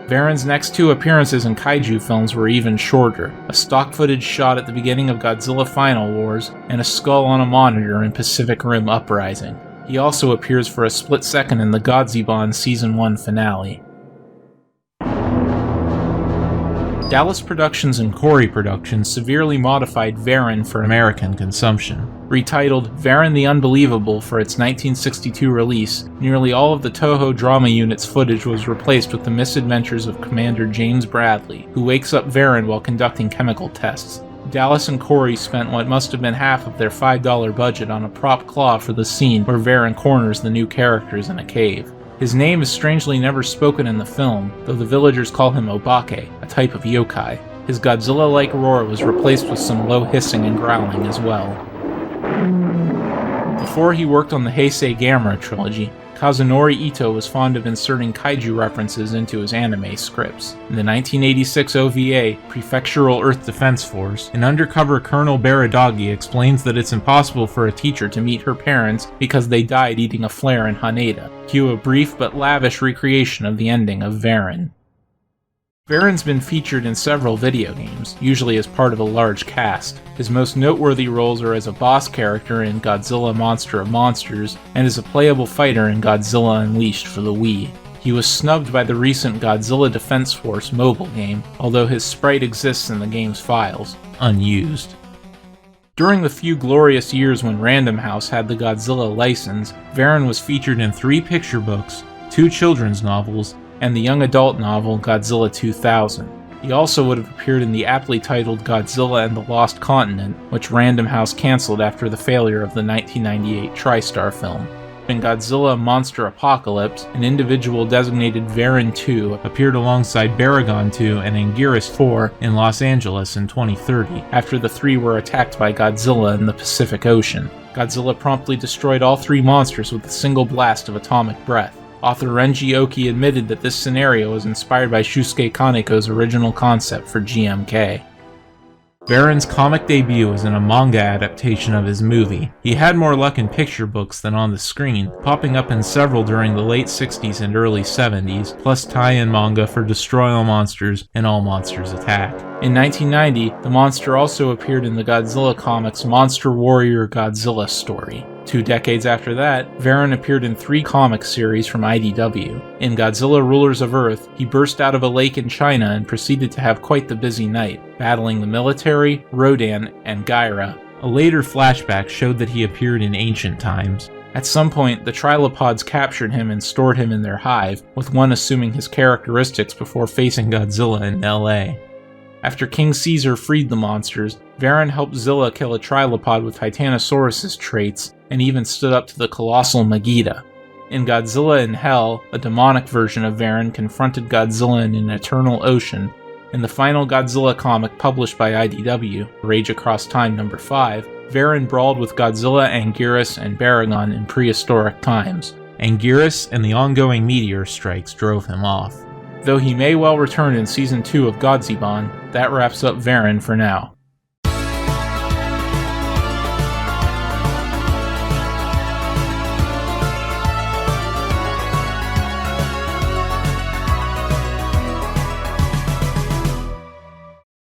Varan's next two appearances in kaiju films were even shorter, a stock footage shot at the beginning of Godzilla Final Wars, and a skull on a monitor in Pacific Rim Uprising. He also appears for a split second in the Godzilla Season 1 finale. Dallas Productions and Corey Productions severely modified Varan for American consumption. Retitled Varan the Unbelievable for its 1962 release, nearly all of the Toho drama unit's footage was replaced with the misadventures of Commander James Bradley, who wakes up Varan while conducting chemical tests. Dallas and Corey spent what must have been half of their $5 budget on a prop claw for the scene where Varan corners the new characters in a cave. His name is strangely never spoken in the film, though the villagers call him Obake, a type of yokai. His Godzilla-like roar was replaced with some low hissing and growling as well. Before he worked on the Heisei Gamera trilogy, Kazunori Ito was fond of inserting kaiju references into his anime scripts. In the 1986 OVA, Prefectural Earth Defense Force, an undercover Colonel Baradagi explains that it's impossible for a teacher to meet her parents because they died eating a flare in Haneda. Cue a brief but lavish recreation of the ending of Varan. Varan's been featured in several video games, usually as part of a large cast. His most noteworthy roles are as a boss character in Godzilla Monster of Monsters, and as a playable fighter in Godzilla Unleashed for the Wii. He was snubbed by the recent Godzilla Defense Force mobile game, although his sprite exists in the game's files, unused. During the few glorious years when Random House had the Godzilla license, Varan was featured in 3 picture books, 2 children's novels, and the young adult novel Godzilla 2000. He also would have appeared in the aptly titled Godzilla and the Lost Continent, which Random House cancelled after the failure of the 1998 TriStar film. In Godzilla Monster Apocalypse, an individual designated Varan II appeared alongside Baragon II and Anguirus IV in Los Angeles in 2030, after the 3 were attacked by Godzilla in the Pacific Ocean. Godzilla promptly destroyed all 3 monsters with a single blast of atomic breath. Author Renji Oki admitted that this scenario was inspired by Shusuke Kaneko's original concept for GMK. Varan's comic debut was in a manga adaptation of his movie. He had more luck in picture books than on the screen, popping up in several during the late 60s and early 70s, plus tie-in manga for Destroy All Monsters and All Monsters Attack. In 1990, the monster also appeared in the Godzilla comics Monster Warrior Godzilla story. 2 decades after that, Varan appeared in 3 comic series from IDW. In Godzilla Rulers of Earth, he burst out of a lake in China and proceeded to have quite the busy night, battling the military, Rodan, and Gaira. A later flashback showed that he appeared in ancient times. At some point, the Trilopods captured him and stored him in their hive, with one assuming his characteristics before facing Godzilla in LA. After King Caesar freed the monsters, Varan helped Zilla kill a Trilopod with Titanosaurus' traits, and even stood up to the colossal Megiddo. In Godzilla in Hell, a demonic version of Varan confronted Godzilla in an eternal ocean. In the final Godzilla comic published by IDW, Rage Across Time No. 5, Varan brawled with Godzilla, Anguirus, and Baragon in prehistoric times. Anguirus and the ongoing meteor strikes drove him off. Though he may well return in Season 2 of Godzilla, that wraps up Varan for now.